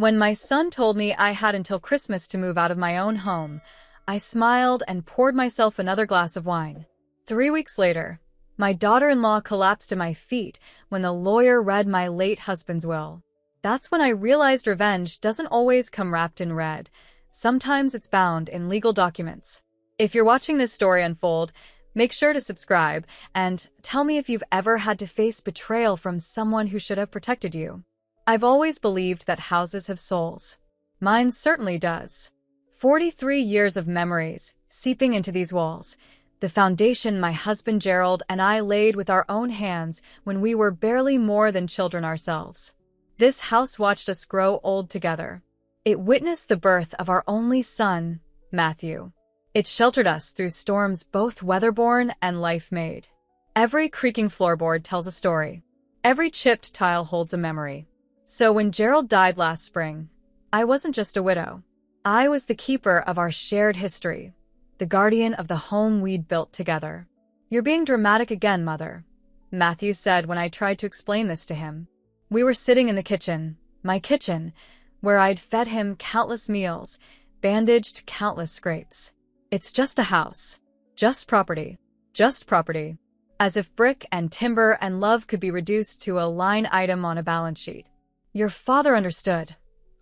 When my son told me I had until Christmas to move out of my own home, I smiled and poured myself another glass of wine. 3 weeks later, my daughter-in-law collapsed at my feet when the lawyer read my late husband's will. That's when I realized revenge doesn't always come wrapped in red. Sometimes it's bound in legal documents. If you're watching this story unfold, make sure to subscribe and tell me if you've ever had to face betrayal from someone who should have protected you. I've always believed that houses have souls. Mine certainly does. 43 years of memories seeping into these walls, the foundation my husband Gerald and I laid with our own hands when we were barely more than children ourselves. This house watched us grow old together. It witnessed the birth of our only son, Matthew. It sheltered us through storms both weather-born and life-made. Every creaking floorboard tells a story. Every chipped tile holds a memory. So when Gerald died last spring, I wasn't just a widow. I was the keeper of our shared history, the guardian of the home we'd built together. "You're being dramatic again, Mother," Matthew said when I tried to explain this to him. We were sitting in the kitchen, my kitchen, where I'd fed him countless meals, bandaged countless scrapes. "It's just a house. Just property. Just property." As if brick and timber and love could be reduced to a line item on a balance sheet. "Your father understood,"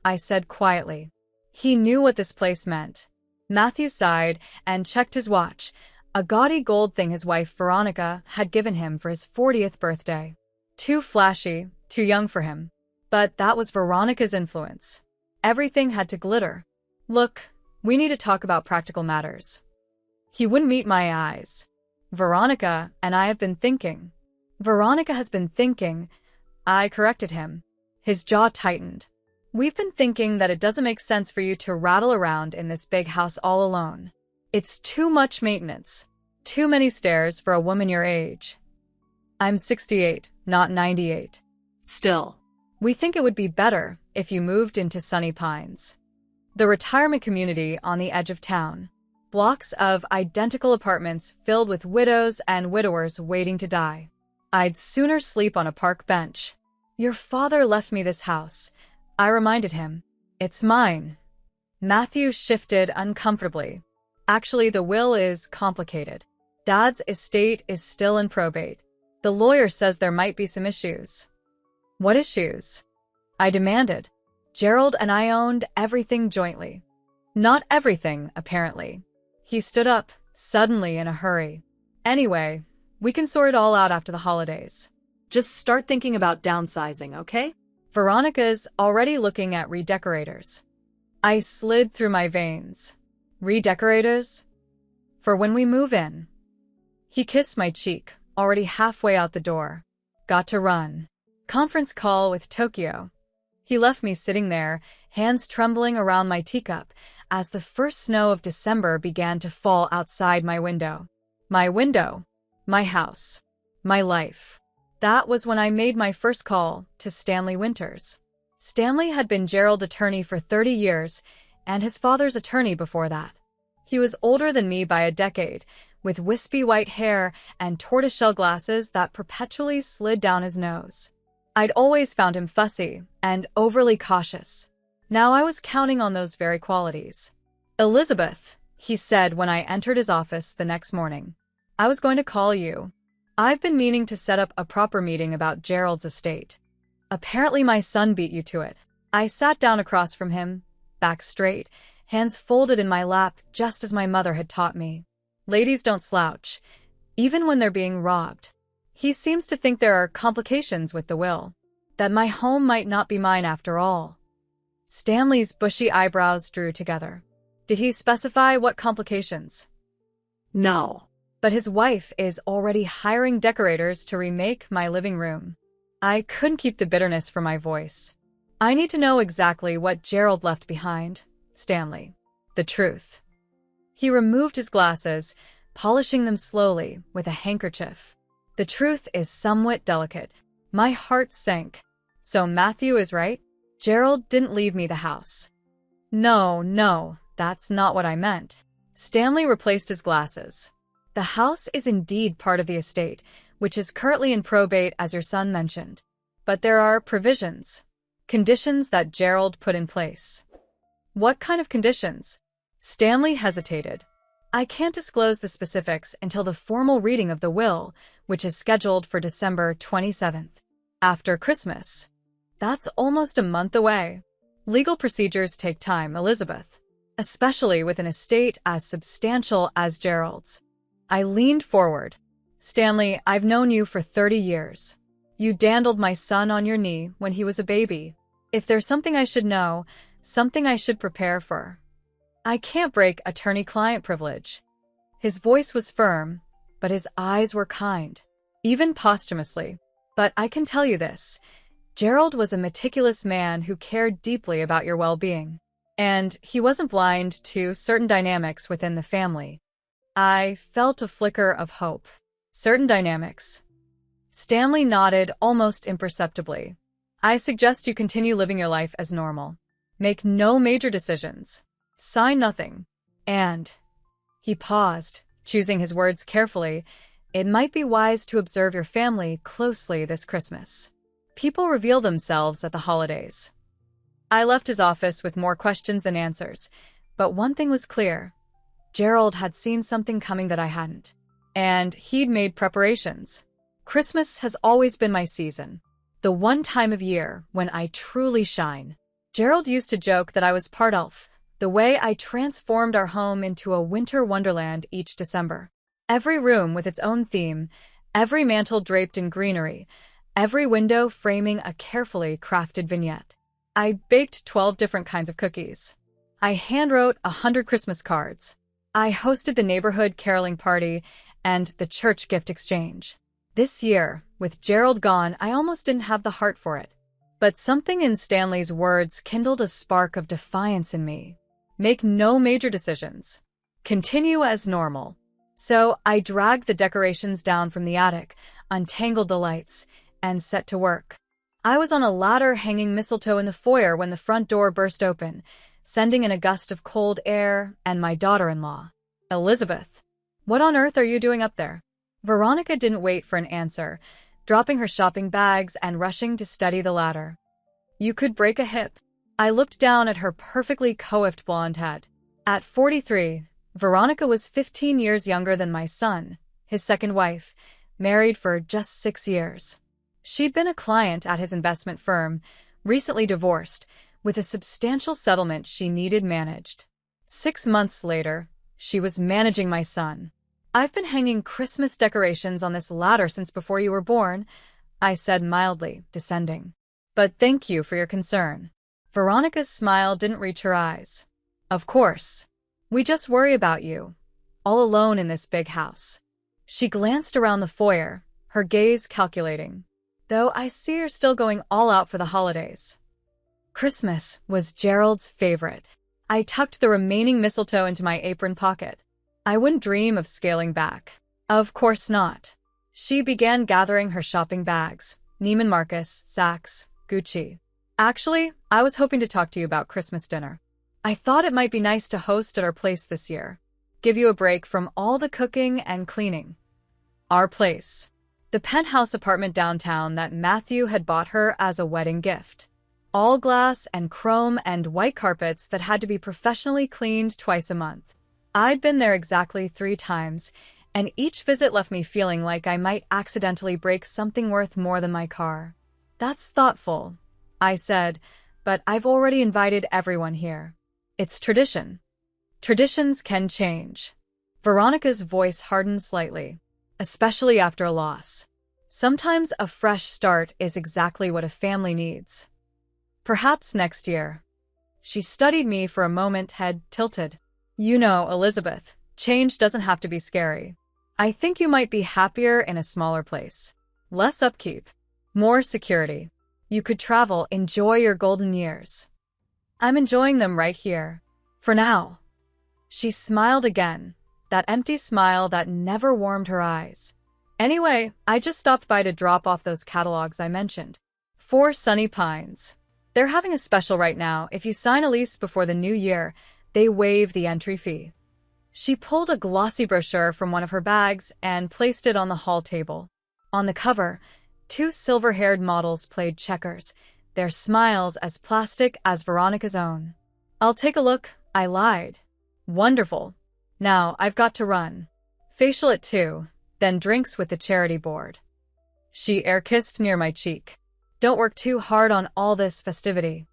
I said quietly. "He knew what this place meant." Matthew sighed and checked his watch, a gaudy gold thing his wife Veronica had given him for his 40th birthday. Too flashy, too young for him. But that was Veronica's influence. Everything had to glitter. "Look, we need to talk about practical matters." He wouldn't meet my eyes. "Veronica and I have been thinking." "Veronica has been thinking," I corrected him. His jaw tightened. "We've been thinking that it doesn't make sense for you to rattle around in this big house all alone. It's too much maintenance. Too many stairs for a woman your age." "I'm 68, not 98. Still, we think it would be better if you moved into Sunny Pines, the retirement community on the edge of town. Blocks of identical apartments filled with widows and widowers waiting to die. I'd sooner sleep on a park bench." "Your father left me this house," I reminded him. "It's mine." Matthew shifted uncomfortably. "Actually, the will is complicated. Dad's estate is still in probate. The lawyer says there might be some issues." "What issues?" I demanded. "Gerald and I owned everything jointly." "Not everything, apparently." He stood up, suddenly in a hurry. "Anyway, we can sort it all out after the holidays. Just start thinking about downsizing, okay?" Veronica's already looking at redecorators. I slid through my veins. "Redecorators? For when we move in?" He kissed my cheek, already halfway out the door. "Got to run. Conference call with Tokyo." He left me sitting there, hands trembling around my teacup, as the first snow of December began to fall outside my window. My window. My house. My life. That was when I made my first call to Stanley Winters. Stanley had been Gerald's attorney for 30 years, and his father's attorney before that. He was older than me by a decade, with wispy white hair and tortoiseshell glasses that perpetually slid down his nose. I'd always found him fussy and overly cautious. Now I was counting on those very qualities. "Elizabeth," he said when I entered his office the next morning, "I was going to call you. I've been meaning to set up a proper meeting about Gerald's estate. Apparently my son beat you to it." I sat down across from him, back straight, hands folded in my lap just as my mother had taught me. Ladies don't slouch, even when they're being robbed. "He seems to think there are complications with the will. That my home might not be mine after all." Stanley's bushy eyebrows drew together. "Did he specify what complications?" "No. But his wife is already hiring decorators to remake my living room." I couldn't keep the bitterness from my voice. "I need to know exactly what Gerald left behind, Stanley. The truth." He removed his glasses, polishing them slowly with a handkerchief. "The truth is somewhat delicate." My heart sank. "So Matthew is right? Gerald didn't leave me the house." No, that's not what I meant." Stanley replaced his glasses. "The house is indeed part of the estate, which is currently in probate as your son mentioned. But there are provisions." Conditions that Gerald put in place. What kind of conditions? Stanley hesitated. I can't disclose the specifics until the formal reading of the will, which is scheduled for December 27th. After Christmas. That's almost a month away. Legal procedures take time, Elizabeth, especially with an estate as substantial as Gerald's. I leaned forward. Stanley, I've known you for 30 years. You dandled my son on your knee when he was a baby. If there's something I should know, something I should prepare for, I can't break attorney-client privilege. His voice was firm, but his eyes were kind, even posthumously. But I can tell you this, Gerald was a meticulous man who cared deeply about your well-being. And he wasn't blind to certain dynamics within the family. I felt a flicker of hope. Certain dynamics. Stanley nodded almost imperceptibly. I suggest you continue living your life as normal. Make no major decisions. Sign nothing. And he paused, choosing his words carefully. It might be wise to observe your family closely this Christmas. People reveal themselves at the holidays. I left his office with more questions than answers, but one thing was clear. Gerald had seen something coming that I hadn't, and he'd made preparations. Christmas has always been my season, the one time of year when I truly shine. Gerald used to joke that I was part elf, the way I transformed our home into a winter wonderland each December. Every room with its own theme, every mantel draped in greenery, every window framing a carefully crafted vignette. I baked 12 different kinds of cookies. I handwrote 100 Christmas cards. I hosted the neighborhood caroling party and the church gift exchange. This year, with Gerald gone, I almost didn't have the heart for it. But something in Stanley's words kindled a spark of defiance in me. Make no major decisions. Continue as normal. So I dragged the decorations down from the attic, untangled the lights, and set to work. I was on a ladder hanging mistletoe in the foyer when the front door burst open, sending in a gust of cold air and my daughter-in-law. Elizabeth, what on earth are you doing up there? Veronica didn't wait for an answer, dropping her shopping bags and rushing to steady the ladder. You could break a hip. I looked down at her perfectly coiffed blonde head. At 43, Veronica was 15 years younger than my son, his second wife, married for just 6 years. She'd been a client at his investment firm, recently divorced, with a substantial settlement she needed managed. 6 months later, she was managing my son. I've been hanging Christmas decorations on this ladder since before you were born, I said mildly, descending. But thank you for your concern. Veronica's smile didn't reach her eyes. Of course. We just worry about you, all alone in this big house. She glanced around the foyer, her gaze calculating. Though I see you're still going all out for the holidays. Christmas was Gerald's favorite. I tucked the remaining mistletoe into my apron pocket. I wouldn't dream of scaling back. Of course not. She began gathering her shopping bags. Neiman Marcus, Saks, Gucci. Actually, I was hoping to talk to you about Christmas dinner. I thought it might be nice to host at our place this year. Give you a break from all the cooking and cleaning. Our place. The penthouse apartment downtown that Matthew had bought her as a wedding gift. All glass and chrome and white carpets that had to be professionally cleaned twice a month. I'd been there exactly 3 times, and each visit left me feeling like I might accidentally break something worth more than my car. That's thoughtful, I said, but I've already invited everyone here. It's tradition. Traditions can change. Veronica's voice hardened slightly, especially after a loss. Sometimes a fresh start is exactly what a family needs. Perhaps next year. She studied me for a moment, head tilted. You know, Elizabeth, change doesn't have to be scary. I think you might be happier in a smaller place. Less upkeep. More security. You could travel, enjoy your golden years. I'm enjoying them right here. For now. She smiled again, that empty smile that never warmed her eyes. Anyway, I just stopped by to drop off those catalogs I mentioned. 4 Sunny Pines. They're having a special right now. If you sign a lease before the new year, they waive the entry fee. She pulled a glossy brochure from one of her bags and placed it on the hall table. On the cover, 2 silver-haired models played checkers, their smiles as plastic as Veronica's own. "I'll take a look," I lied. "Wonderful. Now I've got to run. Facial at 2, then drinks with the charity board." She air-kissed near my cheek. "Don't work too hard on all this festivity."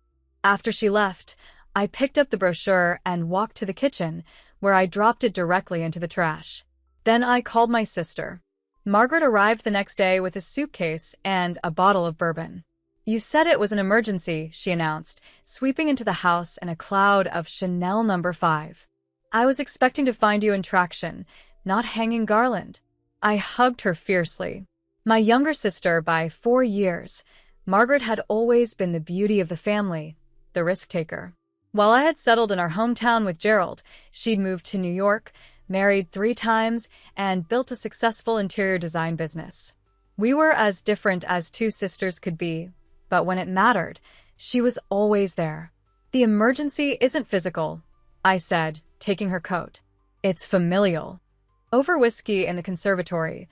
After she left, I picked up the brochure and walked to the kitchen, where I dropped it directly into the trash. Then I called my sister. Margaret arrived the next day with a suitcase and a bottle of bourbon. "You said it was an emergency," she announced, sweeping into the house in a cloud of Chanel No. 5. "I was expecting to find you in traction, not hanging garland." I hugged her fiercely. My younger sister by 4 years, Margaret had always been the beauty of the family, the risk-taker. While I had settled in our hometown with Gerald, she'd moved to New York, married 3 times, and built a successful interior design business. We were as different as 2 sisters could be, but when it mattered, she was always there. "The emergency isn't physical," I said, taking her coat. "It's familial." Over whiskey in the conservatory,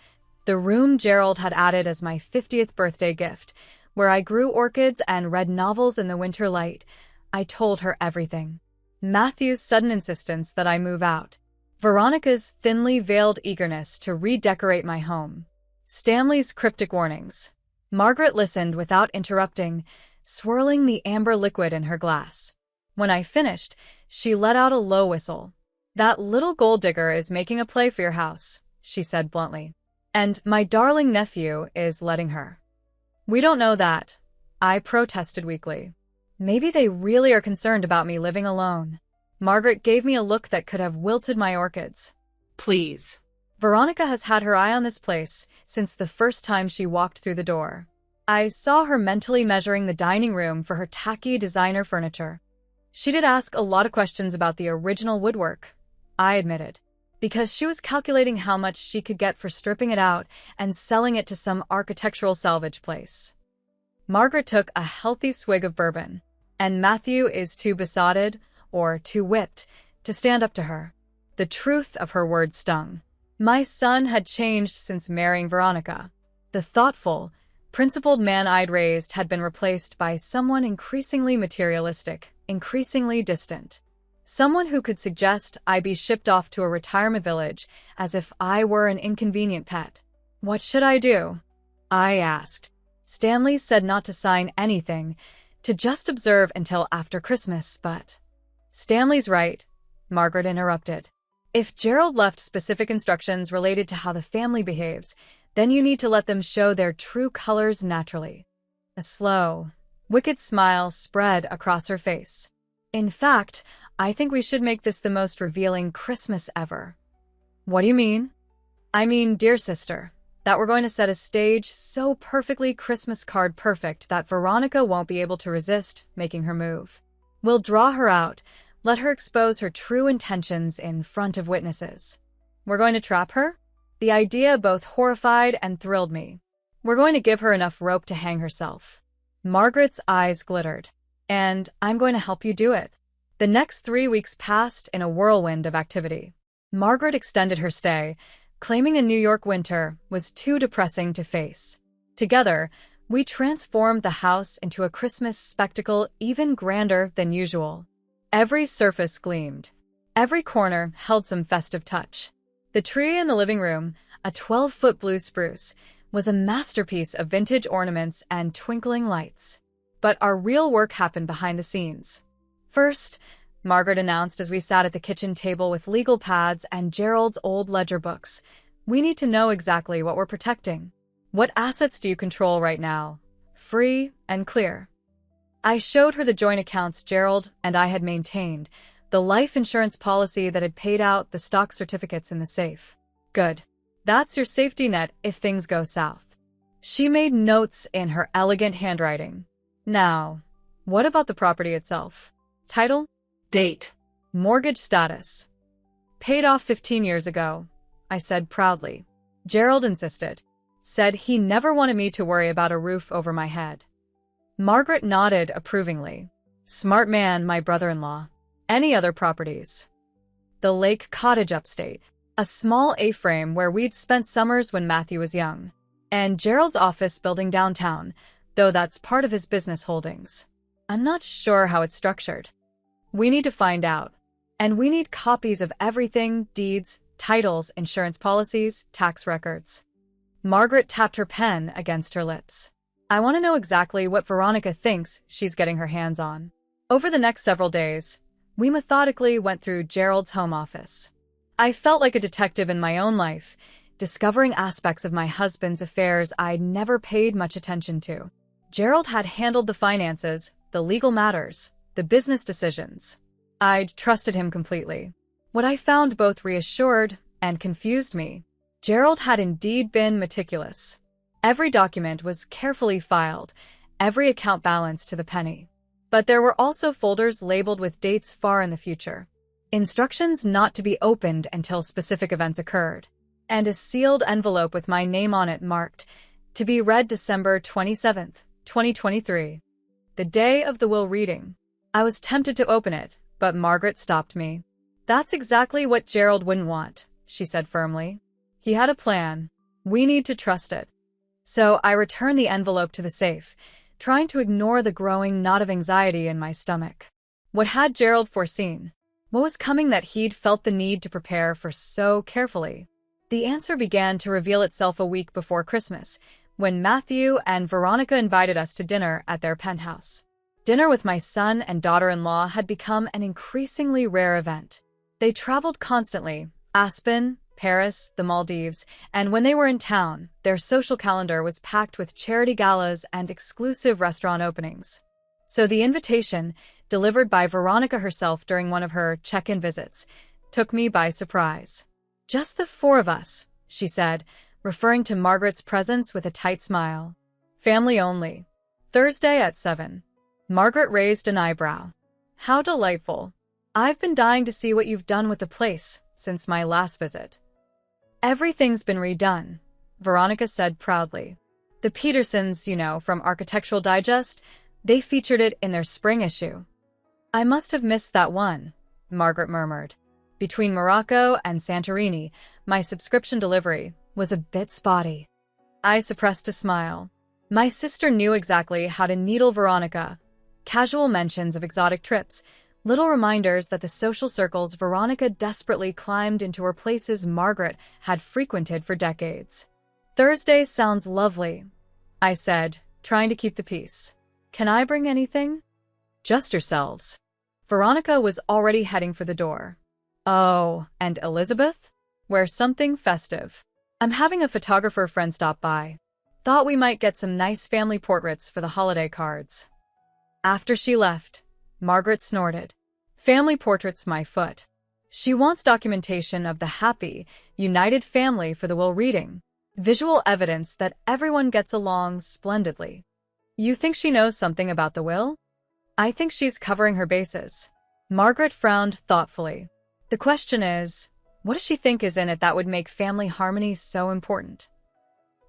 the room Gerald had added as my 50th birthday gift, where I grew orchids and read novels in the winter light, I told her everything. Matthew's sudden insistence that I move out. Veronica's thinly veiled eagerness to redecorate my home. Stanley's cryptic warnings. Margaret listened without interrupting, swirling the amber liquid in her glass. When I finished, she let out a low whistle. "That little gold digger is making a play for your house," she said bluntly. "And my darling nephew is letting her." "We don't know that," I protested weakly. "Maybe they really are concerned about me living alone." Margaret gave me a look that could have wilted my orchids. "Please. Veronica has had her eye on this place since the first time she walked through the door." I saw her mentally measuring the dining room for her tacky designer furniture. She did ask a lot of questions about the original woodwork, I admitted, because she was calculating how much she could get for stripping it out and selling it to some architectural salvage place. Margaret took a healthy swig of bourbon, and Matthew is too besotted, or too whipped, to stand up to her. The truth of her words stung. My son had changed since marrying Veronica. The thoughtful, principled man I'd raised had been replaced by someone increasingly materialistic, increasingly distant. Someone who could suggest I be shipped off to a retirement village as if I were an inconvenient pet. "What should I do?" I asked. "Stanley said not to sign anything, to just observe until after Christmas, but—" "Stanley's right," Margaret interrupted. "If Gerald left specific instructions related to how the family behaves, then you need to let them show their true colors naturally." A slow, wicked smile spread across her face. "In fact, I think we should make this the most revealing Christmas ever." "What do you mean?" "I mean, dear sister, that we're going to set a stage so perfectly Christmas card perfect that Veronica won't be able to resist making her move. We'll draw her out, let her expose her true intentions in front of witnesses." "We're going to trap her?" The idea both horrified and thrilled me. "We're going to give her enough rope to hang herself." Margaret's eyes glittered. "And I'm going to help you do it." The next 3 weeks passed in a whirlwind of activity. Margaret extended her stay, claiming a New York winter was too depressing to face. Together, we transformed the house into a Christmas spectacle even grander than usual. Every surface gleamed. Every corner held some festive touch. The tree in the living room, a 12-foot blue spruce, was a masterpiece of vintage ornaments and twinkling lights. But our real work happened behind the scenes. "First," Margaret announced as we sat at the kitchen table with legal pads and Gerald's old ledger books, "we need to know exactly what we're protecting. What assets do you control right now? Free and clear." I showed her the joint accounts Gerald and I had maintained, the life insurance policy that had paid out the stock certificates in the safe. "Good. That's your safety net if things go south." She made notes in her elegant handwriting. "Now, what about the property itself? Title? Date? Mortgage status?" "Paid off 15 years ago," I said proudly. Gerald insisted. Said he never wanted me to worry about a roof over my head. Margaret nodded approvingly. "Smart man, my brother-in-law. Any other properties?" "The Lake Cottage upstate, a small A-frame where we'd spent summers when Matthew was young. And Gerald's office building downtown, though that's part of his business holdings. I'm not sure how it's structured. We need to find out. And we need copies of everything: deeds, titles, insurance policies, tax records. Margaret tapped her pen against her lips. I want to know exactly what Veronica thinks she's getting her hands on. Over the next several days, we methodically went through Gerald's home office. I felt like a detective in my own life, discovering aspects of my husband's affairs I'd never paid much attention to. Gerald had handled the finances, the legal matters, the business decisions. I'd trusted him completely. What I found both reassured and confused me. Gerald had indeed been meticulous. Every document was carefully filed, every account balanced to the penny. But there were also folders labeled with dates far in the future, instructions not to be opened until specific events occurred, and a sealed envelope with my name on it marked, "To be read December 27th, 2023. The day of the will reading. I was tempted to open it, but Margaret stopped me. That's exactly what Gerald wouldn't want, she said firmly. He had a plan. We need to trust it. So I returned the envelope to the safe, trying to ignore the growing knot of anxiety in my stomach. What had Gerald foreseen? What was coming that he'd felt the need to prepare for so carefully? The answer began to reveal itself a week before Christmas, when Matthew and Veronica invited us to dinner at their penthouse. Dinner with my son and daughter-in-law had become an increasingly rare event. They traveled constantly: Aspen, Paris, the Maldives, and when they were in town, their social calendar was packed with charity galas and exclusive restaurant openings. So the invitation, delivered by Veronica herself during one of her check-in visits, took me by surprise. "Just the four of us," she said, referring to Margaret's presence with a tight smile. "Family only. Thursday at 7. Margaret raised an eyebrow. "How delightful. I've been dying to see what you've done with the place since my last visit." "Everything's been redone," Veronica said proudly. "The Petersons, from Architectural Digest, they featured it in their spring issue." "I must have missed that one," Margaret murmured. "Between Morocco and Santorini, my subscription delivery was a bit spotty." I suppressed a smile. My sister knew exactly how to needle Veronica. Casual mentions of exotic trips, little reminders that the social circles Veronica desperately climbed into were places Margaret had frequented for decades. "Thursday sounds lovely," I said, trying to keep the peace. "Can I bring anything?" "Just yourselves." Veronica was already heading for the door. "Oh, and Elizabeth? Wear something festive. I'm having a photographer friend stop by. Thought we might get some nice family portraits for the holiday cards." After she left, Margaret snorted. "Family portraits, my foot. She wants documentation of the happy, united family for the will reading. Visual evidence that everyone gets along splendidly." "You think she knows something about the will?" "I think she's covering her bases." Margaret frowned thoughtfully. "The question is, what does she think is in it that would make family harmony so important?"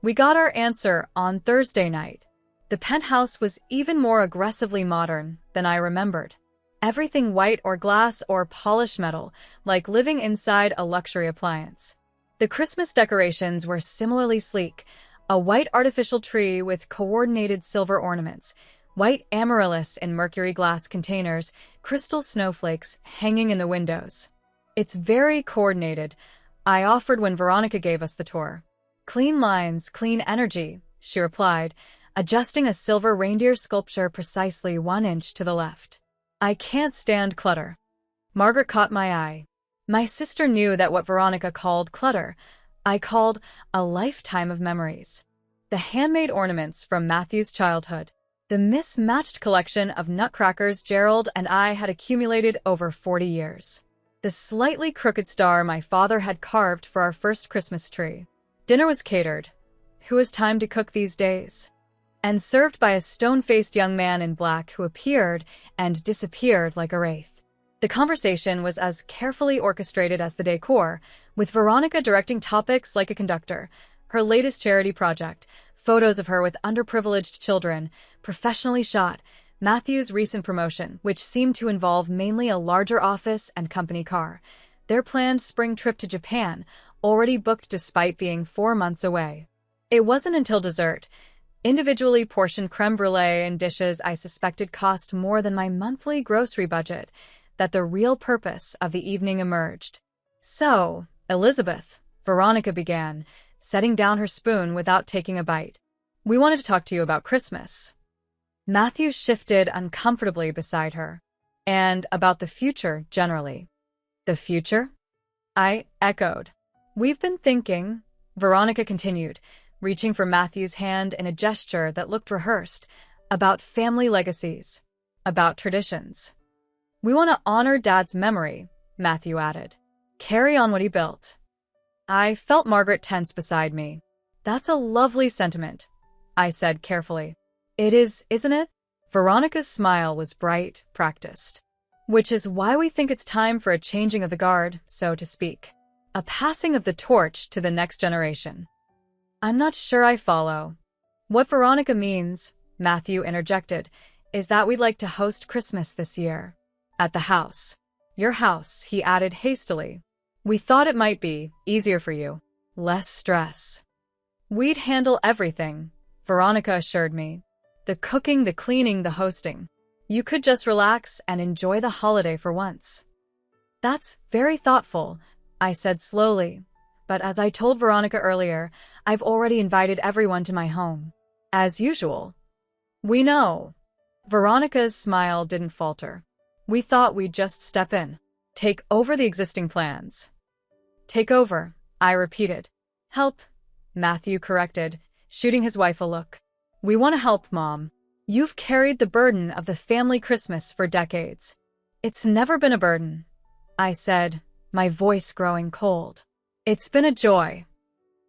We got our answer on Thursday night. The penthouse was even more aggressively modern than I remembered. Everything white or glass or polished metal, like living inside a luxury appliance. The Christmas decorations were similarly sleek: a white artificial tree with coordinated silver ornaments, white amaryllis in mercury glass containers, crystal snowflakes hanging in the windows. "It's very coordinated," I offered when Veronica gave us the tour. "Clean lines, clean energy," she replied, adjusting a silver reindeer sculpture precisely 1 inch to the left. "I can't stand clutter." Margaret caught my eye. My sister knew that what Veronica called clutter, I called a lifetime of memories. The handmade ornaments from Matthew's childhood. The mismatched collection of nutcrackers Gerald and I had accumulated over 40 years. The slightly crooked star my father had carved for our first Christmas tree. Dinner was catered. Who has time to cook these days? And served by a stone-faced young man in black who appeared and disappeared like a wraith. The conversation was as carefully orchestrated as the decor, with Veronica directing topics like a conductor, her latest charity project, photos of her with underprivileged children, professionally shot, Matthew's recent promotion, which seemed to involve mainly a larger office and company car, their planned spring trip to Japan, already booked despite being 4 months away. It wasn't until dessert, Individually portioned creme brulee and dishes I suspected cost more than my monthly grocery budget, that the real purpose of the evening emerged. "So, Elizabeth," Veronica began, setting down her spoon without taking a bite. "We wanted to talk to you about Christmas." Matthew shifted uncomfortably beside her. "And about the future, generally." "The future?" I echoed. "We've been thinking," Veronica continued, reaching for Matthew's hand in a gesture that looked rehearsed, "about family legacies, about traditions. We want to honor Dad's memory," Matthew added. "Carry on what he built." I felt Margaret tense beside me. "That's a lovely sentiment," I said carefully. "It is, isn't it?" Veronica's smile was bright, practiced. "Which is why we think it's time for a changing of the guard, so to speak. A passing of the torch to the next generation." "I'm not sure I follow." "What Veronica means," Matthew interjected, "is that we'd like to host Christmas this year. At the house." "Your house," he added hastily. "We thought it might be easier for you. Less stress." "We'd handle everything," Veronica assured me. "The cooking, the cleaning, the hosting. You could just relax and enjoy the holiday for once." "That's very thoughtful," I said slowly. "But as I told Veronica earlier, I've already invited everyone to my home. As usual." "We know." Veronica's smile didn't falter. "We thought we'd just step in. Take over the existing plans." "Take over," I repeated. "Help," Matthew corrected, shooting his wife a look. "We want to help, Mom. You've carried the burden of the family Christmas for decades." "It's never been a burden," I said, my voice growing cold. "It's been a joy."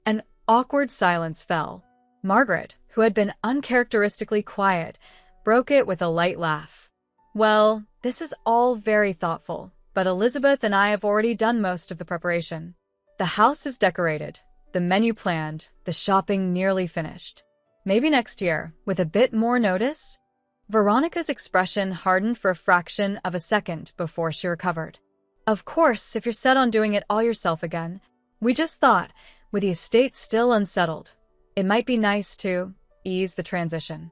An awkward silence fell. Margaret, who had been uncharacteristically quiet, broke it with a light laugh. "Well, this is all very thoughtful, but Elizabeth and I have already done most of the preparation. The house is decorated, the menu planned, the shopping nearly finished. Maybe next year, with a bit more notice?" Veronica's expression hardened for a fraction of a second before she recovered. "Of course, if you're set on doing it all yourself again. We just thought, with the estate still unsettled, it might be nice to ease the transition."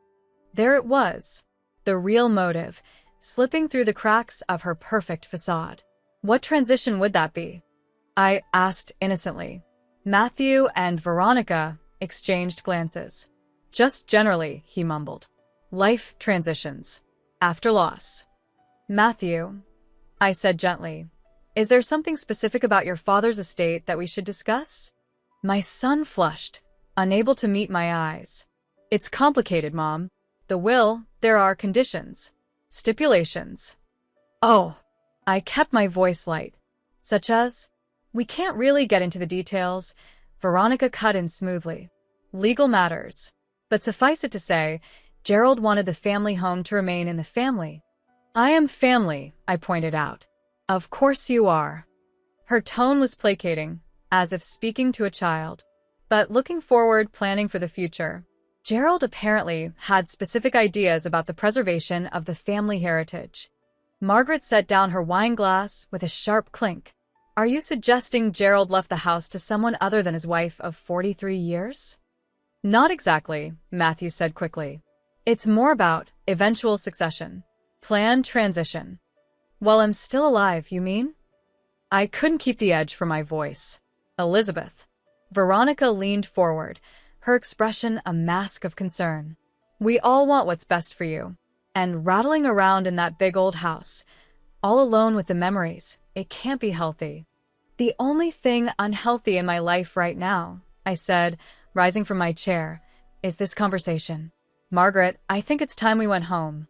There it was, the real motive, slipping through the cracks of her perfect facade. What transition would that be? I asked innocently. Matthew and Veronica exchanged glances. "Just generally," he mumbled. "Life transitions. After loss." "Matthew," I said gently, "is there something specific about your father's estate that we should discuss?" My son flushed, unable to meet my eyes. "It's complicated, Mom. The will, there are conditions. Stipulations." "Oh." I kept my voice light. "Such as?" "We can't really get into the details," Veronica cut in smoothly. "Legal matters. But suffice it to say, Gerald wanted the family home to remain in the family." "I am family," I pointed out. "Of course you are." Her tone was placating, as if speaking to a child. But looking forward, planning for the future. Gerald apparently had specific ideas about the preservation of the family heritage. Margaret set down her wine glass with a sharp clink. "Are you suggesting Gerald left the house to someone other than his wife of 43 years? "Not exactly," Matthew said quickly. "It's more about eventual succession. Planned transition." "While I'm still alive, you mean?" I couldn't keep the edge from my voice. "Elizabeth." Veronica leaned forward, her expression a mask of concern. "We all want what's best for you. And rattling around in that big old house, all alone with the memories, it can't be healthy." "The only thing unhealthy in my life right now," I said, rising from my chair, "is this conversation. Margaret, I think it's time we went home."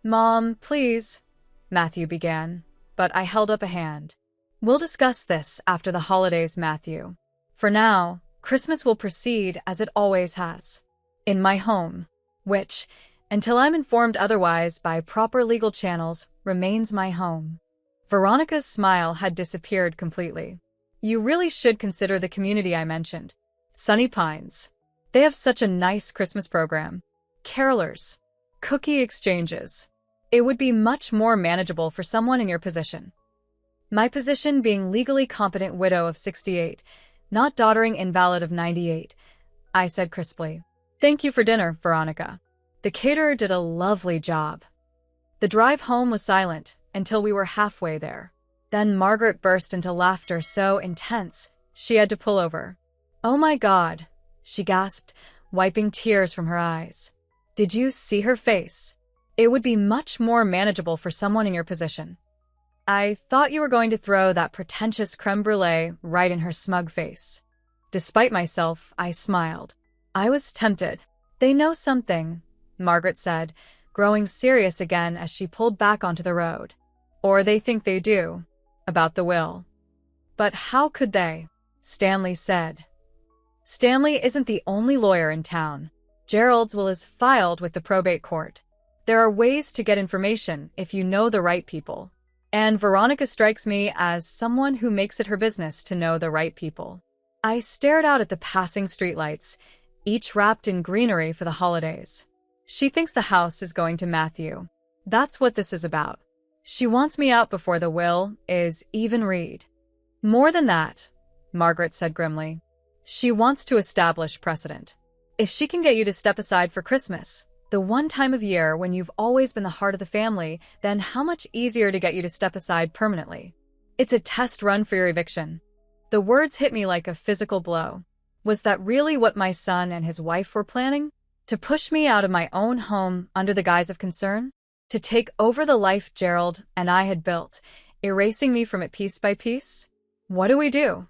"Mom, please," Matthew began, but I held up a hand. "We'll discuss this after the holidays, Matthew. For now, Christmas will proceed as it always has. In my home, which, until I'm informed otherwise by proper legal channels, remains my home." Veronica's smile had disappeared completely. "You really should consider the community I mentioned. Sunny Pines. They have such a nice Christmas program. Carolers. Cookie exchanges. It would be much more manageable for someone in your position." My position being legally competent widow of 68, not doddering invalid of 98, I said crisply. Thank you for dinner, Veronica. The caterer did a lovely job. The drive home was silent until we were halfway there. Then Margaret burst into laughter so intense she had to pull over. Oh my God, she gasped, wiping tears from her eyes. Did you see her face? It would be much more manageable for someone in your position. I thought you were going to throw that pretentious creme brulee right in her smug face. Despite myself, I smiled. I was tempted. They know something, Margaret said, growing serious again as she pulled back onto the road. Or they think they do, about the will. But how could they? Stanley said. Stanley isn't the only lawyer in town. Gerald's will is filed with the probate court. There are ways to get information if you know the right people. And Veronica strikes me as someone who makes it her business to know the right people. I stared out at the passing streetlights, each wrapped in greenery for the holidays. She thinks the house is going to Matthew. That's what this is about. She wants me out before the will is even read. More than that, Margaret said grimly. She wants to establish precedent. If she can get you to step aside for Christmas, the one time of year when you've always been the heart of the family, then how much easier to get you to step aside permanently? It's a test run for your eviction. The words hit me like a physical blow. Was that really what my son and his wife were planning? To push me out of my own home under the guise of concern? To take over the life Gerald and I had built, erasing me from it piece by piece? What do we do?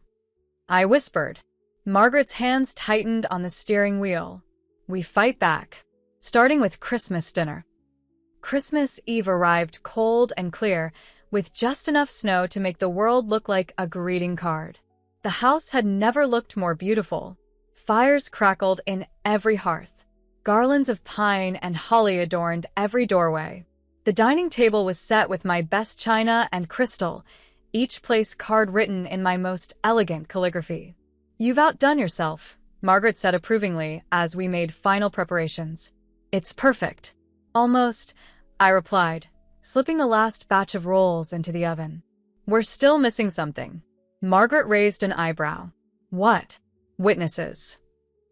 I whispered. Margaret's hands tightened on the steering wheel. We fight back, starting with Christmas dinner. Christmas Eve arrived cold and clear, with just enough snow to make the world look like a greeting card. The house had never looked more beautiful. Fires crackled in every hearth. Garlands of pine and holly adorned every doorway. The dining table was set with my best china and crystal, each place card written in my most elegant calligraphy. You've outdone yourself, Margaret said approvingly as we made final preparations. It's perfect. Almost, I replied, slipping the last batch of rolls into the oven. We're still missing something. Margaret raised an eyebrow. What? Witnesses.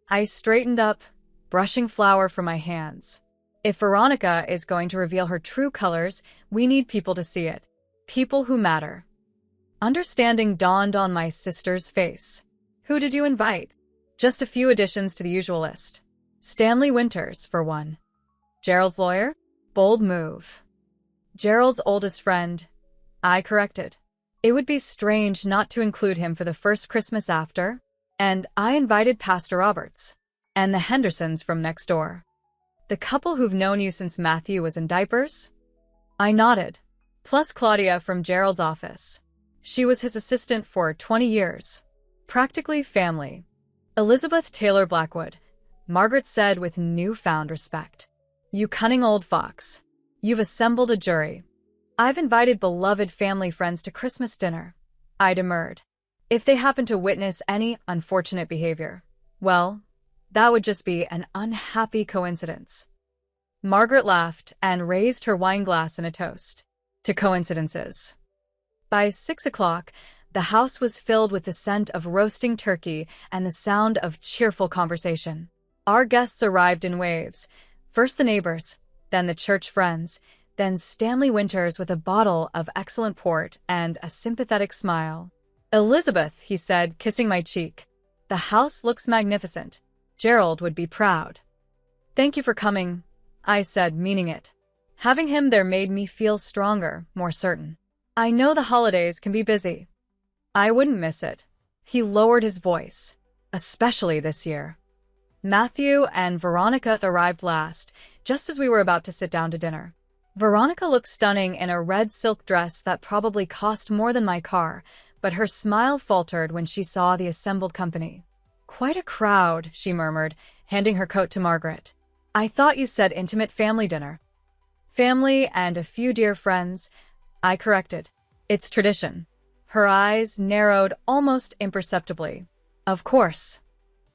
I straightened up, brushing flour from my hands. If Veronica is going to reveal her true colors, we need people to see it. People who matter. Understanding dawned on my sister's face. Who did you invite? Just a few additions to the usual list. Stanley Winters, for one. Gerald's lawyer? Bold move. Gerald's oldest friend. I corrected. It would be strange not to include him for the first Christmas after. And I invited Pastor Roberts. And the Hendersons from next door. The couple who've known you since Matthew was in diapers? I nodded. Plus Claudia from Gerald's office. She was his assistant for 20 years. Practically family. Elizabeth Taylor Blackwood, Margaret said with newfound respect. You cunning old fox. You've assembled a jury. I've invited beloved family friends to Christmas dinner. I demurred. If they happen to witness any unfortunate behavior, well, that would just be an unhappy coincidence. Margaret laughed and raised her wine glass in a toast. To coincidences. By 6 o'clock, the house was filled with the scent of roasting turkey and the sound of cheerful conversation. Our guests arrived in waves. First the neighbors, then the church friends, then Stanley Winters with a bottle of excellent port and a sympathetic smile. Elizabeth, he said, kissing my cheek. The house looks magnificent. Gerald would be proud. Thank you for coming, I said, meaning it. Having him there made me feel stronger, more certain. I know the holidays can be busy. I wouldn't miss it. He lowered his voice, especially this year. Matthew and Veronica arrived last, just as we were about to sit down to dinner. Veronica looked stunning in a red silk dress that probably cost more than my car, but her smile faltered when she saw the assembled company. Quite a crowd, she murmured, handing her coat to Margaret. I thought you said intimate family dinner. Family and a few dear friends, I corrected. It's tradition. Her eyes narrowed almost imperceptibly. Of course.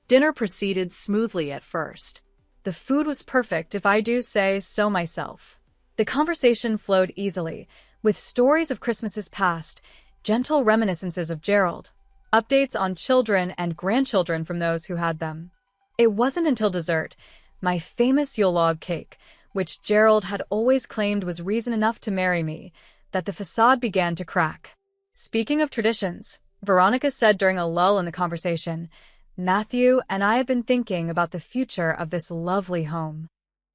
Dinner proceeded smoothly at first. The food was perfect, if I do say so myself. The conversation flowed easily, with stories of Christmases past, gentle reminiscences of Gerald, updates on children and grandchildren from those who had them. It wasn't until dessert, my famous Yule log cake, which Gerald had always claimed was reason enough to marry me, that the facade began to crack. Speaking of traditions, Veronica said during a lull in the conversation, Matthew and I have been thinking about the future of this lovely home.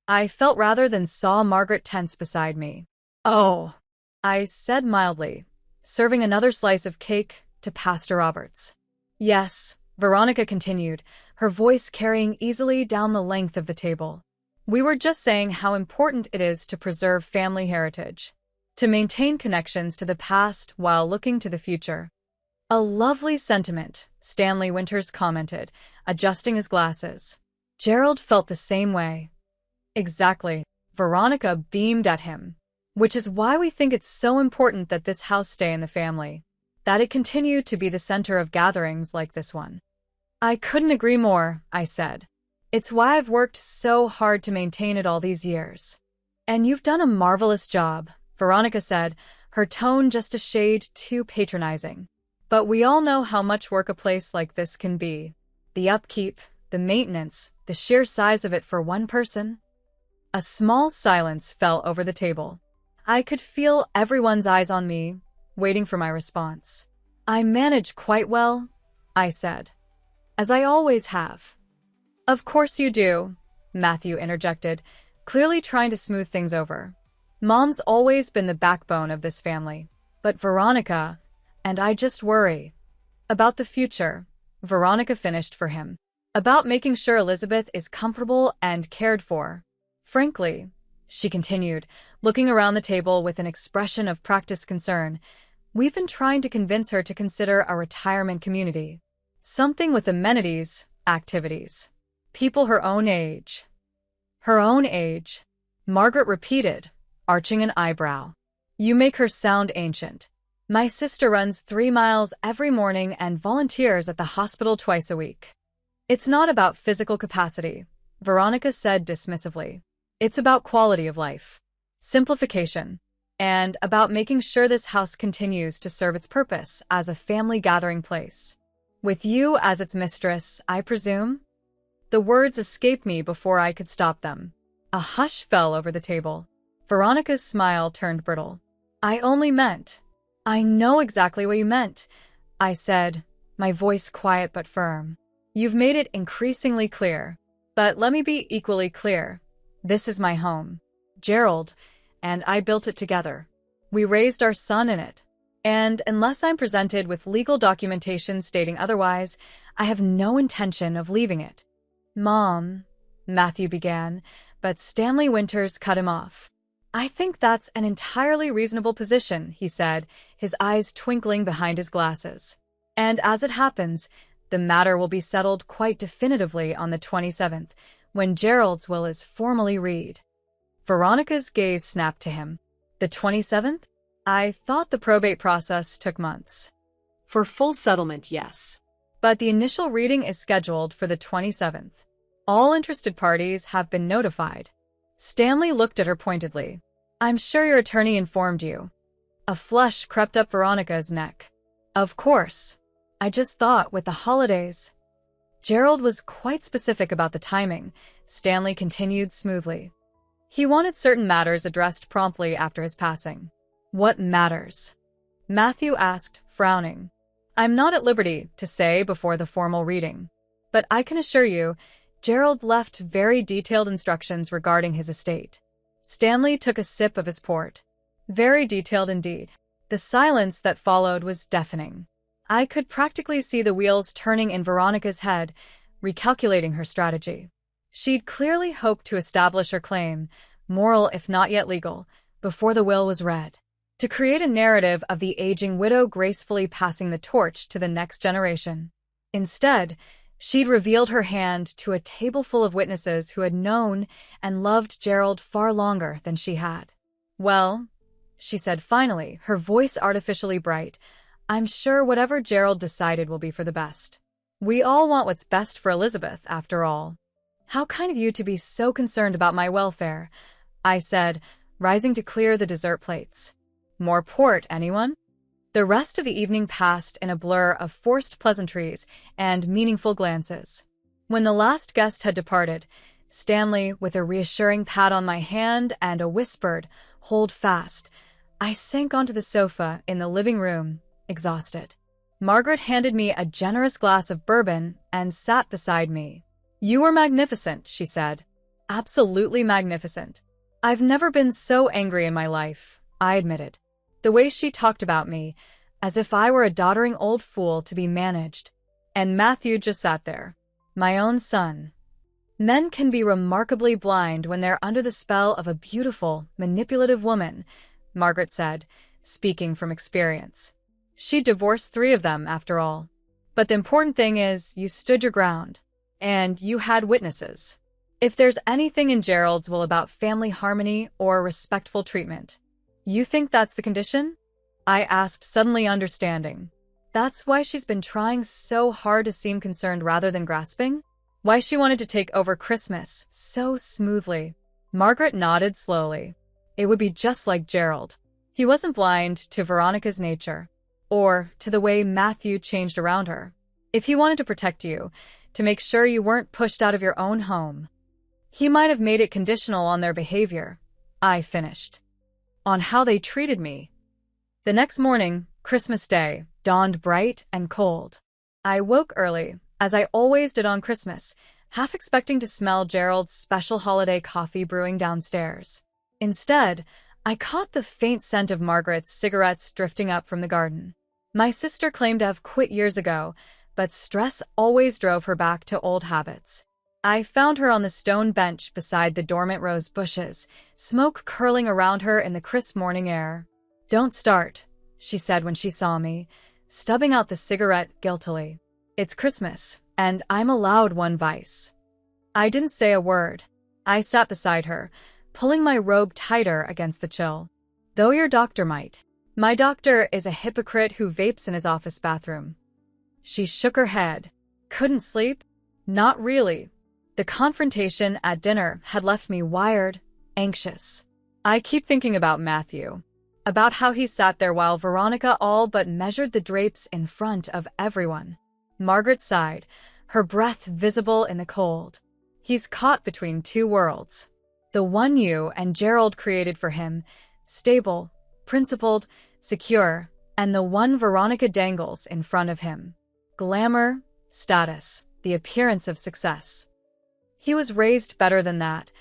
I felt rather than saw Margaret tense beside me. Oh, I said mildly, serving another slice of cake to Pastor Roberts. Yes, Veronica continued, her voice carrying easily down the length of the table. We were just saying how important it is to preserve family heritage, to maintain connections to the past while looking to the future. A lovely sentiment, Stanley Winters commented, adjusting his glasses. Gerald felt the same way. Exactly, Veronica beamed at him. Which is why we think it's so important that this house stay in the family, that it continue to be the center of gatherings like this one. I couldn't agree more, I said. It's why I've worked so hard to maintain it all these years. And you've done a marvelous job, Veronica said, her tone just a shade too patronizing. But we all know how much work a place like this can be. The upkeep, the maintenance, the sheer size of it for one person. A small silence fell over the table. I could feel everyone's eyes on me, waiting for my response. I manage quite well, I said. As I always have. Of course you do, Matthew interjected, clearly trying to smooth things over. Mom's always been the backbone of this family. But Veronica, and I just worry. About the future, Veronica finished for him. About making sure Elizabeth is comfortable and cared for. Frankly, she continued, looking around the table with an expression of practiced concern, we've been trying to convince her to consider a retirement community. Something with amenities, activities. People her own age. Her own age, Margaret repeated, arching an eyebrow. You make her sound ancient. My sister runs 3 miles every morning and volunteers at the hospital twice a week. It's not about physical capacity, Veronica said dismissively. It's about quality of life, simplification, and about making sure this house continues to serve its purpose as a family gathering place. With you as its mistress, I presume? The words escaped me before I could stop them. A hush fell over the table. Veronica's smile turned brittle. I only meant. I know exactly what you meant, I said, my voice quiet but firm. You've made it increasingly clear. But let me be equally clear. This is my home. Gerald and I built it together. We raised our son in it. And unless I'm presented with legal documentation stating otherwise, I have no intention of leaving it. Mom, Matthew began, but Stanley Winters cut him off. I think that's an entirely reasonable position, he said, his eyes twinkling behind his glasses. And as it happens, the matter will be settled quite definitively on the 27th, when Gerald's will is formally read. Veronica's gaze snapped to him. The 27th? I thought the probate process took months. For full settlement, yes. But the initial reading is scheduled for the 27th. All interested parties have been notified. Stanley looked at her pointedly. I'm sure your attorney informed you. A flush crept up Veronica's neck. Of course. I just thought with the holidays. Gerald was quite specific about the timing, Stanley continued smoothly. He wanted certain matters addressed promptly after his passing. What matters? Matthew asked, frowning. I'm not at liberty to say before the formal reading, but I can assure you, Gerald left very detailed instructions regarding his estate. Stanley took a sip of his port. Very detailed indeed. The silence that followed was deafening. I could practically see the wheels turning in Veronica's head, recalculating her strategy. She'd clearly hoped to establish her claim, moral if not yet legal, before the will was read. To create a narrative of the aging widow gracefully passing the torch to the next generation. Instead, she'd revealed her hand to a table full of witnesses who had known and loved Gerald far longer than she had. Well, she said finally, her voice artificially bright, I'm sure whatever Gerald decided will be for the best. We all want what's best for Elizabeth, after all. How kind of you to be so concerned about my welfare, I said, rising to clear the dessert plates. More port, anyone? The rest of the evening passed in a blur of forced pleasantries and meaningful glances. When the last guest had departed, Stanley, with a reassuring pat on my hand and a whispered, "Hold fast," I sank onto the sofa in the living room, exhausted. Margaret handed me a generous glass of bourbon and sat beside me. "You were magnificent," she said. "Absolutely magnificent." "I've never been so angry in my life," I admitted. The way she talked about me, as if I were a doddering old fool to be managed. And Matthew just sat there. My own son. Men can be remarkably blind when they're under the spell of a beautiful, manipulative woman, Margaret said, speaking from experience. She divorced 3 of them, after all. But the important thing is, you stood your ground. And you had witnesses. If there's anything in Gerald's will about family harmony or respectful treatment, you think that's the condition? I asked, suddenly understanding. That's why she's been trying so hard to seem concerned rather than grasping? Why she wanted to take over Christmas so smoothly? Margaret nodded slowly. It would be just like Gerald. He wasn't blind to Veronica's nature, or to the way Matthew changed around her. If he wanted to protect you, to make sure you weren't pushed out of your own home, he might have made it conditional on their behavior. I finished. On how they treated me. The next morning, Christmas Day, dawned bright and cold. I woke early, as I always did on Christmas, half expecting to smell Gerald's special holiday coffee brewing downstairs. Instead, I caught the faint scent of Margaret's cigarettes drifting up from the garden. My sister claimed to have quit years ago, but stress always drove her back to old habits. I found her on the stone bench beside the dormant rose bushes, smoke curling around her in the crisp morning air. "Don't start," she said when she saw me, stubbing out the cigarette guiltily. "It's Christmas, and I'm allowed one vice." I didn't say a word. I sat beside her, pulling my robe tighter against the chill. "Though your doctor might. My doctor is a hypocrite who vapes in his office bathroom." She shook her head. "Couldn't sleep?" "Not really." The confrontation at dinner had left me wired, anxious. I keep thinking about Matthew. About how he sat there while Veronica all but measured the drapes in front of everyone. Margaret sighed, her breath visible in the cold. He's caught between 2 worlds. The one you and Gerald created for him, stable, principled, secure, and the one Veronica dangles in front of him. Glamour, status, the appearance of success. He was raised better than that,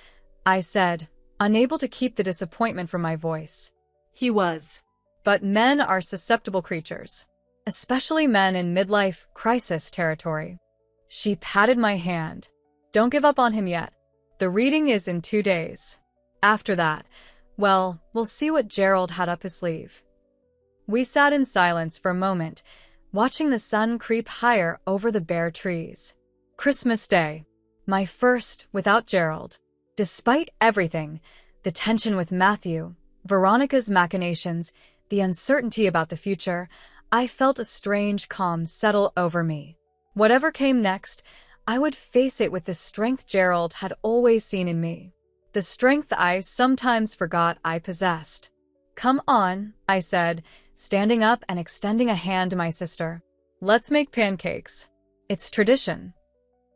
I said, unable to keep the disappointment from my voice. He was. But men are susceptible creatures, especially men in midlife crisis territory. She patted my hand. "Don't give up on him yet. The reading is in 2 days. After that, well, we'll see what Gerald had up his sleeve." We sat in silence for a moment, watching the sun creep higher over the bare trees. Christmas Day. My first without Gerald. Despite everything, the tension with Matthew, Veronica's machinations, the uncertainty about the future, I felt a strange calm settle over me. Whatever came next, I would face it with the strength Gerald had always seen in me. The strength I sometimes forgot I possessed. "Come on," I said, standing up and extending a hand to my sister. "Let's make pancakes. It's tradition."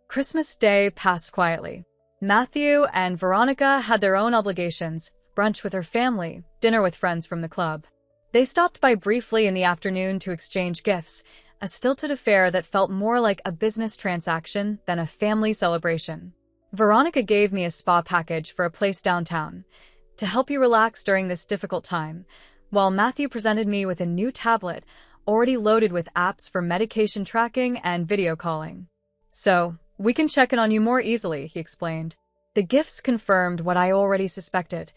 Christmas Day passed quietly. Matthew and Veronica had their own obligations, brunch with her family, dinner with friends from the club. They stopped by briefly in the afternoon to exchange gifts, a stilted affair that felt more like a business transaction than a family celebration. Veronica gave me a spa package for a place downtown, to help you relax during this difficult time, while Matthew presented me with a new tablet, already loaded with apps for medication tracking and video calling. "So, we can check in on you more easily," he explained. The gifts confirmed what I already suspected.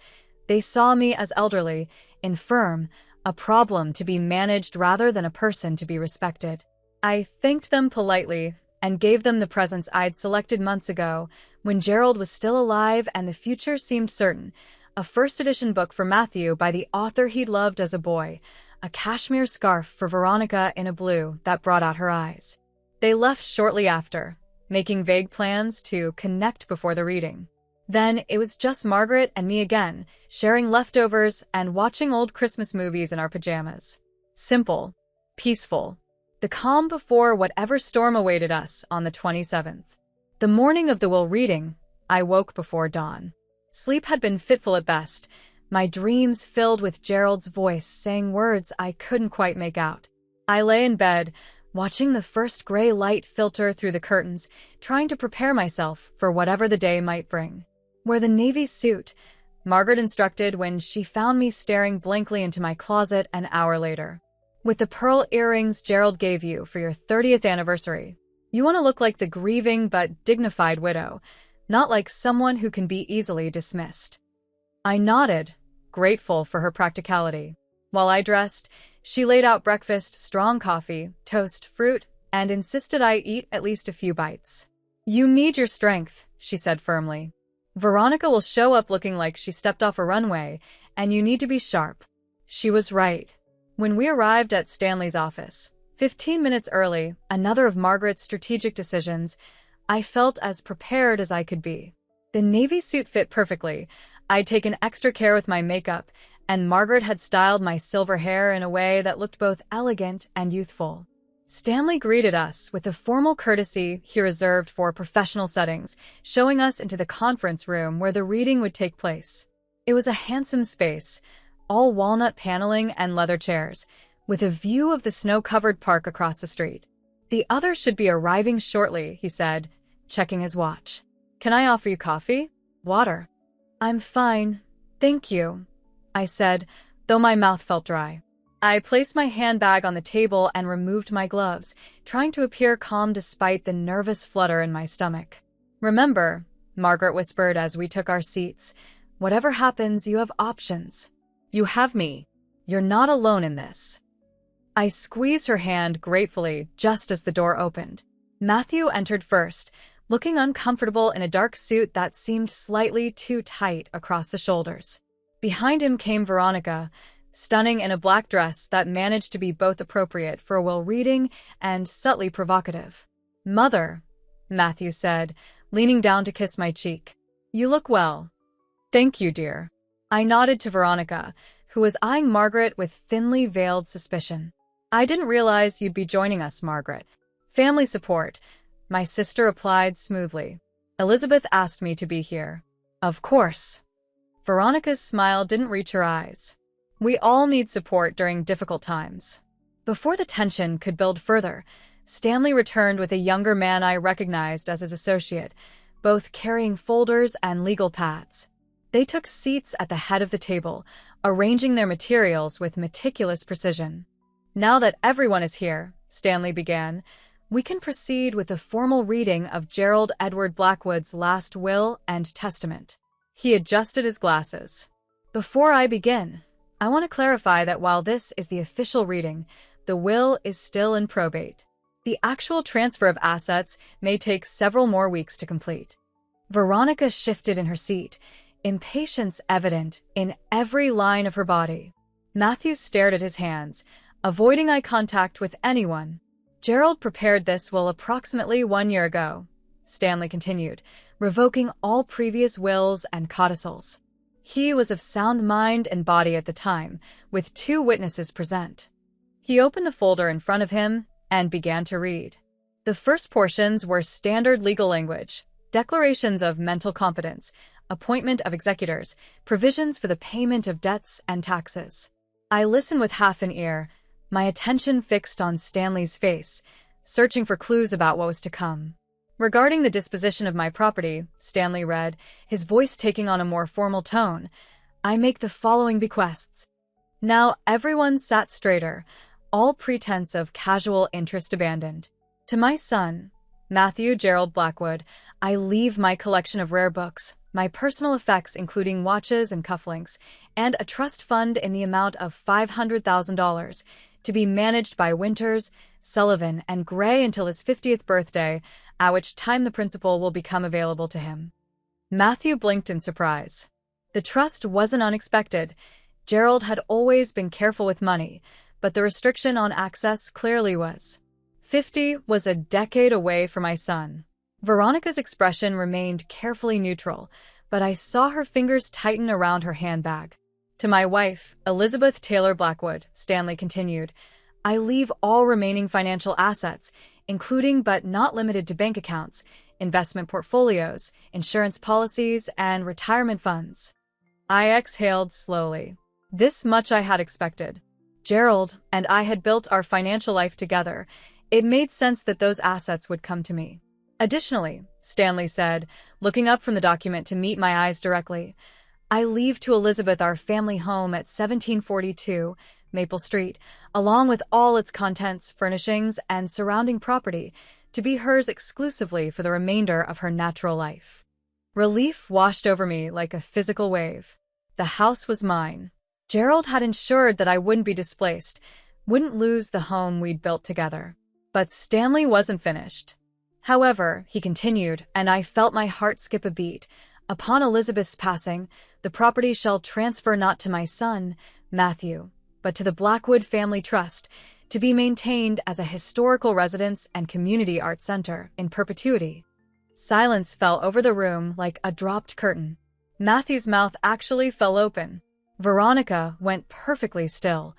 They saw me as elderly, infirm, a problem to be managed rather than a person to be respected. I thanked them politely and gave them the presents I'd selected months ago, when Gerald was still alive and the future seemed certain. A first-edition book for Matthew by the author he'd loved as a boy, a cashmere scarf for Veronica in a blue that brought out her eyes. They left shortly after, making vague plans to connect before the reading. Then it was just Margaret and me again, sharing leftovers and watching old Christmas movies in our pajamas. Simple, peaceful, the calm before whatever storm awaited us on the 27th. The morning of the will reading, I woke before dawn. Sleep had been fitful at best, my dreams filled with Gerald's voice saying words I couldn't quite make out. I lay in bed, watching the first gray light filter through the curtains, trying to prepare myself for whatever the day might bring. "Wear the navy suit," Margaret instructed when she found me staring blankly into my closet an hour later. "With the pearl earrings Gerald gave you for your 30th anniversary. You want to look like the grieving but dignified widow, not like someone who can be easily dismissed." I nodded, grateful for her practicality. While I dressed, she laid out breakfast, strong coffee, toast, fruit, and insisted I eat at least a few bites. "You need your strength," she said firmly. "Veronica will show up looking like she stepped off a runway, and you need to be sharp." She was right. When we arrived at Stanley's office, 15 minutes early, another of Margaret's strategic decisions, I felt as prepared as I could be. The navy suit fit perfectly. I'd taken extra care with my makeup, and Margaret had styled my silver hair in a way that looked both elegant and youthful. Stanley greeted us with the formal courtesy he reserved for professional settings, showing us into the conference room where the reading would take place. It was a handsome space, all walnut paneling and leather chairs, with a view of the snow-covered park across the street. "The others should be arriving shortly," he said, checking his watch. "Can I offer you coffee? Water?" "I'm fine, thank you," I said, though my mouth felt dry. I placed my handbag on the table and removed my gloves, trying to appear calm despite the nervous flutter in my stomach. "Remember," Margaret whispered as we took our seats, "whatever happens, you have options. You have me. You're not alone in this." I squeezed her hand gratefully just as the door opened. Matthew entered first, looking uncomfortable in a dark suit that seemed slightly too tight across the shoulders. Behind him came Veronica, stunning in a black dress that managed to be both appropriate for a will reading and subtly provocative. "Mother," Matthew said, leaning down to kiss my cheek. "You look well." "Thank you, dear." I nodded to Veronica, who was eyeing Margaret with thinly veiled suspicion. "I didn't realize you'd be joining us, Margaret." "Family support," my sister replied smoothly. "Elizabeth asked me to be here." "Of course." Veronica's smile didn't reach her eyes. "We all need support during difficult times." Before the tension could build further, Stanley returned with a younger man I recognized as his associate, both carrying folders and legal pads. They took seats at the head of the table, arranging their materials with meticulous precision. "Now that everyone is here," Stanley began, "we can proceed with the formal reading of Gerald Edward Blackwood's last will and testament." He adjusted his glasses. "Before I begin, I want to clarify that while this is the official reading, the will is still in probate. The actual transfer of assets may take several more weeks to complete." Veronica shifted in her seat, impatience evident in every line of her body. Matthew stared at his hands, avoiding eye contact with anyone. "Gerald prepared this will approximately 1 year ago," Stanley continued, revoking all previous wills and codicils. "He was of sound mind and body at the time, with 2 witnesses present." He opened the folder in front of him and began to read. The first portions were standard legal language, declarations of mental competence, appointment of executors, provisions for the payment of debts and taxes. I listened with half an ear, my attention fixed on Stanley's face, searching for clues about what was to come. "Regarding the disposition of my property," Stanley read, his voice taking on a more formal tone, "I make the following bequests." Now everyone sat straighter, all pretense of casual interest abandoned. "To my son, Matthew Gerald Blackwood, I leave my collection of rare books, my personal effects including watches and cufflinks, and a trust fund in the amount of $500,000 to be managed by Winters, Sullivan, and Gray until his 50th birthday, at which time the principal will become available to him." Matthew blinked in surprise. The trust wasn't unexpected. Gerald had always been careful with money, but the restriction on access clearly was. 50 was a decade away for my son. Veronica's expression remained carefully neutral, but I saw her fingers tighten around her handbag. "To my wife, Elizabeth Taylor Blackwood," Stanley continued, "I leave all remaining financial assets, including but not limited to bank accounts, investment portfolios, insurance policies, and retirement funds. I exhaled slowly. This much I had expected. Gerald and I had built our financial life together. It made sense that those assets would come to me. Additionally, Stanley said, looking up from the document to meet my eyes directly, I leave to Elizabeth our family home at 1742 Maple Street, along with all its contents, furnishings, and surrounding property, to be hers exclusively for the remainder of her natural life. Relief washed over me like a physical wave. The house was mine. Gerald had ensured that I wouldn't be displaced, wouldn't lose the home we'd built together. But Stanley wasn't finished. However, he continued, and I felt my heart skip a beat. Upon Elizabeth's passing, the property shall transfer not to my son, Matthew, but to the Blackwood Family Trust, to be maintained as a historical residence and community art center in perpetuity. Silence fell over the room like a dropped curtain. Matthew's mouth actually fell open. Veronica went perfectly still,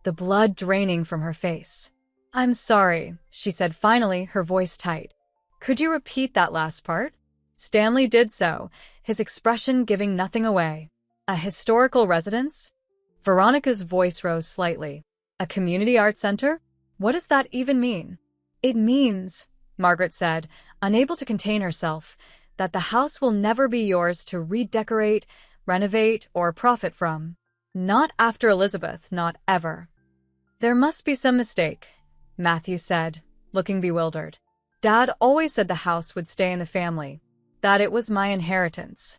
the blood draining from her face. I'm sorry, she said finally, her voice tight. Could you repeat that last part? Stanley did so, his expression giving nothing away. A historical residence? Veronica's voice rose slightly. A community art center? What does that even mean? It means, Margaret said, unable to contain herself, that the house will never be yours to redecorate, renovate, or profit from. Not after Elizabeth, not ever. There must be some mistake, Matthew said, looking bewildered. Dad always said the house would stay in the family, that it was my inheritance.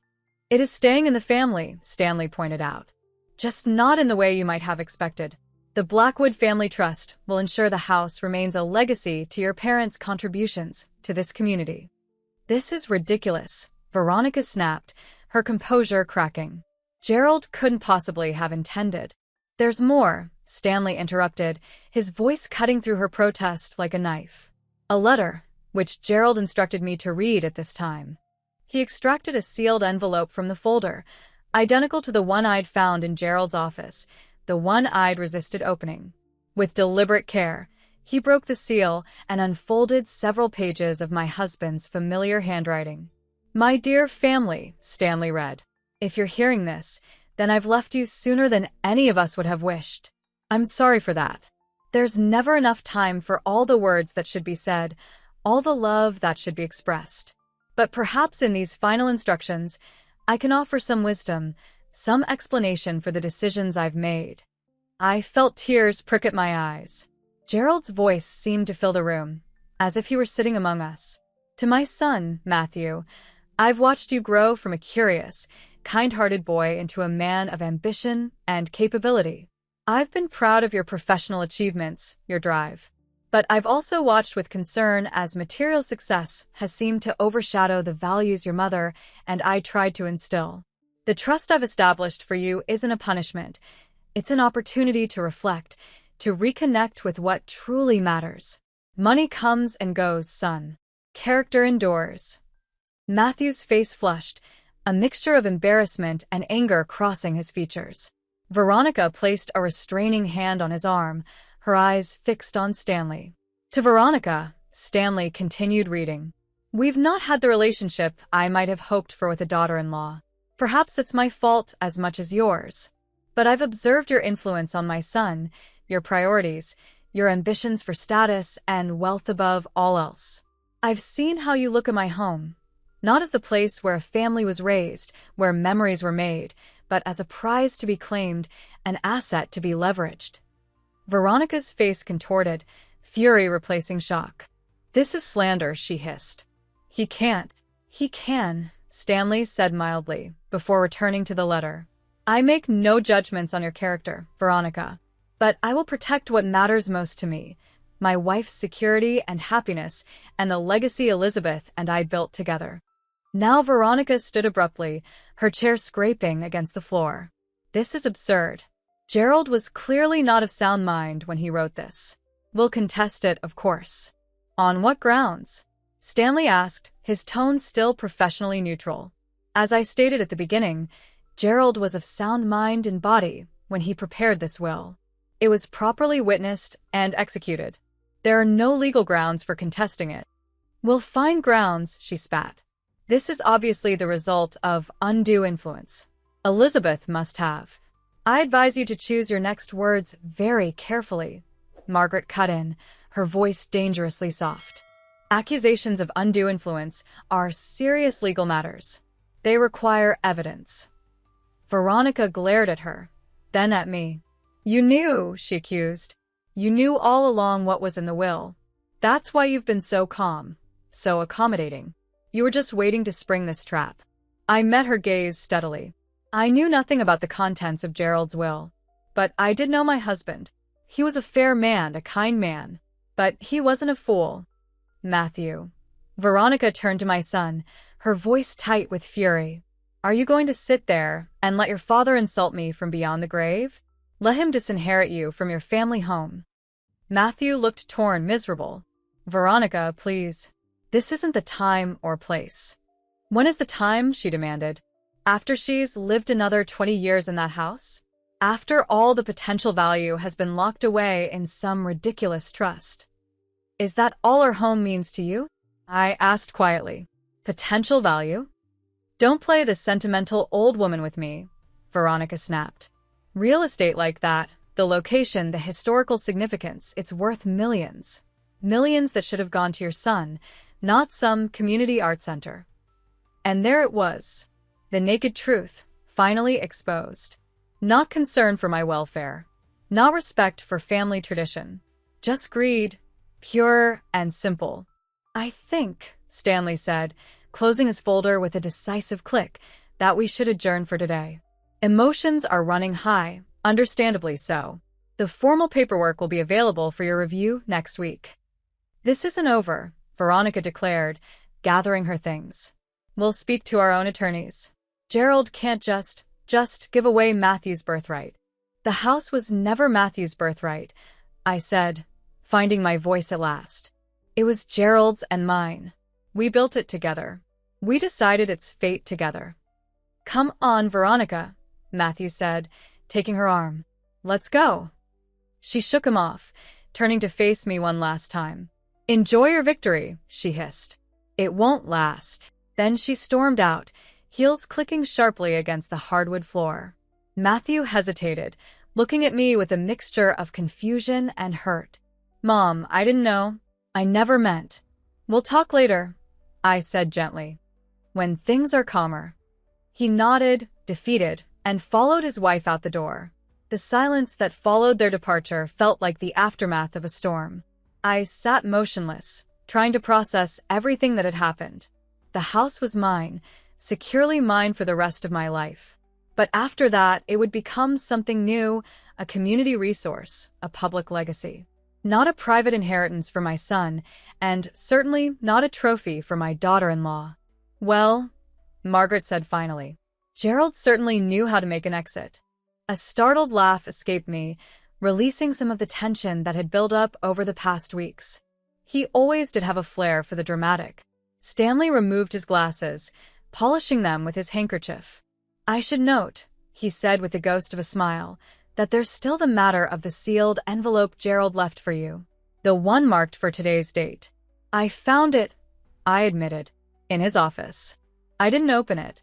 It is staying in the family, Stanley pointed out. Just not in the way you might have expected. The Blackwood Family Trust will ensure the house remains a legacy to your parents' contributions to this community. This is ridiculous, Veronica snapped, her composure cracking. Gerald couldn't possibly have intended. There's more, Stanley interrupted, his voice cutting through her protest like a knife. A letter, which Gerald instructed me to read at this time. He extracted a sealed envelope from the folder, identical to the one I'd found in Gerald's office, the one I'd resisted opening. With deliberate care, he broke the seal and unfolded several pages of my husband's familiar handwriting. My dear family, Stanley read. If you're hearing this, then I've left you sooner than any of us would have wished. I'm sorry for that. There's never enough time for all the words that should be said, all the love that should be expressed. But perhaps in these final instructions, I can offer some wisdom, some explanation for the decisions I've made. I felt tears prick at my eyes. Gerald's voice seemed to fill the room, as if he were sitting among us. To my son, Matthew, I've watched you grow from a curious, kind-hearted boy into a man of ambition and capability. I've been proud of your professional achievements, your drive. But I've also watched with concern as material success has seemed to overshadow the values your mother and I tried to instill. The trust I've established for you isn't a punishment. It's an opportunity to reflect, to reconnect with what truly matters. Money comes and goes, son. Character endures. Matthew's face flushed, a mixture of embarrassment and anger crossing his features. Veronica placed a restraining hand on his arm, her eyes fixed on Stanley. To Veronica, Stanley continued reading. We've not had the relationship I might have hoped for with a daughter-in-law. Perhaps it's my fault as much as yours. But I've observed your influence on my son, your priorities, your ambitions for status and wealth above all else. I've seen how you look at my home, not as the place where a family was raised, where memories were made, but as a prize to be claimed, an asset to be leveraged. Veronica's face contorted, fury replacing shock. This is slander, she hissed. He can't. He can, Stanley said mildly, before returning to the letter. I make no judgments on your character, Veronica, but I will protect what matters most to me, my wife's security and happiness, and the legacy Elizabeth and I built together. Now Veronica stood abruptly, her chair scraping against the floor. This is absurd. Gerald was clearly not of sound mind when he wrote this. We'll contest it, of course. On what grounds? Stanley asked, his tone still professionally neutral. As I stated at the beginning, Gerald was of sound mind and body when he prepared this will. It was properly witnessed and executed. There are no legal grounds for contesting it. We'll find grounds, she spat. This is obviously the result of undue influence. Elizabeth must have. I advise you to choose your next words very carefully. Margaret cut in, her voice dangerously soft. Accusations of undue influence are serious legal matters. They require evidence. Veronica glared at her, then at me. You knew, she accused. You knew all along what was in the will. That's why you've been so calm, so accommodating. You were just waiting to spring this trap. I met her gaze steadily. I knew nothing about the contents of Gerald's will, but I did know my husband. He was a fair man, a kind man, but he wasn't a fool. Matthew. Veronica turned to my son, her voice tight with fury. Are you going to sit there and let your father insult me from beyond the grave? Let him disinherit you from your family home. Matthew looked torn, miserable. Veronica, please. This isn't the time or place. When is the time? She demanded. After she's lived another 20 years in that house? After all the potential value has been locked away in some ridiculous trust? Is that all our home means to you? I asked quietly. Potential value? Don't play the sentimental old woman with me, Veronica snapped. Real estate like that, the location, the historical significance, it's worth millions. Millions that should have gone to your son, not some community art center. And there it was, the naked truth, finally exposed. Not concern for my welfare, not respect for family tradition, just greed, pure and simple. I think, Stanley said, closing his folder with a decisive click, that we should adjourn for today. Emotions are running high, understandably so. The formal paperwork will be available for your review next week. This isn't over, Veronica declared, gathering her things. We'll speak to our own attorneys. Gerald can't just give away Matthew's birthright. The house was never Matthew's birthright, I said, finding my voice at last. It was Gerald's and mine. We built it together. We decided its fate together. Come on, Veronica, Matthew said, taking her arm. Let's go. She shook him off, turning to face me one last time. Enjoy your victory, she hissed. It won't last. Then she stormed out, heels clicking sharply against the hardwood floor. Matthew hesitated, looking at me with a mixture of confusion and hurt. Mom, I didn't know. I never meant. We'll talk later, I said gently. When things are calmer. He nodded, defeated, and followed his wife out the door. The silence that followed their departure felt like the aftermath of a storm. I sat motionless, trying to process everything that had happened. The house was mine, securely mine for the rest of my life. But after that, it would become something new, a community resource, a public legacy. Not a private inheritance for my son, and certainly not a trophy for my daughter-in-law. Well, Margaret said finally, Gerald certainly knew how to make an exit. A startled laugh escaped me, releasing some of the tension that had built up over the past weeks. He always did have a flair for the dramatic. Stanley removed his glasses, polishing them with his handkerchief. I should note, he said with the ghost of a smile, that there's still the matter of the sealed envelope Gerald left for you. The one marked for today's date. I found it, I admitted, in his office. I didn't open it.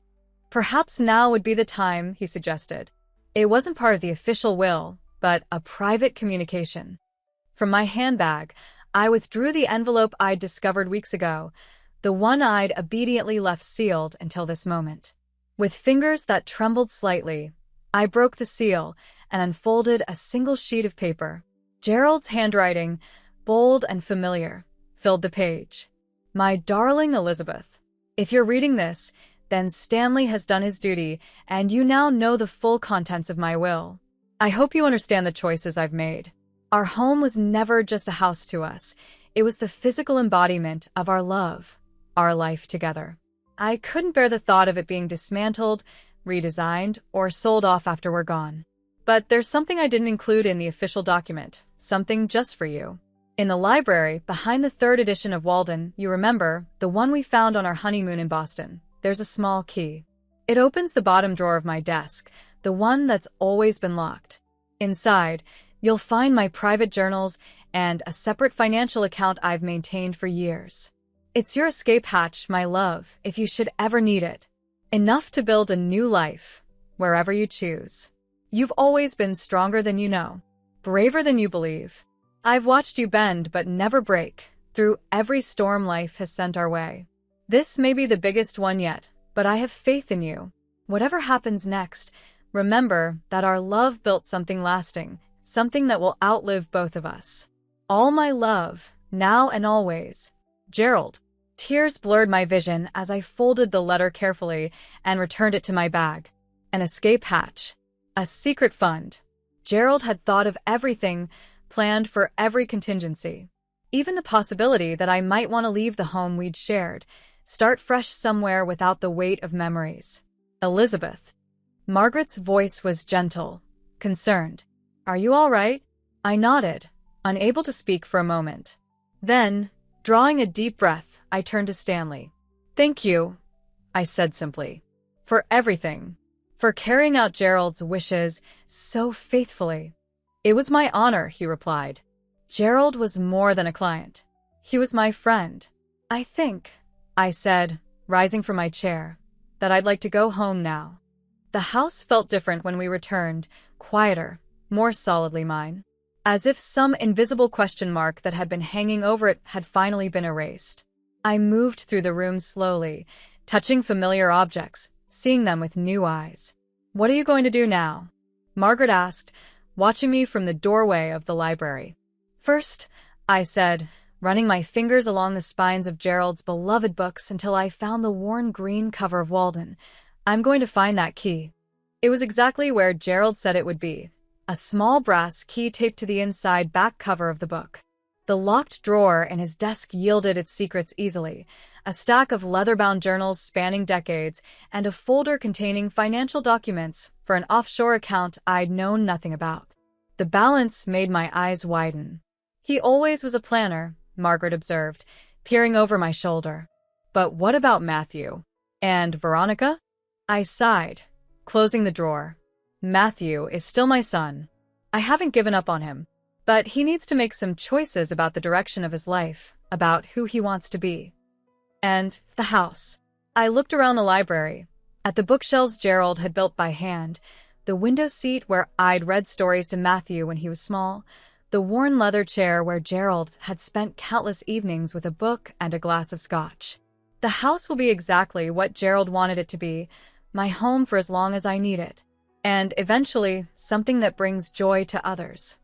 Perhaps now would be the time, he suggested. It wasn't part of the official will, but a private communication. From my handbag, I withdrew the envelope I'd discovered weeks ago, the one I'd obediently left sealed until this moment. With fingers that trembled slightly, I broke the seal and unfolded a single sheet of paper. Gerald's handwriting, bold and familiar, filled the page. My darling Elizabeth, if you're reading this, then Stanley has done his duty, and you now know the full contents of my will. I hope you understand the choices I've made. Our home was never just a house to us. It was the physical embodiment of our love, our life together. I couldn't bear the thought of it being dismantled, redesigned, or sold off after we're gone. But there's something I didn't include in the official document, something just for you. In the library, behind the third edition of Walden, you remember, the one we found on our honeymoon in Boston, there's a small key. It opens the bottom drawer of my desk, the one that's always been locked. Inside, you'll find my private journals and a separate financial account I've maintained for years. It's your escape hatch, my love, if you should ever need it. Enough to build a new life, wherever you choose. You've always been stronger than you know, braver than you believe. I've watched you bend but never break, through every storm life has sent our way. This may be the biggest one yet, but I have faith in you. Whatever happens next, remember that our love built something lasting, something that will outlive both of us. All my love, now and always. Gerald. Tears blurred my vision as I folded the letter carefully and returned it to my bag. An escape hatch. A secret fund. Gerald had thought of everything, planned for every contingency. Even the possibility that I might want to leave the home we'd shared, start fresh somewhere without the weight of memories. Elizabeth. Margaret's voice was gentle, concerned. Are you all right? I nodded, unable to speak for a moment. Then, drawing a deep breath, I turned to Stanley. Thank you, I said simply, for everything, for carrying out Gerald's wishes so faithfully. It was my honor, he replied. Gerald was more than a client. He was my friend. I think, I said, rising from my chair, that I'd like to go home now. The house felt different when we returned, quieter, more solidly mine, as if some invisible question mark that had been hanging over it had finally been erased. I moved through the room slowly, touching familiar objects, seeing them with new eyes. What are you going to do now? Margaret asked, watching me from the doorway of the library. First, I said, running my fingers along the spines of Gerald's beloved books until I found the worn green cover of Walden. I'm going to find that key. It was exactly where Gerald said it would be, a small brass key taped to the inside back cover of the book. The locked drawer in his desk yielded its secrets easily, a stack of leather-bound journals spanning decades, and a folder containing financial documents for an offshore account I'd known nothing about. The balance made my eyes widen. He always was a planner, Margaret observed, peering over my shoulder. But what about Matthew? And Veronica? I sighed, closing the drawer. Matthew is still my son. I haven't given up on him. But he needs to make some choices about the direction of his life, about who he wants to be. And the house. I looked around the library, at the bookshelves Gerald had built by hand, the window seat where I'd read stories to Matthew when he was small, the worn leather chair where Gerald had spent countless evenings with a book and a glass of scotch. The house will be exactly what Gerald wanted it to be, my home for as long as I need it, and eventually something that brings joy to others.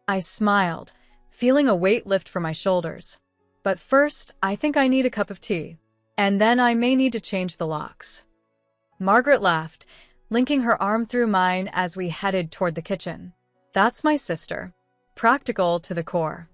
I smiled, feeling a weight lift from my shoulders. But first, I think I need a cup of tea. And then I may need to change the locks. Margaret laughed, linking her arm through mine as we headed toward the kitchen. That's my sister. Practical to the core.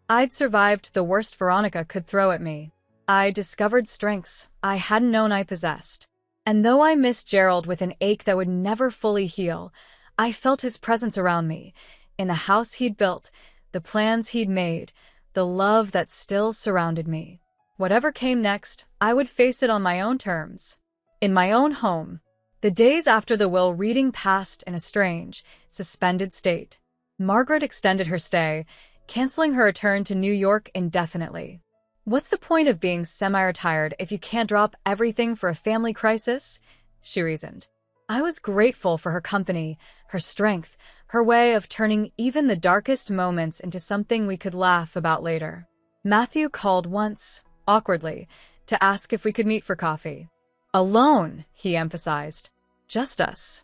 I'd survived the worst Veronica could throw at me. I discovered strengths I hadn't known I possessed. And though I missed Gerald with an ache that would never fully heal, I felt his presence around me, in the house he'd built, the plans he'd made, the love that still surrounded me. Whatever came next, I would face it on my own terms. In my own home. The days after the will reading passed in a strange, suspended state. Margaret extended her stay, canceling her return to New York indefinitely. What's the point of being semi-retired if you can't drop everything for a family crisis? She reasoned. I was grateful for her company, her strength, her way of turning even the darkest moments into something we could laugh about later. Matthew called once, awkwardly, to ask if we could meet for coffee. Alone, he emphasized. Just us.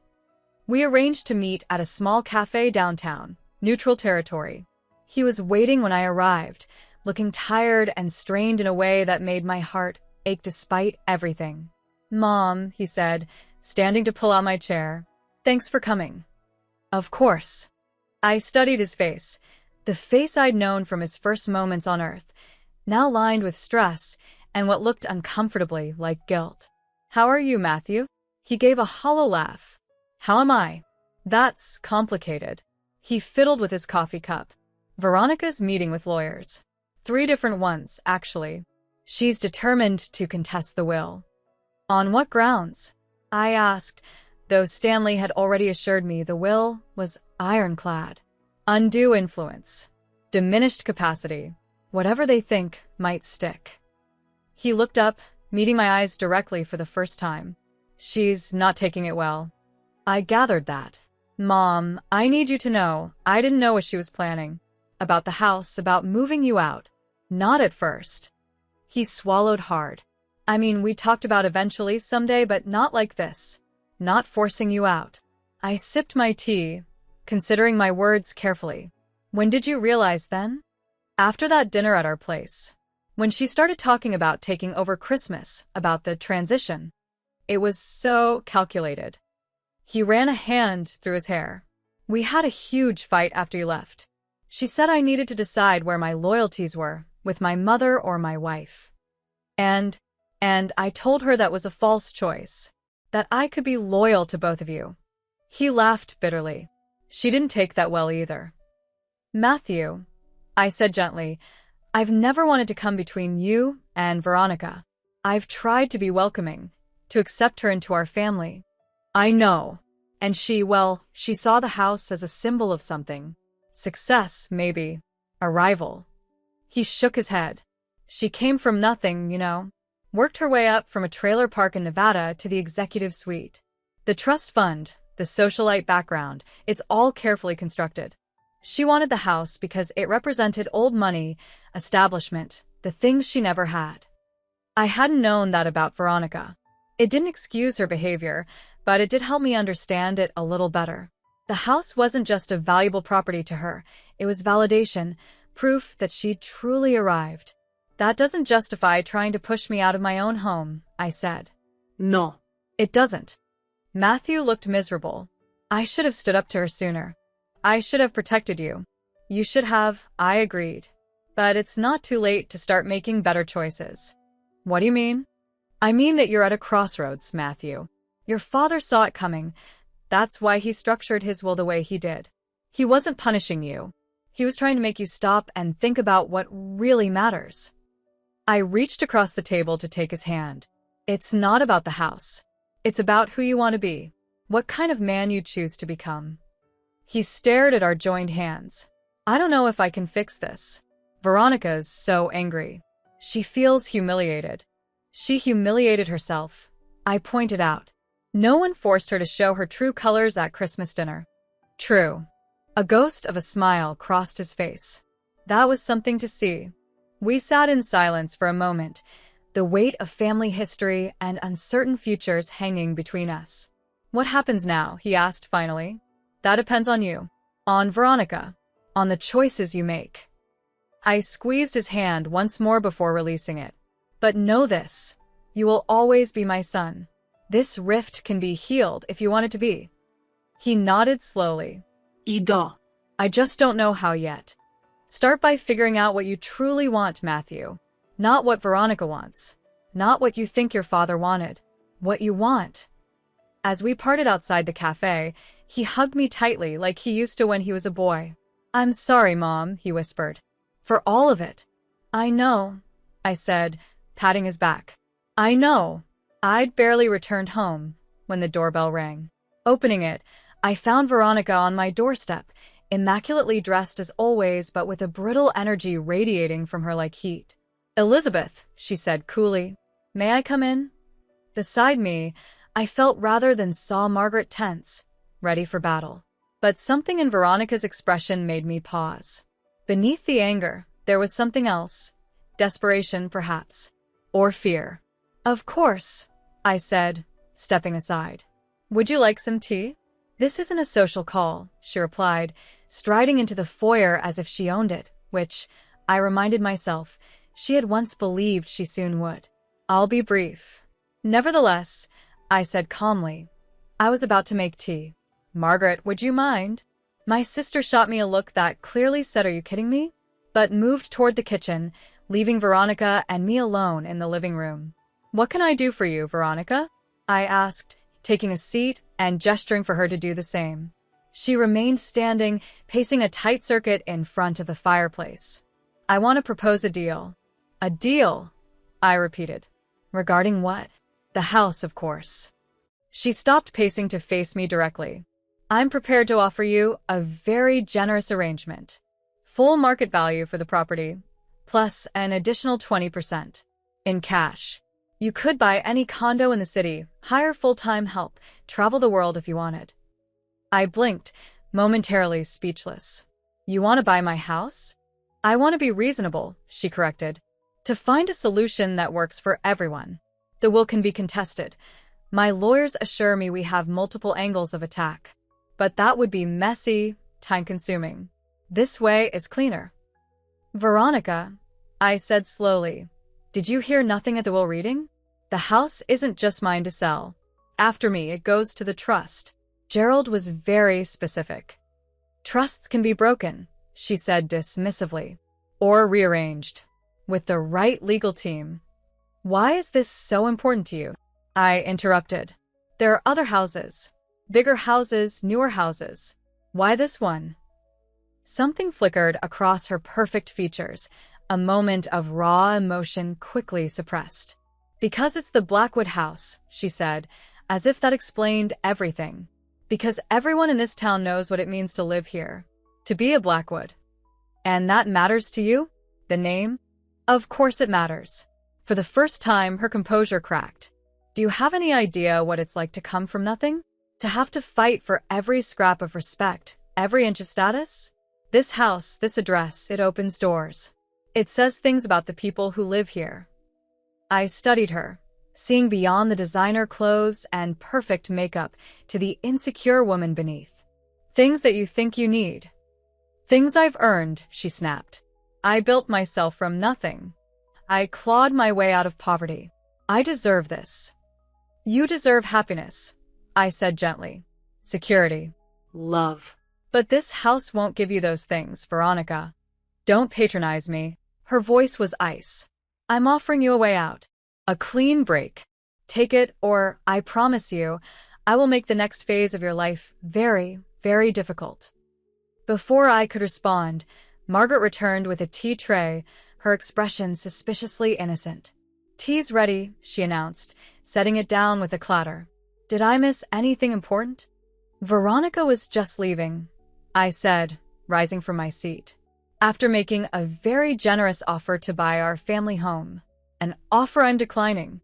We arranged to meet at a small cafe downtown, neutral territory. He was waiting when I arrived, looking tired and strained in a way that made my heart ache despite everything. Mom, he said, standing to pull out my chair. Thanks for coming. Of course. I studied his face, the face I'd known from his first moments on Earth, now lined with stress and what looked uncomfortably like guilt. How are you, Matthew? He gave a hollow laugh. How am I? That's complicated. He fiddled with his coffee cup. Veronica's meeting with lawyers. 3 different ones, actually. She's determined to contest the will. On what grounds? I asked, though Stanley had already assured me the will was ironclad. Undue influence. Diminished capacity. Whatever they think might stick. He looked up, meeting my eyes directly for the first time. She's not taking it well. I gathered that. Mom, I need you to know, I didn't know what she was planning. About the house, about moving you out. Not at first. He swallowed hard. I mean, we talked about eventually someday, but not like this. Not forcing you out. I sipped my tea, considering my words carefully. When did you realize then? After that dinner at our place. When she started talking about taking over Christmas, about the transition. It was so calculated. He ran a hand through his hair. We had a huge fight after you left. She said I needed to decide where my loyalties were, with my mother or my wife. And I told her that was a false choice. That I could be loyal to both of you. He laughed bitterly. She didn't take that well either. Matthew, I said gently, I've never wanted to come between you and Veronica. I've tried to be welcoming, to accept her into our family. I know. And she saw the house as a symbol of something. Success, maybe. A rival. He shook his head. She came from nothing, you know. Worked her way up from a trailer park in Nevada to the executive suite. The trust fund, the socialite background, it's all carefully constructed. She wanted the house because it represented old money, establishment, the things she never had. I hadn't known that about Veronica. It didn't excuse her behavior, but it did help me understand it a little better. The house wasn't just a valuable property to her, it was validation, proof that she'd truly arrived. That doesn't justify trying to push me out of my own home, I said. No. It doesn't. Matthew looked miserable. I should have stood up to her sooner. I should have protected you. You should have, I agreed. But it's not too late to start making better choices. What do you mean? I mean that you're at a crossroads, Matthew. Your father saw it coming. That's why he structured his will the way he did. He wasn't punishing you. He was trying to make you stop and think about what really matters. I reached across the table to take his hand. It's not about the house. It's about who you want to be, what kind of man you choose to become. He stared at our joined hands. I don't know if I can fix this. Veronica's so angry. She feels humiliated. She humiliated herself, I pointed out. No one forced her to show her true colors at Christmas dinner. True. A ghost of a smile crossed his face. That was something to see. We sat in silence for a moment, the weight of family history and uncertain futures hanging between us. What happens now? He asked finally. That depends on you. On Veronica. On the choices you make. I squeezed his hand once more before releasing it. But know this. You will always be my son. This rift can be healed if you want it to be. He nodded slowly. Ida. I just don't know how yet. Start by figuring out what you truly want, Matthew. Not what Veronica wants. Not what you think your father wanted. What you want. As we parted outside the cafe, he hugged me tightly like he used to when he was a boy. I'm sorry, Mom, he whispered. For all of it. I know, I said, patting his back. I know. I'd barely returned home when the doorbell rang. Opening it, I found Veronica on my doorstep, immaculately dressed as always, but with a brittle energy radiating from her like heat. Elizabeth, she said coolly, may I come in? Beside me, I felt rather than saw Margaret tense, ready for battle. But something in Veronica's expression made me pause. Beneath the anger, there was something else. Desperation, perhaps. Or fear. Of course, I said, stepping aside. Would you like some tea? This isn't a social call, she replied, striding into the foyer as if she owned it, which, I reminded myself, she had once believed she soon would. I'll be brief. Nevertheless, I said calmly, I was about to make tea. Margaret, would you mind? My sister shot me a look that clearly said, are you kidding me? But moved toward the kitchen, leaving Veronica and me alone in the living room. What can I do for you, Veronica? I asked, taking a seat and gesturing for her to do the same. She remained standing, pacing a tight circuit in front of the fireplace. I want to propose a deal. A deal, I repeated. Regarding what? The house, of course. She stopped pacing to face me directly. I'm prepared to offer you a very generous arrangement. Full market value for the property, plus an additional 20%. In cash. You could buy any condo in the city, hire full-time help, travel the world if you wanted. I blinked, momentarily speechless. You want to buy my house? I want to be reasonable, she corrected. To find a solution that works for everyone. The will can be contested. My lawyers assure me we have multiple angles of attack. But that would be messy, time-consuming. This way is cleaner. Veronica, I said slowly, did you hear nothing at the will reading? The house isn't just mine to sell. After me, it goes to the trust. Gerald was very specific. Trusts can be broken, she said dismissively, or rearranged, with the right legal team. Why is this so important to you? I interrupted. There are other houses. Bigger houses, newer houses. Why this one? Something flickered across her perfect features, a moment of raw emotion quickly suppressed. Because it's the Blackwood house, she said, as if that explained everything. Because everyone in this town knows what it means to live here. To be a Blackwood. And that matters to you? The name? Of course it matters. For the first time, her composure cracked. Do you have any idea what it's like to come from nothing? To have to fight for every scrap of respect, every inch of status? This house, this address, it opens doors. It says things about the people who live here. I studied her, seeing beyond the designer clothes and perfect makeup to the insecure woman beneath. Things that you think you need. Things I've earned, she snapped. I built myself from nothing. I clawed my way out of poverty. I deserve this. You deserve happiness, I said gently. Security. Love. But this house won't give you those things, Veronica. Don't patronize me. Her voice was ice. I'm offering you a way out. A clean break. Take it, or, I promise you, I will make the next phase of your life very, very difficult. Before I could respond, Margaret returned with a tea tray, her expression suspiciously innocent. Tea's ready, she announced, setting it down with a clatter. Did I miss anything important? Veronica was just leaving, I said, rising from my seat. After making a very generous offer to buy our family home. An offer I'm declining.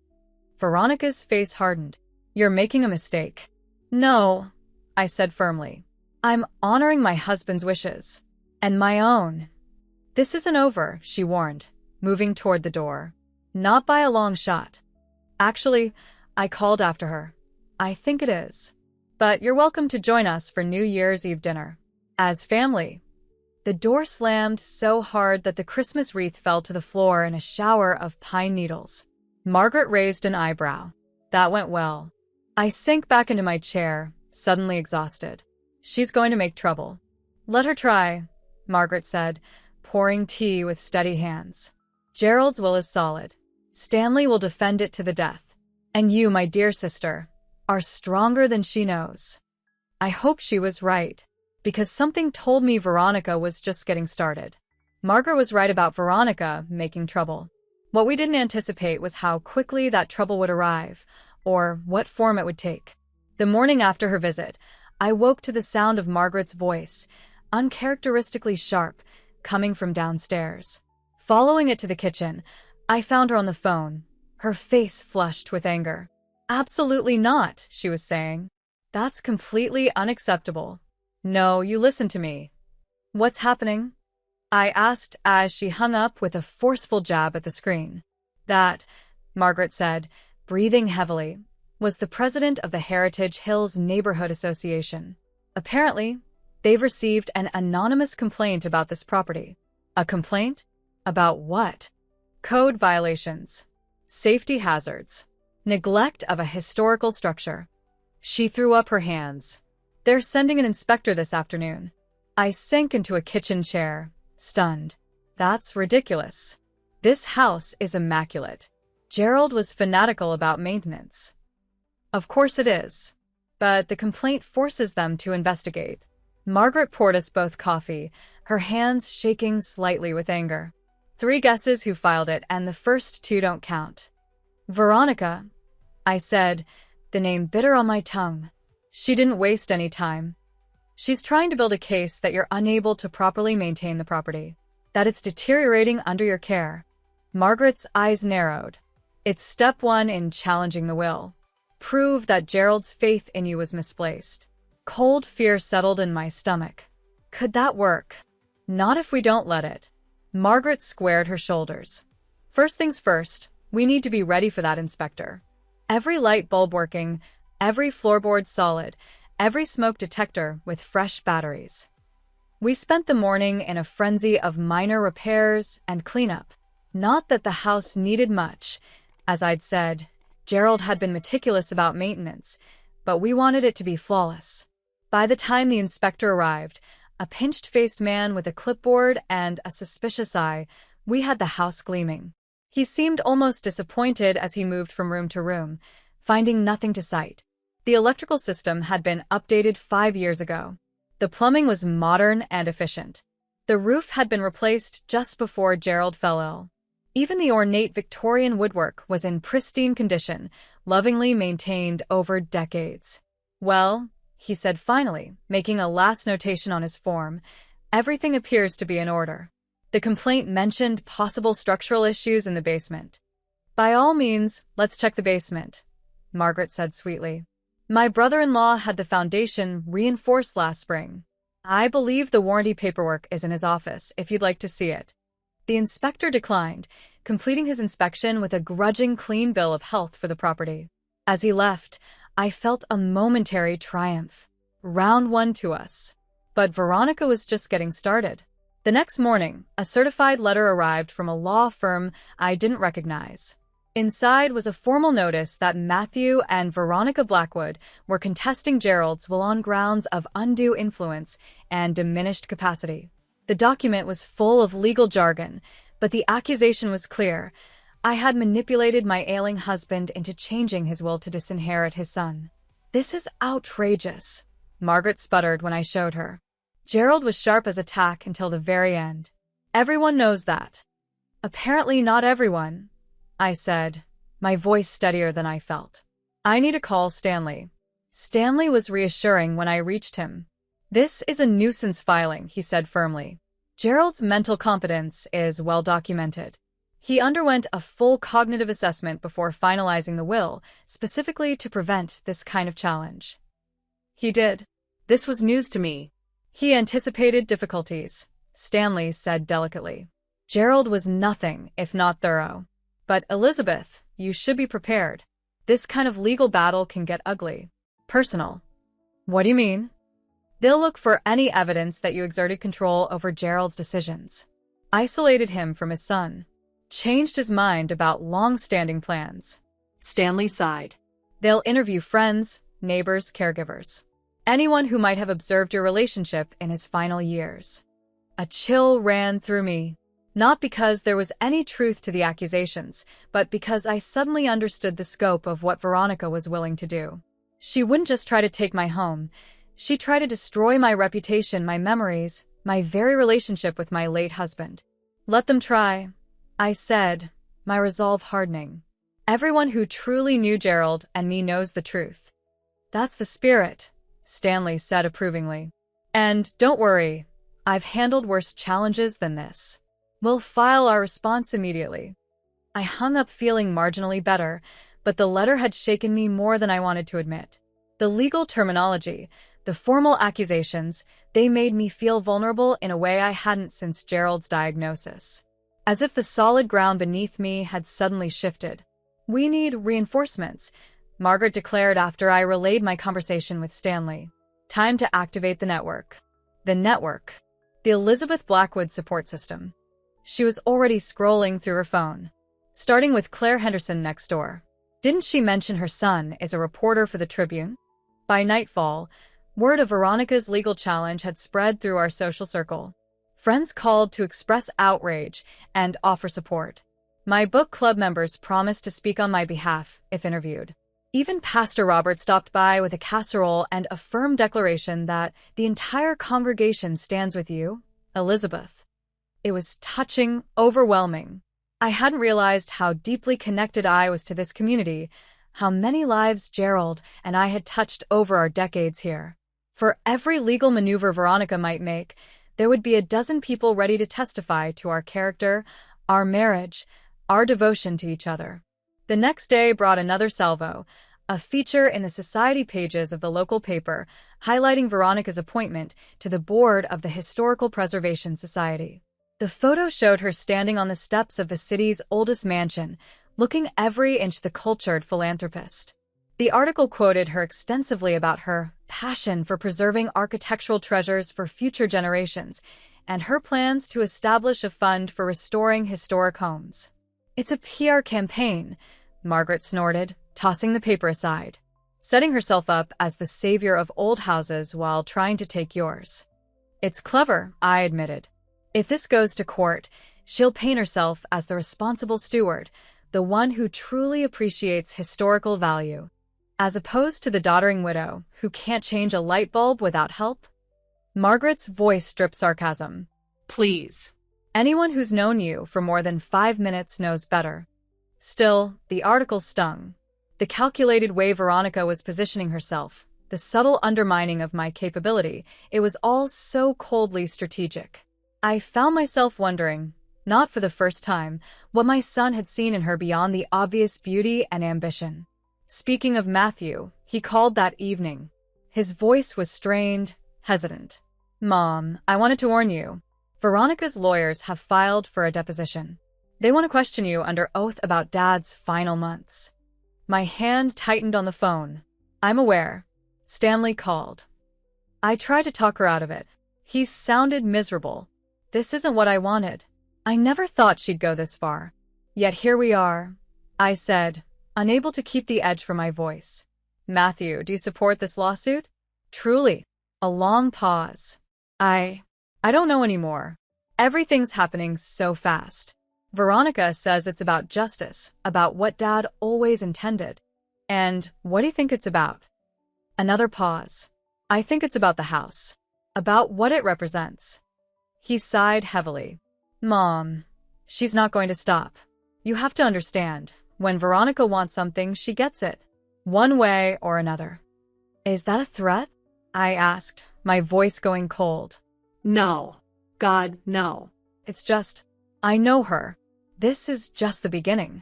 Veronica's face hardened. You're making a mistake. No, I said firmly. I'm honoring my husband's wishes. And my own. This isn't over, she warned, moving toward the door. Not by a long shot. Actually, I called after her. I think it is. But you're welcome to join us for New Year's Eve dinner. As family. The door slammed so hard that the Christmas wreath fell to the floor in a shower of pine needles. Margaret raised an eyebrow. That went well. I sank back into my chair, suddenly exhausted. She's going to make trouble. Let her try, Margaret said, pouring tea with steady hands. Gerald's will is solid. Stanley will defend it to the death. And you, my dear sister, are stronger than she knows. I hope she was right. Because something told me Veronica was just getting started. Margaret was right about Veronica making trouble. What we didn't anticipate was how quickly that trouble would arrive, or what form it would take. The morning after her visit, I woke to the sound of Margaret's voice, uncharacteristically sharp, coming from downstairs. Following it to the kitchen, I found her on the phone, her face flushed with anger. Absolutely not, she was saying. That's completely unacceptable. No, you listen to me. What's happening? I asked as she hung up with a forceful jab at the screen. That, Margaret said, breathing heavily, was the president of the Heritage Hills Neighborhood Association. Apparently, they've received an anonymous complaint about this property. A complaint? About what? Code violations. Safety hazards. Neglect of a historical structure. She threw up her hands. They're sending an inspector this afternoon. I sank into a kitchen chair, stunned. That's ridiculous. This house is immaculate. Gerald was fanatical about maintenance. Of course it is. But the complaint forces them to investigate. Margaret poured us both coffee, her hands shaking slightly with anger. 3 guesses who filed it, and the first 2 don't count. Veronica, I said, the name bitter on my tongue. She didn't waste any time. She's trying to build a case that you're unable to properly maintain the property, that it's deteriorating under your care. Margaret's eyes narrowed. It's step one in challenging the will. Prove that Gerald's faith in you was misplaced. Cold fear settled in my stomach. Could that work? Not if we don't let it. Margaret squared her shoulders. First things first, we need to be ready for that inspector. Every light bulb working, every floorboard solid, every smoke detector with fresh batteries. We spent the morning in a frenzy of minor repairs and cleanup. Not that the house needed much. As I'd said, Gerald had been meticulous about maintenance, but we wanted it to be flawless. By the time the inspector arrived, a pinched-faced man with a clipboard and a suspicious eye, we had the house gleaming. He seemed almost disappointed as he moved from room to room, finding nothing to cite. The electrical system had been updated 5 years ago. The plumbing was modern and efficient. The roof had been replaced just before Gerald fell ill. Even the ornate Victorian woodwork was in pristine condition, lovingly maintained over decades. Well, he said finally, making a last notation on his form, everything appears to be in order. The complaint mentioned possible structural issues in the basement. By all means, let's check the basement, Margaret said sweetly. My brother-in-law had the foundation reinforced last spring. I believe the warranty paperwork is in his office, if you'd like to see it. The inspector declined, completing his inspection with a grudging clean bill of health for the property. As he left, I felt a momentary triumph. Round one to us. But Veronica was just getting started. The next morning, a certified letter arrived from a law firm I didn't recognize. Inside was a formal notice that Matthew and Veronica Blackwood were contesting Gerald's will on grounds of undue influence and diminished capacity. The document was full of legal jargon, but the accusation was clear. I had manipulated my ailing husband into changing his will to disinherit his son. This is outrageous, Margaret sputtered when I showed her. Gerald was sharp as a tack until the very end. Everyone knows that. Apparently not everyone, I said, my voice steadier than I felt. I need to call Stanley. Stanley was reassuring when I reached him. This is a nuisance filing, he said firmly. Gerald's mental competence is well documented. He underwent a full cognitive assessment before finalizing the will, specifically to prevent this kind of challenge. He did. This was news to me. He anticipated difficulties, Stanley said delicately. Gerald was nothing if not thorough. But Elizabeth, you should be prepared. This kind of legal battle can get ugly. Personal. What do you mean? They'll look for any evidence that you exerted control over Gerald's decisions. Isolated him from his son. Changed his mind about long-standing plans. Stanley sighed. They'll interview friends, neighbors, caregivers. Anyone who might have observed your relationship in his final years. A chill ran through me. Not because there was any truth to the accusations, but because I suddenly understood the scope of what Veronica was willing to do. She wouldn't just try to take my home. She'd try to destroy my reputation, my memories, my very relationship with my late husband. Let them try, I said, my resolve hardening. Everyone who truly knew Gerald and me knows the truth. That's the spirit, Stanley said approvingly. And don't worry, I've handled worse challenges than this. We'll file our response immediately. I hung up feeling marginally better, but the letter had shaken me more than I wanted to admit. The legal terminology, the formal accusations, they made me feel vulnerable in a way I hadn't since Gerald's diagnosis. As if the solid ground beneath me had suddenly shifted. We need reinforcements, Margaret declared after I relayed my conversation with Stanley. Time to activate the network. The network. The Elizabeth Blackwood support system. She was already scrolling through her phone. Starting with Claire Henderson next door. Didn't she mention her son is a reporter for the Tribune? By nightfall, word of Veronica's legal challenge had spread through our social circle. Friends called to express outrage and offer support. My book club members promised to speak on my behalf if interviewed. Even Pastor Robert stopped by with a casserole and a firm declaration that the entire congregation stands with you, Elizabeth. It was touching, overwhelming. I hadn't realized how deeply connected I was to this community, how many lives Gerald and I had touched over our decades here. For every legal maneuver Veronica might make, there would be a dozen people ready to testify to our character, our marriage, our devotion to each other. The next day brought another salvo, a feature in the society pages of the local paper highlighting Veronica's appointment to the board of the Historical Preservation Society. The photo showed her standing on the steps of the city's oldest mansion, looking every inch the cultured philanthropist. The article quoted her extensively about her passion for preserving architectural treasures for future generations and her plans to establish a fund for restoring historic homes. "It's a PR campaign," Margaret snorted, tossing the paper aside, setting herself up as the savior of old houses while trying to take yours. "It's clever," I admitted. "If this goes to court, she'll paint herself as the responsible steward, the one who truly appreciates historical value, as opposed to the doddering widow who can't change a light bulb without help." Margaret's voice dripped sarcasm. Please. "Anyone who's known you for more than 5 minutes knows better." Still, the article stung. The calculated way Veronica was positioning herself, the subtle undermining of my capability, it was all so coldly strategic. I found myself wondering, not for the first time, what my son had seen in her beyond the obvious beauty and ambition. Speaking of Matthew, he called that evening. His voice was strained, hesitant. "Mom, I wanted to warn you. Veronica's lawyers have filed for a deposition. They want to question you under oath about Dad's final months." My hand tightened on the phone. "I'm aware." Stanley called. I tried to talk her out of it. He sounded miserable. This isn't what I wanted. I never thought she'd go this far. Yet here we are, I said, unable to keep the edge from my voice. "Matthew, do you support this lawsuit?" "Truly." A long pause. I don't know anymore. Everything's happening so fast. Veronica says it's about justice, about what Dad always intended. And what do you think it's about? Another pause. "I think it's about the house. About what it represents." He sighed heavily. "Mom, she's not going to stop. You have to understand, when Veronica wants something, she gets it. One way or another." "Is that a threat?" I asked, my voice going cold. No. God, no. "It's just, I know her. This is just the beginning."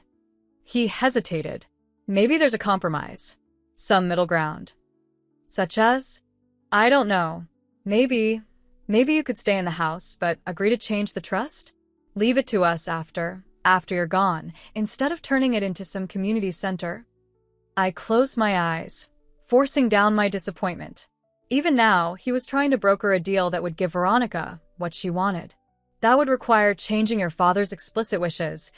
He hesitated. "Maybe there's a compromise. Some middle ground." "Such as?" "I don't know. Maybe you could stay in the house, but agree to change the trust? Leave it to us after you're gone, instead of turning it into some community center." I closed my eyes, forcing down my disappointment. Even now, he was trying to broker a deal that would give Veronica what she wanted. "That would require changing your father's explicit wishes,"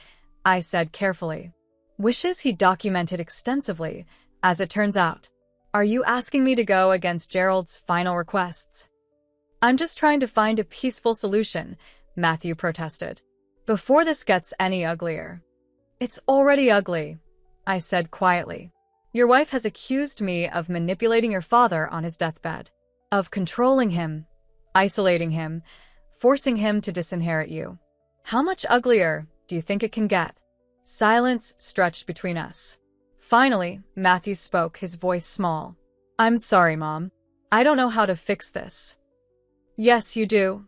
I said carefully. Wishes he documented extensively, as it turns out. "Are you asking me to go against Gerald's final requests?" "I'm just trying to find a peaceful solution," Matthew protested. "Before this gets any uglier." "It's already ugly," I said quietly. "Your wife has accused me of manipulating your father on his deathbed, of controlling him, isolating him, forcing him to disinherit you. How much uglier do you think it can get?" Silence stretched between us. Finally, Matthew spoke, his voice small. "I'm sorry, Mom. I don't know how to fix this." "Yes, you do,"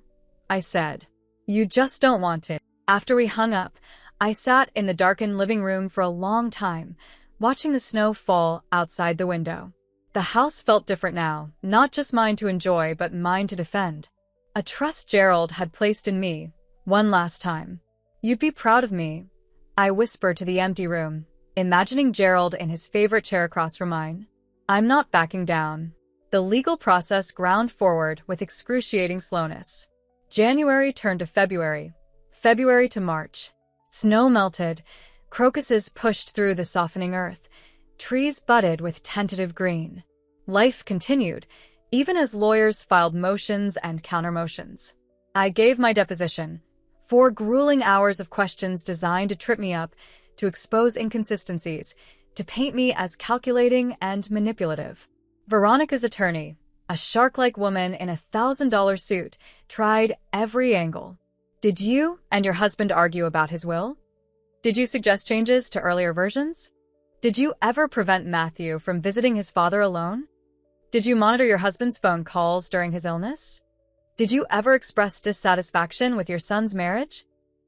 I said. "You just don't want to." After we hung up, I sat in the darkened living room for a long time, watching the snow fall outside the window. The house felt different now, not just mine to enjoy, but mine to defend. A trust Gerald had placed in me, one last time. "You'd be proud of me," I whispered to the empty room, imagining Gerald in his favorite chair across from mine. I'm not backing down. The legal process ground forward with excruciating slowness. January turned to February. February to March. Snow melted. Crocuses pushed through the softening earth. Trees budded with tentative green. Life continued, even as lawyers filed motions and countermotions. I gave my deposition. 4 grueling hours of questions designed to trip me up, to expose inconsistencies, to paint me as calculating and manipulative. Veronica's attorney, a shark-like woman in a $1,000 suit, tried every angle. "Did you and your husband argue about his will? Did you suggest changes to earlier versions? Did you ever prevent Matthew from visiting his father alone? Did you monitor your husband's phone calls during his illness? Did you ever express dissatisfaction with your son's marriage?"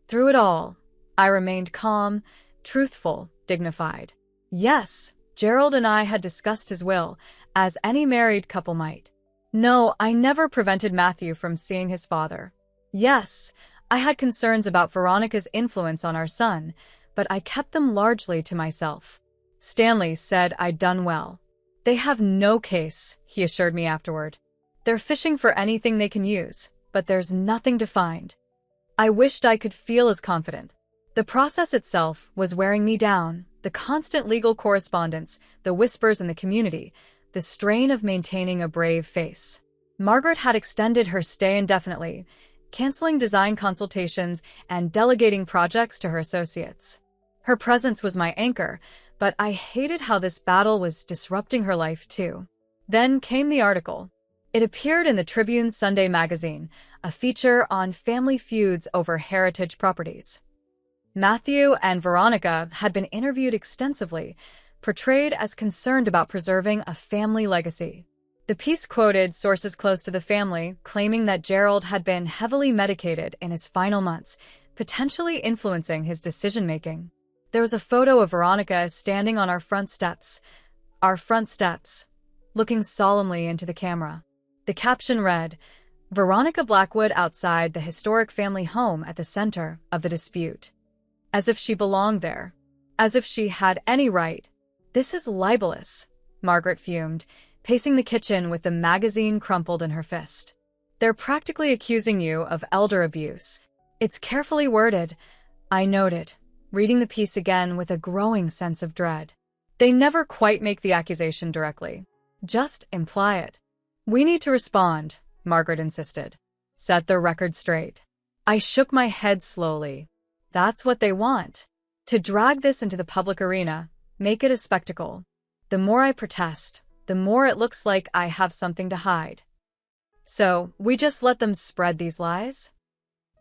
Through it all, I remained calm, truthful, dignified. Yes, Gerald and I had discussed his will, as any married couple might. No, I never prevented Matthew from seeing his father. Yes, I had concerns about Veronica's influence on our son, but I kept them largely to myself. Stanley said I'd done well. They have no case, he assured me afterward. They're fishing for anything they can use, but there's nothing to find. I wished I could feel as confident. The process itself was wearing me down, the constant legal correspondence, the whispers in the community, the strain of maintaining a brave face. Margaret had extended her stay indefinitely, canceling design consultations and delegating projects to her associates. Her presence was my anchor, but I hated how this battle was disrupting her life too. Then came the article. It appeared in the Tribune Sunday magazine, a feature on family feuds over heritage properties. Matthew and Veronica had been interviewed extensively, portrayed as concerned about preserving a family legacy. The piece quoted sources close to the family, claiming that Gerald had been heavily medicated in his final months, potentially influencing his decision-making. There was a photo of Veronica standing on our front steps, looking solemnly into the camera. The caption read, "Veronica Blackwood outside the historic family home at the center of the dispute." As if she belonged there. As if she had any right. "This is libelous," Margaret fumed, pacing the kitchen with the magazine crumpled in her fist. "They're practically accusing you of elder abuse. It's carefully worded," I noted, reading the piece again with a growing sense of dread. They never quite make the accusation directly. Just imply it. "We need to respond," Margaret insisted. "Set the record straight." I shook my head slowly. That's what they want. To drag this into the public arena, make it a spectacle. The more I protest, the more it looks like I have something to hide. So, we just let them spread these lies?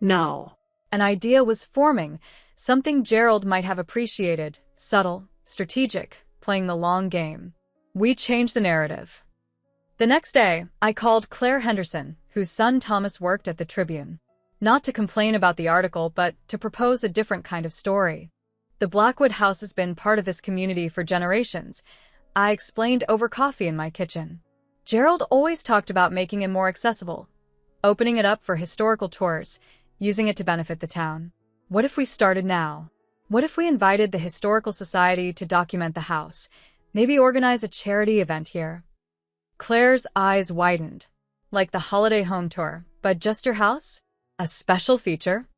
No. An idea was forming, something Gerald might have appreciated, subtle, strategic, playing the long game. We changed the narrative. The next day, I called Claire Henderson, whose son Thomas worked at the Tribune. Not to complain about the article, but to propose a different kind of story. The Blackwood house has been part of this community for generations, I explained over coffee in my kitchen. Gerald always talked about making it more accessible, opening it up for historical tours, using it to benefit the town. What if we started now? What if we invited the Historical Society to document the house, maybe organize a charity event here? Claire's eyes widened. Like the holiday home tour, but just your house? A special feature?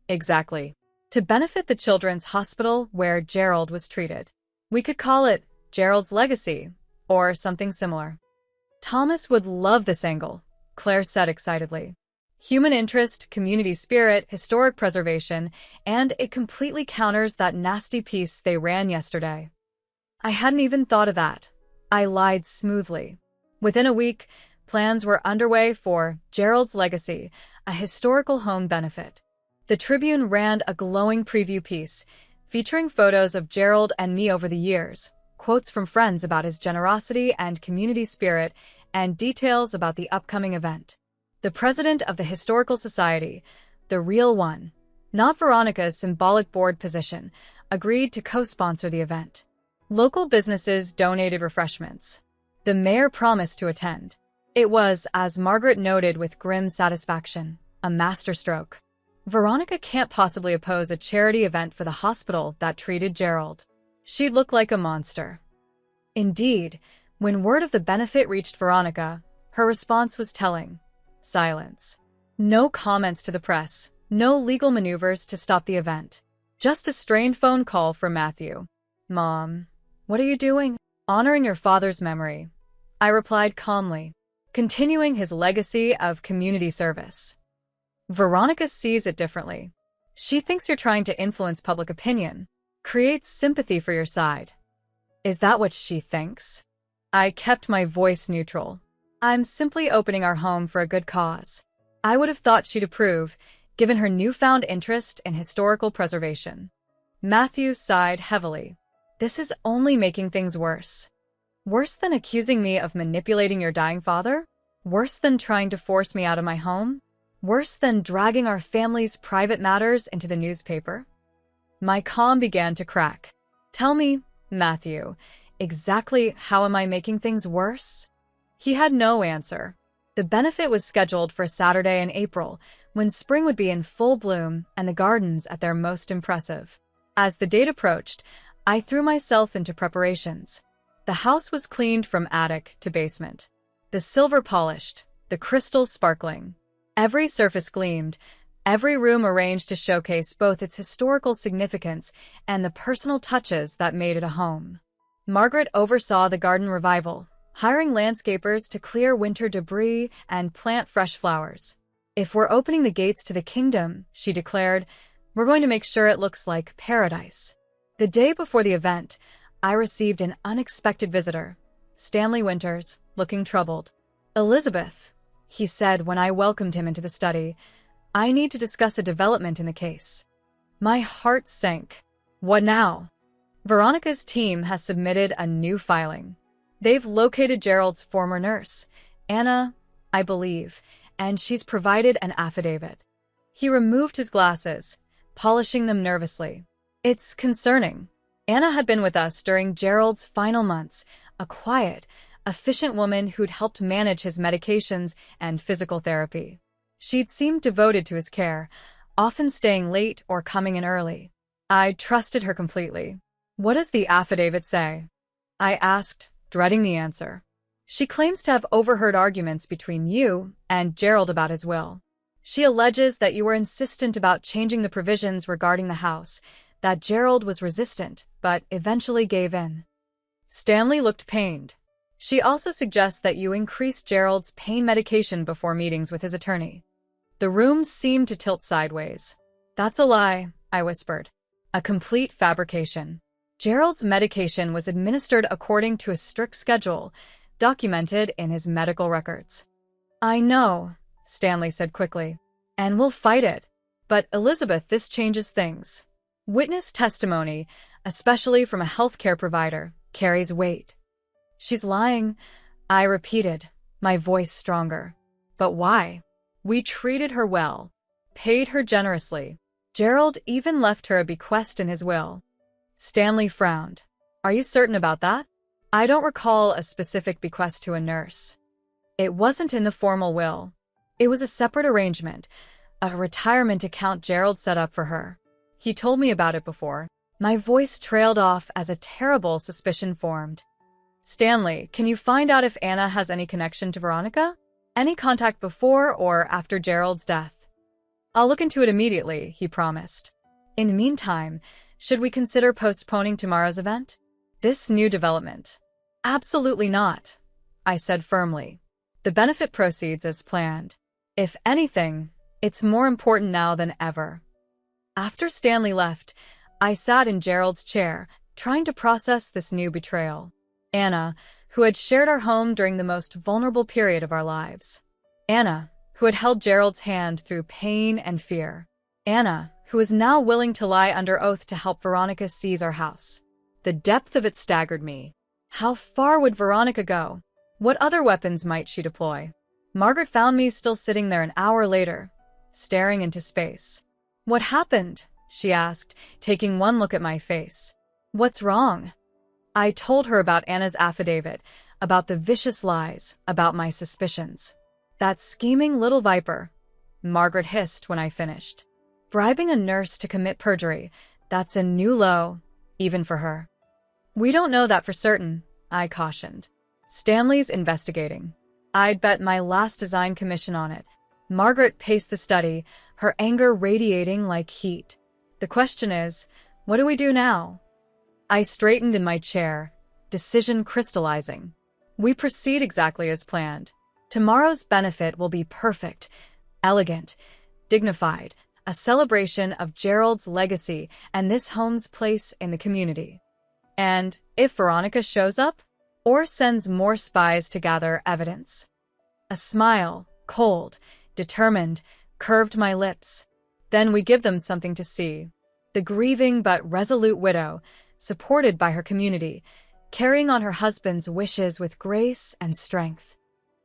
Exactly. To benefit the children's hospital where Gerald was treated. We could call it Gerald's Legacy, or something similar. Thomas would love this angle, Claire said excitedly. Human interest, community spirit, historic preservation, and it completely counters that nasty piece they ran yesterday. I hadn't even thought of that. I lied smoothly. Within a week, plans were underway for Gerald's Legacy, a historical home benefit. The Tribune ran a glowing preview piece, featuring photos of Gerald and me over the years, quotes from friends about his generosity and community spirit, and details about the upcoming event. The president of the Historical Society, the real one, not Veronica's symbolic board position, agreed to co-sponsor the event. Local businesses donated refreshments. The mayor promised to attend. It was, as Margaret noted with grim satisfaction, a masterstroke. Veronica can't possibly oppose a charity event for the hospital that treated Gerald. She'd look like a monster. Indeed, when word of the benefit reached Veronica, her response was telling. Silence. No comments to the press, no legal maneuvers to stop the event. Just a strained phone call from Matthew. "Mom, what are you doing?" "Honoring your father's memory," I replied calmly, continuing his legacy of community service. Veronica sees it differently. She thinks you're trying to influence public opinion, create sympathy for your side. Is that what she thinks? I kept my voice neutral. I'm simply opening our home for a good cause. I would have thought she'd approve, given her newfound interest in historical preservation. Matthew sighed heavily. This is only making things worse. Worse than accusing me of manipulating your dying father? Worse than trying to force me out of my home? Worse than dragging our family's private matters into the newspaper? My calm began to crack. Tell me, Matthew, exactly how am I making things worse? He had no answer. The benefit was scheduled for Saturday in April, when spring would be in full bloom and the gardens at their most impressive. As the date approached, I threw myself into preparations. The house was cleaned from attic to basement. The silver polished, the crystals sparkling. Every surface gleamed, every room arranged to showcase both its historical significance and the personal touches that made it a home. Margaret oversaw the garden revival, hiring landscapers to clear winter debris and plant fresh flowers. "If we're opening the gates to the kingdom," she declared, "we're going to make sure it looks like paradise." The day before the event, I received an unexpected visitor, Stanley Winters, looking troubled. "Elizabeth," he said when I welcomed him into the study, "I need to discuss a development in the case." My heart sank. "What now?" "Veronica's team has submitted a new filing. They've located Gerald's former nurse, Anna, I believe, and she's provided an affidavit." He removed his glasses, polishing them nervously. "It's concerning. Anna had been with us during Gerald's final months, a quiet, efficient woman who'd helped manage his medications and physical therapy. She'd seemed devoted to his care, often staying late or coming in early. I trusted her completely." "What does the affidavit say?" I asked, dreading the answer. "She claims to have overheard arguments between you and Gerald about his will. She alleges that you were insistent about changing the provisions regarding the house, that Gerald was resistant, but eventually gave in." Stanley looked pained. "She also suggests that you increased Gerald's pain medication before meetings with his attorney." The room seemed to tilt sideways. "That's a lie," I whispered. "A complete fabrication. Gerald's medication was administered according to a strict schedule, documented in his medical records." "I know," Stanley said quickly, "and we'll fight it. But Elizabeth, this changes things. Witness testimony, especially from a healthcare provider, carries weight." "She's lying," I repeated, my voice stronger. "But why? We treated her well, paid her generously. Gerald even left her a bequest in his will." Stanley frowned. "Are you certain about that?" "I don't recall a specific bequest to a nurse. It wasn't in the formal will. It was a separate arrangement, a retirement account Gerald set up for her. He told me about it before." My voice trailed off as a terrible suspicion formed. "Stanley, can you find out if Anna has any connection to Veronica? Any contact before or after Gerald's death?" "I'll look into it immediately," he promised. "In the meantime, should we consider postponing tomorrow's event? This new development?" "Absolutely not," I said firmly. "The benefit proceeds as planned. If anything, it's more important now than ever." After Stanley left, I sat in Gerald's chair, trying to process this new betrayal. Anna, who had shared our home during the most vulnerable period of our lives. Anna, who had held Gerald's hand through pain and fear. Anna, who was now willing to lie under oath to help Veronica seize our house. The depth of it staggered me. How far would Veronica go? What other weapons might she deploy? Margaret found me still sitting there an hour later, staring into space. "What happened?" she asked, taking one look at my face. "What's wrong?" I told her about Anna's affidavit, about the vicious lies, about my suspicions. "That scheming little viper," Margaret hissed when I finished. "Bribing a nurse to commit perjury, that's a new low, even for her." "We don't know that for certain," I cautioned. "Stanley's investigating. I'd bet my last design commission on it." Margaret paced the study, her anger radiating like heat. "The question is, what do we do now?" I straightened in my chair, decision crystallizing. "We proceed exactly as planned. Tomorrow's benefit will be perfect, elegant, dignified, a celebration of Gerald's legacy and this home's place in the community. And if Veronica shows up, or sends more spies to gather evidence." A smile, cold, determined, curved my lips. "Then we give them something to see. The grieving but resolute widow, supported by her community, carrying on her husband's wishes with grace and strength."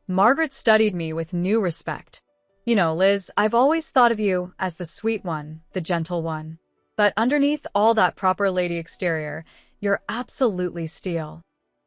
Margaret studied me with new respect. "You know, Liz, I've always thought of you as the sweet one, the gentle one. But underneath all that proper lady exterior, You're absolutely steel.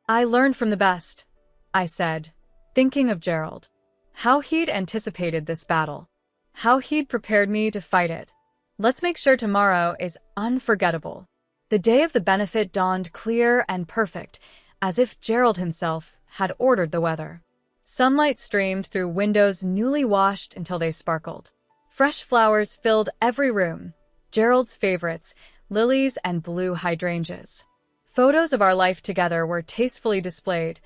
I learned from the best, I said, thinking of Gerald. How he'd anticipated this battle. How he'd prepared me to fight it. Let's make sure tomorrow is unforgettable. The day of the benefit dawned clear and perfect, as if Gerald himself had ordered the weather. Sunlight streamed through windows newly washed until they sparkled. Fresh flowers filled every room, Gerald's favorites, lilies and blue hydrangeas. Photos of our life together were tastefully displayed.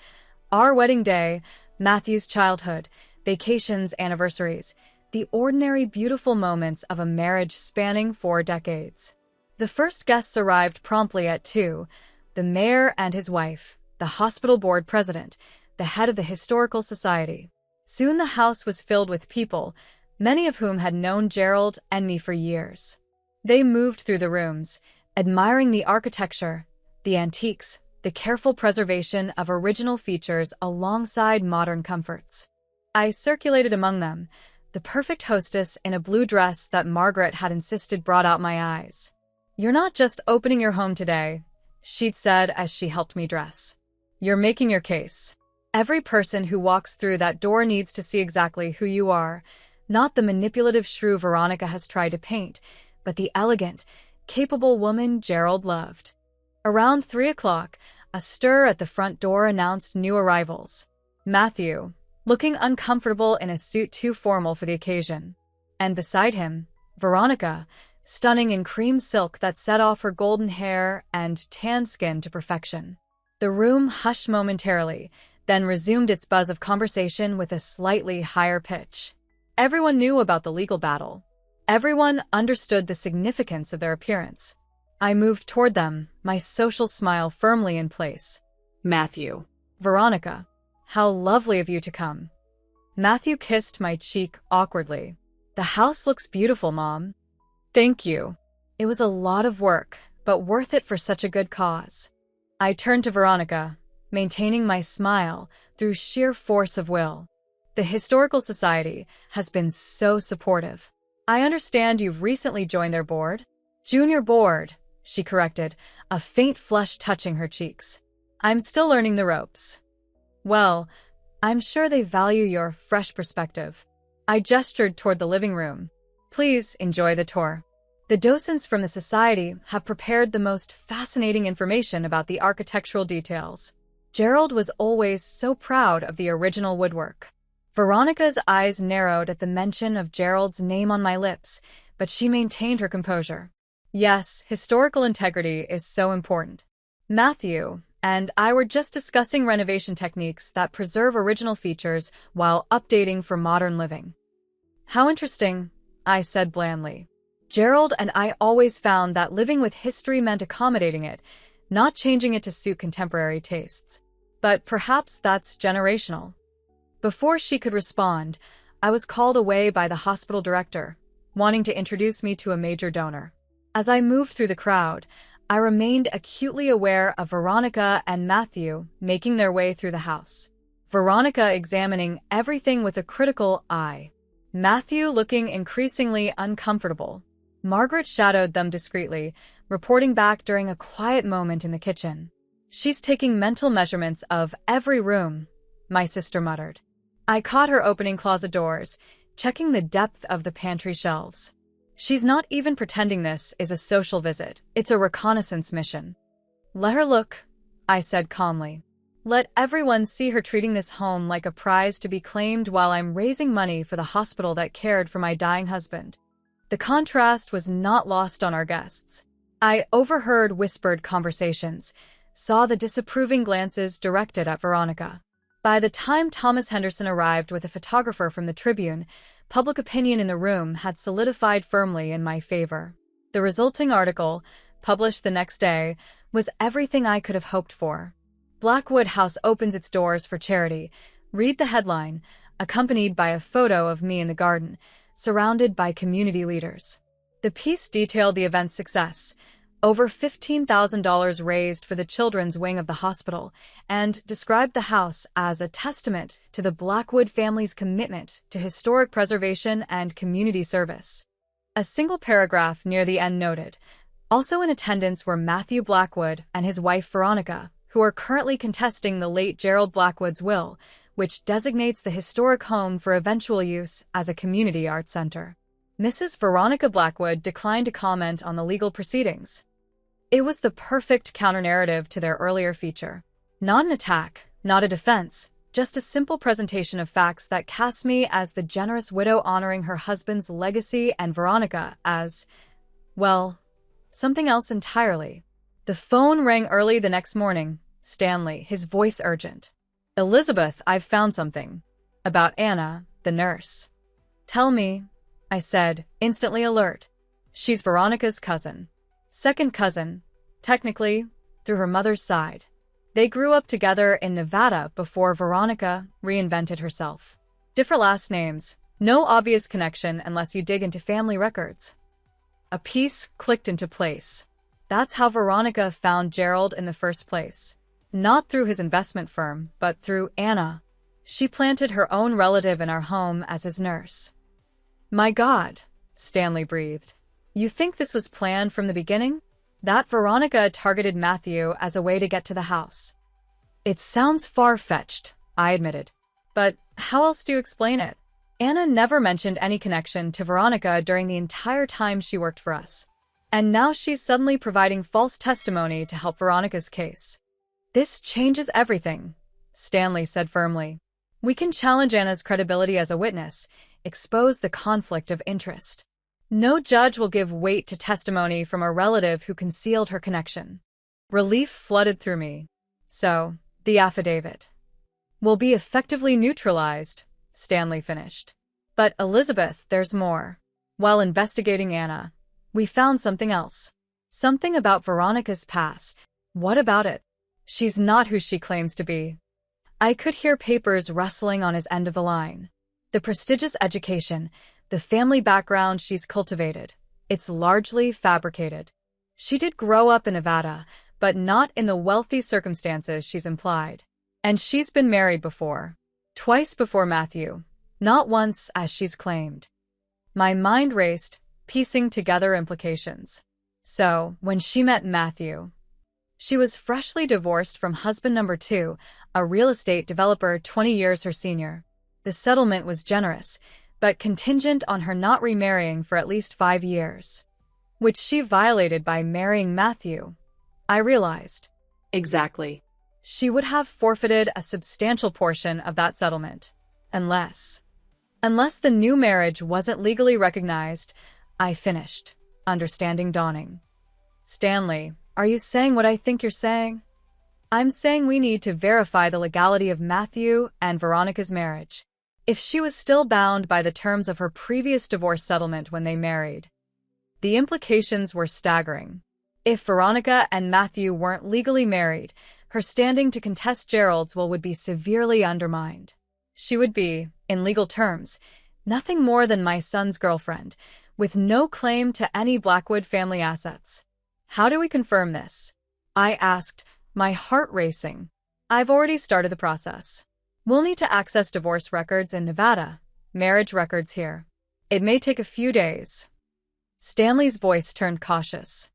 Our wedding day, Matthew's childhood, vacations, anniversaries, the ordinary beautiful moments of a marriage spanning 4 decades. The first guests arrived promptly at 2, the mayor and his wife, the hospital board president, the head of the historical society. Soon the house was filled with people, many of whom had known Gerald and me for years. They moved through the rooms, admiring the architecture, the antiques, the careful preservation of original features alongside modern comforts. I circulated among them, the perfect hostess in a blue dress that Margaret had insisted brought out my eyes. "You're not just opening your home today," she'd said as she helped me dress. "You're making your case. Every person who walks through that door needs to see exactly who you are, not the manipulative shrew Veronica has tried to paint, but the elegant, capable woman Gerald loved." Around 3 o'clock, a stir at the front door announced new arrivals. Matthew, looking uncomfortable in a suit too formal for the occasion. And beside him, Veronica, stunning in cream silk that set off her golden hair and tan skin to perfection. The room hushed momentarily, then resumed its buzz of conversation with a slightly higher pitch. Everyone knew about the legal battle. Everyone understood the significance of their appearance. I moved toward them, my social smile firmly in place. Matthew. "Veronica, how lovely of you to come." Matthew kissed my cheek awkwardly. "The house looks beautiful, Mom." "Thank you." It was a lot of work, but worth it for such a good cause. I turned to Veronica, maintaining my smile through sheer force of will. "The Historical Society has been so supportive. I understand you've recently joined their board?" "Junior board," she corrected, a faint flush touching her cheeks. "I'm still learning the ropes." "Well, I'm sure they value your fresh perspective." I gestured toward the living room. "Please enjoy the tour. The docents from the society have prepared the most fascinating information about the architectural details." Gerald was always so proud of the original woodwork. Veronica's eyes narrowed at the mention of Gerald's name on my lips, but she maintained her composure. "Yes, historical integrity is so important. Matthew and I were just discussing renovation techniques that preserve original features while updating for modern living." "How interesting," I said blandly. Gerald and I always found that living with history meant accommodating it, not changing it to suit contemporary tastes. But perhaps that's generational. Before she could respond, I was called away by the hospital director, wanting to introduce me to a major donor. As I moved through the crowd, I remained acutely aware of Veronica and Matthew making their way through the house. Veronica examining everything with a critical eye. Matthew looking increasingly uncomfortable. Margaret shadowed them discreetly, reporting back during a quiet moment in the kitchen. "She's taking mental measurements of every room," my sister muttered. I caught her opening closet doors, checking the depth of the pantry shelves. "She's not even pretending this is a social visit. It's a reconnaissance mission." "Let her look," I said calmly. "Let everyone see her treating this home like a prize to be claimed while I'm raising money for the hospital that cared for my dying husband." The contrast was not lost on our guests. I overheard whispered conversations, saw the disapproving glances directed at Veronica. By the time Thomas Henderson arrived with a photographer from the Tribune, public opinion in the room had solidified firmly in my favor. The resulting article, published the next day, was everything I could have hoped for. "Blackwood House opens its doors for charity." Read the headline, accompanied by a photo of me in the garden, surrounded by community leaders. The piece detailed the event's success, over $15,000 raised for the children's wing of the hospital, and described the house as a testament to the Blackwood family's commitment to historic preservation and community service. A single paragraph near the end noted, Also in attendance were Matthew Blackwood and his wife Veronica, who are currently contesting the late Gerald Blackwood's will, which designates the historic home for eventual use as a community arts center. Mrs. Veronica Blackwood declined to comment on the legal proceedings. It was the perfect counter-narrative to their earlier feature. Not an attack, not a defense, just a simple presentation of facts that cast me as the generous widow honoring her husband's legacy and Veronica as, well, something else entirely. The phone rang early the next morning. Stanley, his voice urgent. "Elizabeth, I've found something. About Anna, the nurse." "Tell me," I said, instantly alert. "She's Veronica's cousin. Second cousin, technically, through her mother's side. They grew up together in Nevada before Veronica reinvented herself. Different last names, no obvious connection unless you dig into family records." A piece clicked into place. That's how Veronica found Gerald in the first place. Not through his investment firm, but through Anna. She planted her own relative in our home as his nurse. "My God," Stanley breathed. "You think this was planned from the beginning? That Veronica targeted Matthew as a way to get to the house?" "It sounds far-fetched," I admitted. "But how else do you explain it? Anna never mentioned any connection to Veronica during the entire time she worked for us. And now she's suddenly providing false testimony to help Veronica's case. This changes everything," Stanley said firmly. "We can challenge Anna's credibility as a witness, expose the conflict of interest. No judge will give weight to testimony from a relative who concealed her connection." Relief flooded through me. "So, the affidavit will be effectively neutralized," Stanley finished. "But Elizabeth, there's more. While investigating Anna, we found something else. Something about Veronica's past. What about it? She's not who she claims to be." I could hear papers rustling on his end of the line. "The prestigious education, the family background she's cultivated, it's largely fabricated. She did grow up in Nevada, but not in the wealthy circumstances she's implied. And she's been married before. Twice before Matthew. Not once, as she's claimed." My mind raced, piecing together implications. So, when she met Matthew, she was freshly divorced from husband number 2, a real estate developer 20 years her senior. The settlement was generous, but contingent on her not remarrying for at least 5 years, which she violated by marrying Matthew. I realized. Exactly. She would have forfeited a substantial portion of that settlement, unless the new marriage wasn't legally recognized. I finished, understanding dawning. "Stanley, are you saying what I think you're saying?" "I'm saying we need to verify the legality of Matthew and Veronica's marriage. If she was still bound by the terms of her previous divorce settlement when they married." The implications were staggering. If Veronica and Matthew weren't legally married, her standing to contest Gerald's will would be severely undermined. She would be, in legal terms, nothing more than my son's girlfriend, with no claim to any Blackwood family assets. "How do we confirm this?" I asked, my heart racing. "I've already started the process. We'll need to access divorce records in Nevada, marriage records here. It may take a few days." Stanley's voice turned cautious.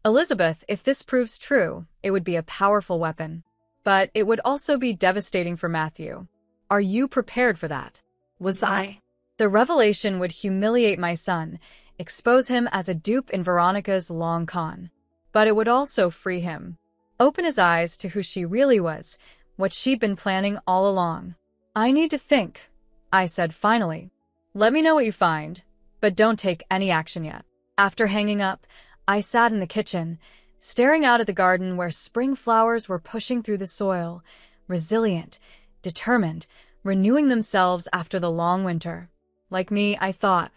"Elizabeth, if this proves true, it would be a powerful weapon. But it would also be devastating for Matthew. Are you prepared for that?" Was I? "The revelation would humiliate my son, expose him as a dupe in Veronica's long con. But it would also free him. Open his eyes to who she really was, what she'd been planning all along." "I need to think," I said finally. "Let me know what you find, but don't take any action yet." After hanging up, I sat in the kitchen, staring out at the garden where spring flowers were pushing through the soil, resilient, determined, renewing themselves after the long winter. Like me, I thought,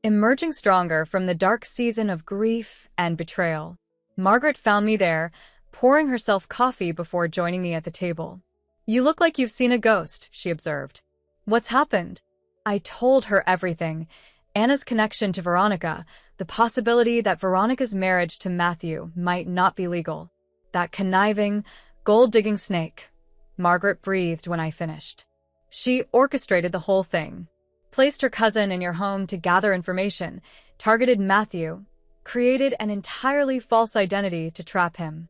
emerging stronger from the dark season of grief and betrayal. Margaret found me there, pouring herself coffee before joining me at the table. "You look like you've seen a ghost," she observed. "What's happened?" I told her everything. Anna's connection to Veronica, the possibility that Veronica's marriage to Matthew might not be legal. That conniving, gold-digging snake. Margaret breathed when I finished. "She orchestrated the whole thing. Placed her cousin in your home to gather information, targeted Matthew, created an entirely false identity to trap him.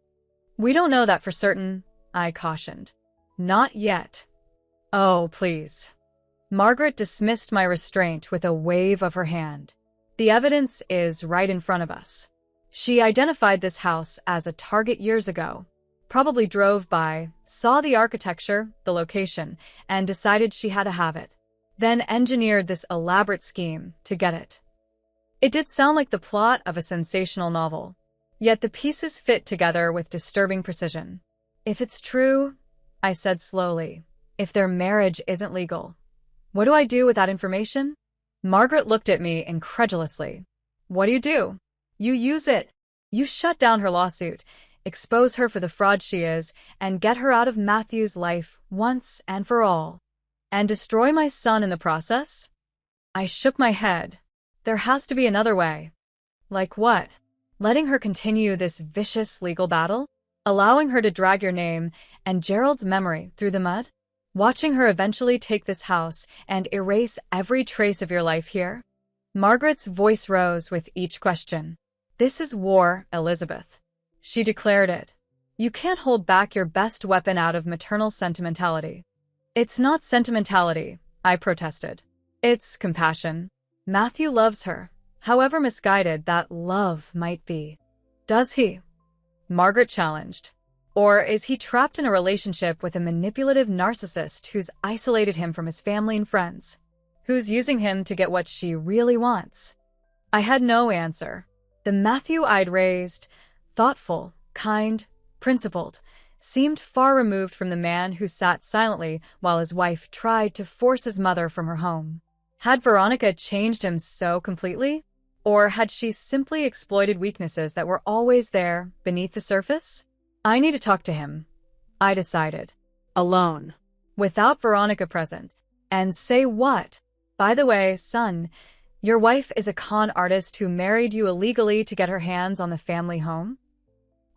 "We don't know that for certain," I cautioned. "Not yet." "Oh, please." Margaret dismissed my restraint with a wave of her hand. "The evidence is right in front of us." She identified this house as a target years ago, probably drove by, saw the architecture, the location, and decided she had to have it, then engineered this elaborate scheme to get it. It did sound like the plot of a sensational novel, yet the pieces fit together with disturbing precision. "If it's true," I said slowly, "if their marriage isn't legal, what do I do with that information?" Margaret looked at me incredulously. "What do? You use it. You shut down her lawsuit, expose her for the fraud she is, and get her out of Matthew's life once and for all. And destroy my son in the process?" I shook my head. "There has to be another way." "Like what?" "Letting her continue this vicious legal battle? Allowing her to drag your name and Gerald's memory through the mud? Watching her eventually take this house and erase every trace of your life here?" Margaret's voice rose with each question. "This is war, Elizabeth." She declared it. "You can't hold back your best weapon out of maternal sentimentality." "It's not sentimentality," I protested. "It's compassion. Matthew loves her, however misguided that love might be." "Does he?" Margaret challenged. "Or is he trapped in a relationship with a manipulative narcissist who's isolated him from his family and friends? Who's using him to get what she really wants?" I had no answer. The Matthew I'd raised, thoughtful, kind, principled, seemed far removed from the man who sat silently while his wife tried to force his mother from her home. Had Veronica changed him so completely? Or had she simply exploited weaknesses that were always there beneath the surface? I need to talk to him, I decided. Alone. Without Veronica present. And say what? "By the way, son, your wife is a con artist who married you illegally to get her hands on the family home?"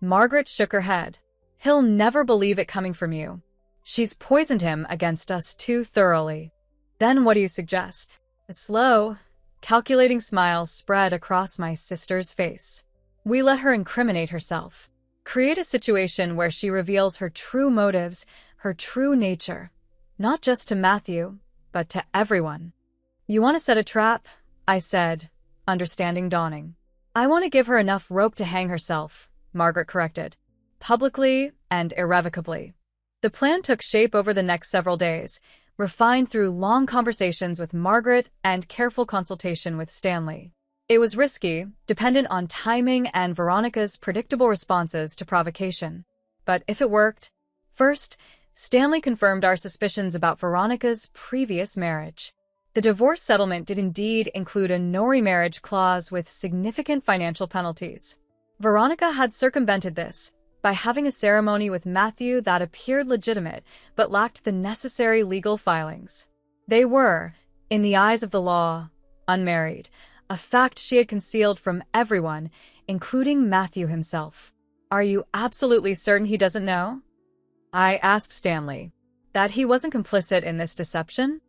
Margaret shook her head. "He'll never believe it coming from you. She's poisoned him against us too thoroughly." "Then what do you suggest?" A slow, calculating smile spread across my sister's face. "We let her incriminate herself. Create a situation where she reveals her true motives, her true nature. Not just to Matthew, but to everyone." "You want to set a trap?" I said, understanding dawning. "I want to give her enough rope to hang herself," Margaret corrected. "Publicly and irrevocably." The plan took shape over the next several days, refined through long conversations with Margaret and careful consultation with Stanley. It was risky, dependent on timing and Veronica's predictable responses to provocation. But if it worked... First, Stanley confirmed our suspicions about Veronica's previous marriage. The divorce settlement did indeed include a no-remarriage clause with significant financial penalties. Veronica had circumvented this by having a ceremony with Matthew that appeared legitimate but lacked the necessary legal filings. They were, in the eyes of the law, unmarried, a fact she had concealed from everyone, including Matthew himself. "Are you absolutely certain he doesn't know?" I asked Stanley. "That he wasn't complicit in this deception?"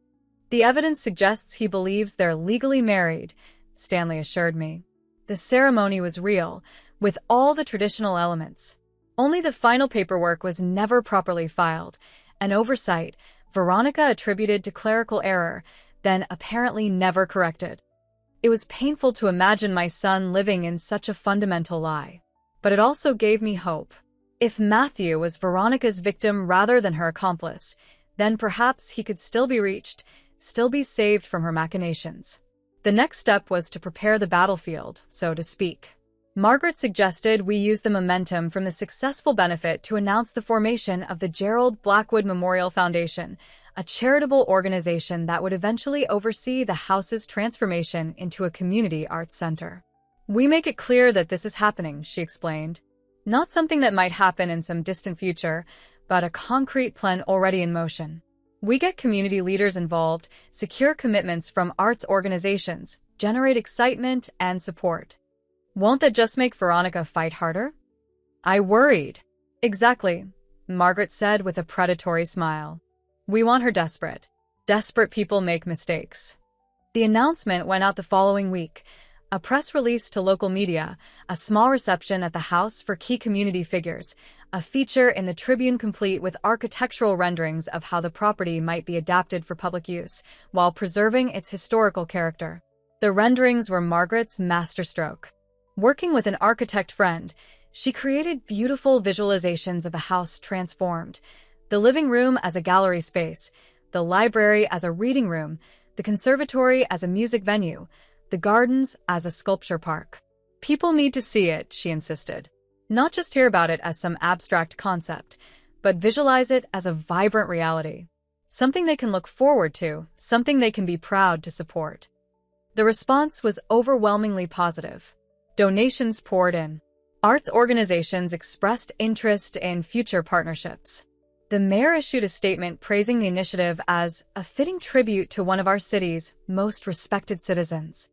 "The evidence suggests he believes they're legally married," Stanley assured me. "The ceremony was real, with all the traditional elements. Only the final paperwork was never properly filed, an oversight Veronica attributed to clerical error, then apparently never corrected. It was painful to imagine my son living in such a fundamental lie. But it also gave me hope. If Matthew was Veronica's victim rather than her accomplice, then perhaps he could still be reached, still be saved from her machinations. The next step was to prepare the battlefield, so to speak. Margaret suggested we use the momentum from the successful benefit to announce the formation of the Gerald Blackwood Memorial Foundation, a charitable organization that would eventually oversee the house's transformation into a community arts center. "We make it clear that this is happening," she explained. "Not something that might happen in some distant future, but a concrete plan already in motion. We get community leaders involved, secure commitments from arts organizations, generate excitement and support. Won't that just make Veronica fight harder?" I worried. "Exactly," Margaret said with a predatory smile. "We want her desperate. Desperate people make mistakes." The announcement went out the following week, A press release to local media, a small reception at the house for key community figures, a feature in the Tribune complete with architectural renderings of how the property might be adapted for public use, while preserving its historical character. The renderings were Margaret's masterstroke. Working with an architect friend, she created beautiful visualizations of the house transformed. The living room as a gallery space, the library as a reading room, the conservatory as a music venue, the gardens as a sculpture park. People need to see it, she insisted. Not just hear about it as some abstract concept, but visualize it as a vibrant reality. Something they can look forward to, something they can be proud to support. The response was overwhelmingly positive. Donations poured in. Arts organizations expressed interest in future partnerships. The mayor issued a statement praising the initiative as a fitting tribute to one of our city's most respected citizens.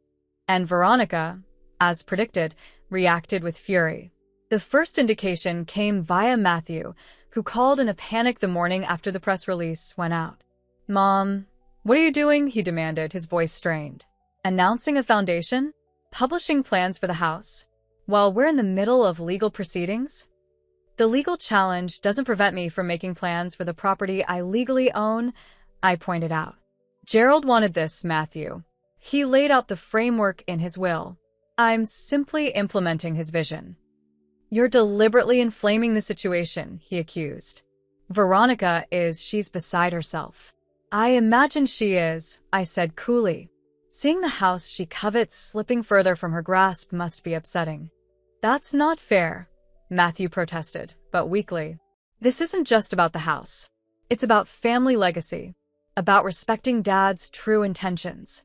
And Veronica, as predicted, reacted with fury. The first indication came via Matthew, who called in a panic the morning after the press release went out. "Mom, what are you doing?" he demanded, his voice strained. "Announcing a foundation? Publishing plans for the house? While we're in the middle of legal proceedings?" "The legal challenge doesn't prevent me from making plans for the property I legally own," I pointed out. "Gerald wanted this, Matthew. He laid out the framework in his will. I'm simply implementing his vision." "You're deliberately inflaming the situation," he accused. She's beside herself." "I imagine she is," I said coolly. Seeing the house she covets slipping further from her grasp must be upsetting. "That's not fair," Matthew protested, but weakly. "This isn't just about the house. It's about family legacy, about respecting Dad's true intentions.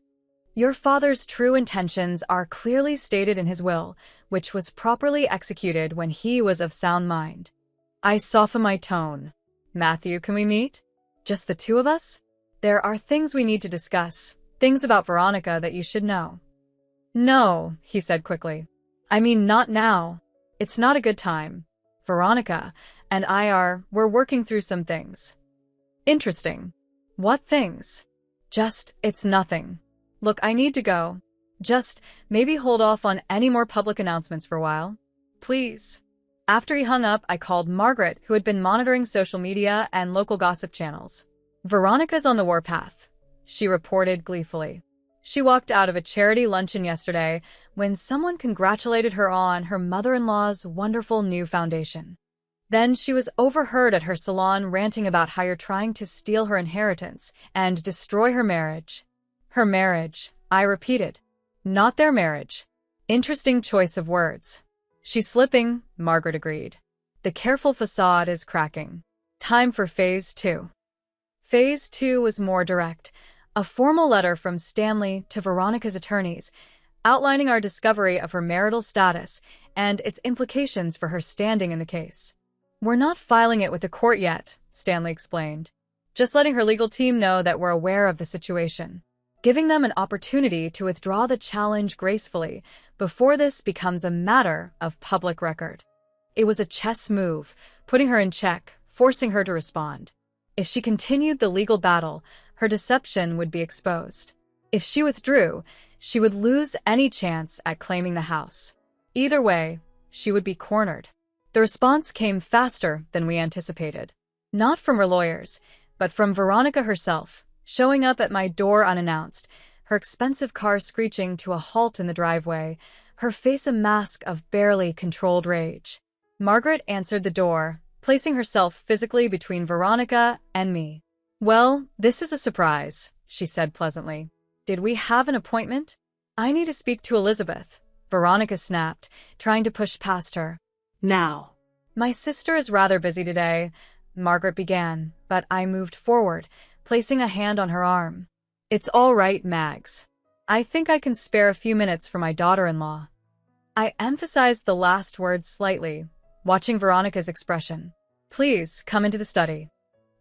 Your father's true intentions are clearly stated in his will, which was properly executed when he was of sound mind." I softened my tone. "Matthew, can we meet? Just the two of us? There are things we need to discuss, things about Veronica that you should know." "No," he said quickly. "I mean, not now. It's not a good time. Veronica and we're working through some things." "Interesting. What things?" It's nothing. Look, I need to go. Just maybe hold off on any more public announcements for a while. Please." After he hung up, I called Margaret, who had been monitoring social media and local gossip channels. "Veronica's on the warpath," she reported gleefully. "She walked out of a charity luncheon yesterday when someone congratulated her on her mother-in-law's wonderful new foundation. Then she was overheard at her salon ranting about how you're trying to steal her inheritance and destroy her marriage." "Her marriage," I repeated. "Not their marriage." Interesting choice of words. "She's slipping," Margaret agreed. "The careful facade is cracking. Time for Phase 2. Phase 2 was more direct. A formal letter from Stanley to Veronica's attorneys, outlining our discovery of her marital status and its implications for her standing in the case. "We're not filing it with the court yet," Stanley explained. "Just letting her legal team know that we're aware of the situation. Giving them an opportunity to withdraw the challenge gracefully before this becomes a matter of public record." It was a chess move, putting her in check, forcing her to respond. If she continued the legal battle, her deception would be exposed. If she withdrew, she would lose any chance at claiming the house. Either way, she would be cornered. The response came faster than we anticipated. Not from her lawyers, but from Veronica herself, showing up at my door unannounced, her expensive car screeching to a halt in the driveway, her face a mask of barely controlled rage. Margaret answered the door, placing herself physically between Veronica and me. "Well, this is a surprise," she said pleasantly. "Did we have an appointment?" "I need to speak to Elizabeth," Veronica snapped, trying to push past her. "Now." "My sister is rather busy today," Margaret began, but I moved forward, placing a hand on her arm. "It's all right, Mags. I think I can spare a few minutes for my daughter-in-law." I emphasized the last word slightly, watching Veronica's expression. "Please, come into the study."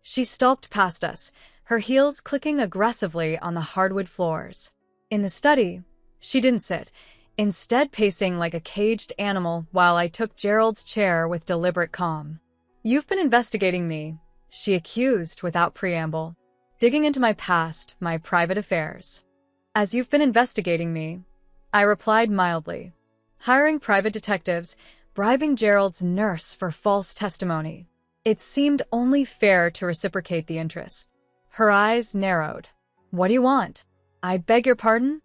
She stalked past us, her heels clicking aggressively on the hardwood floors. In the study, she didn't sit, instead pacing like a caged animal while I took Gerald's chair with deliberate calm. "You've been investigating me," she accused without preamble. "Digging into my past, my private affairs. As you've been investigating me, I replied mildly. Hiring private detectives, bribing Gerald's nurse for false testimony. It seemed only fair to reciprocate the interest. Her eyes narrowed. What do you want? I beg your pardon?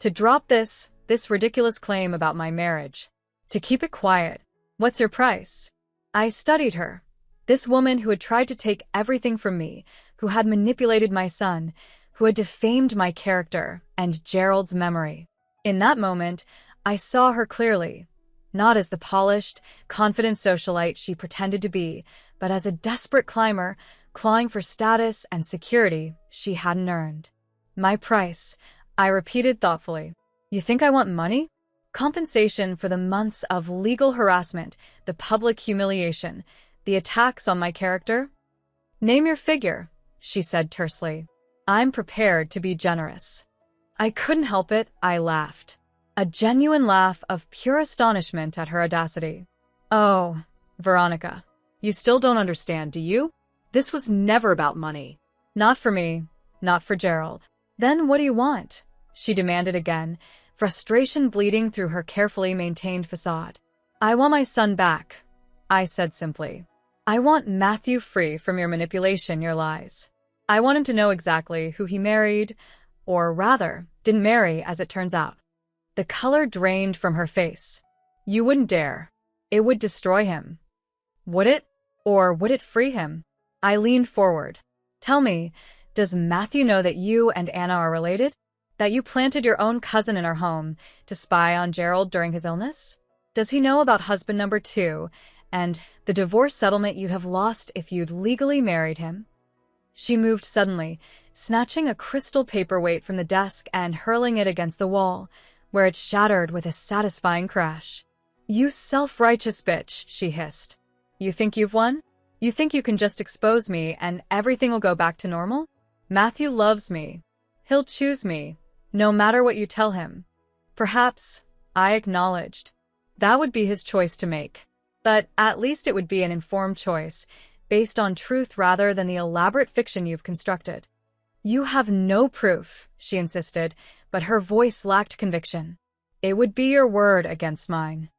To drop this ridiculous claim about my marriage. To keep it quiet. What's your price? I studied her. This woman who had tried to take everything from me, who had manipulated my son, who had defamed my character and Gerald's memory. In that moment, I saw her clearly, not as the polished, confident socialite she pretended to be, but as a desperate climber, clawing for status and security she hadn't earned. My price, I repeated thoughtfully. You think I want money? Compensation for the months of legal harassment, the public humiliation, the attacks on my character? Name your figure, she said tersely. I'm prepared to be generous. I couldn't help it, I laughed. A genuine laugh of pure astonishment at her audacity. Oh, Veronica, you still don't understand, do you? This was never about money. Not for me, not for Gerald. Then what do you want? She demanded again, frustration bleeding through her carefully maintained facade. I want my son back, I said simply. I want Matthew free from your manipulation, your lies. I want him to know exactly who he married, or rather, didn't marry as it turns out. The color drained from her face. You wouldn't dare. It would destroy him. Would it? Or would it free him? I leaned forward. Tell me, does Matthew know that you and Anna are related? That you planted your own cousin in our home to spy on Gerald during his illness? Does he know about husband number 2 and the divorce settlement you'd have lost if you'd legally married him? She moved suddenly, snatching a crystal paperweight from the desk and hurling it against the wall, where it shattered with a satisfying crash. You self-righteous bitch, she hissed. You think you've won? You think you can just expose me and everything will go back to normal? Matthew loves me. He'll choose me, no matter what you tell him. Perhaps, I acknowledged, that would be his choice to make. But at least it would be an informed choice, based on truth rather than the elaborate fiction you've constructed. You have no proof, she insisted, but her voice lacked conviction. It would be your word against mine.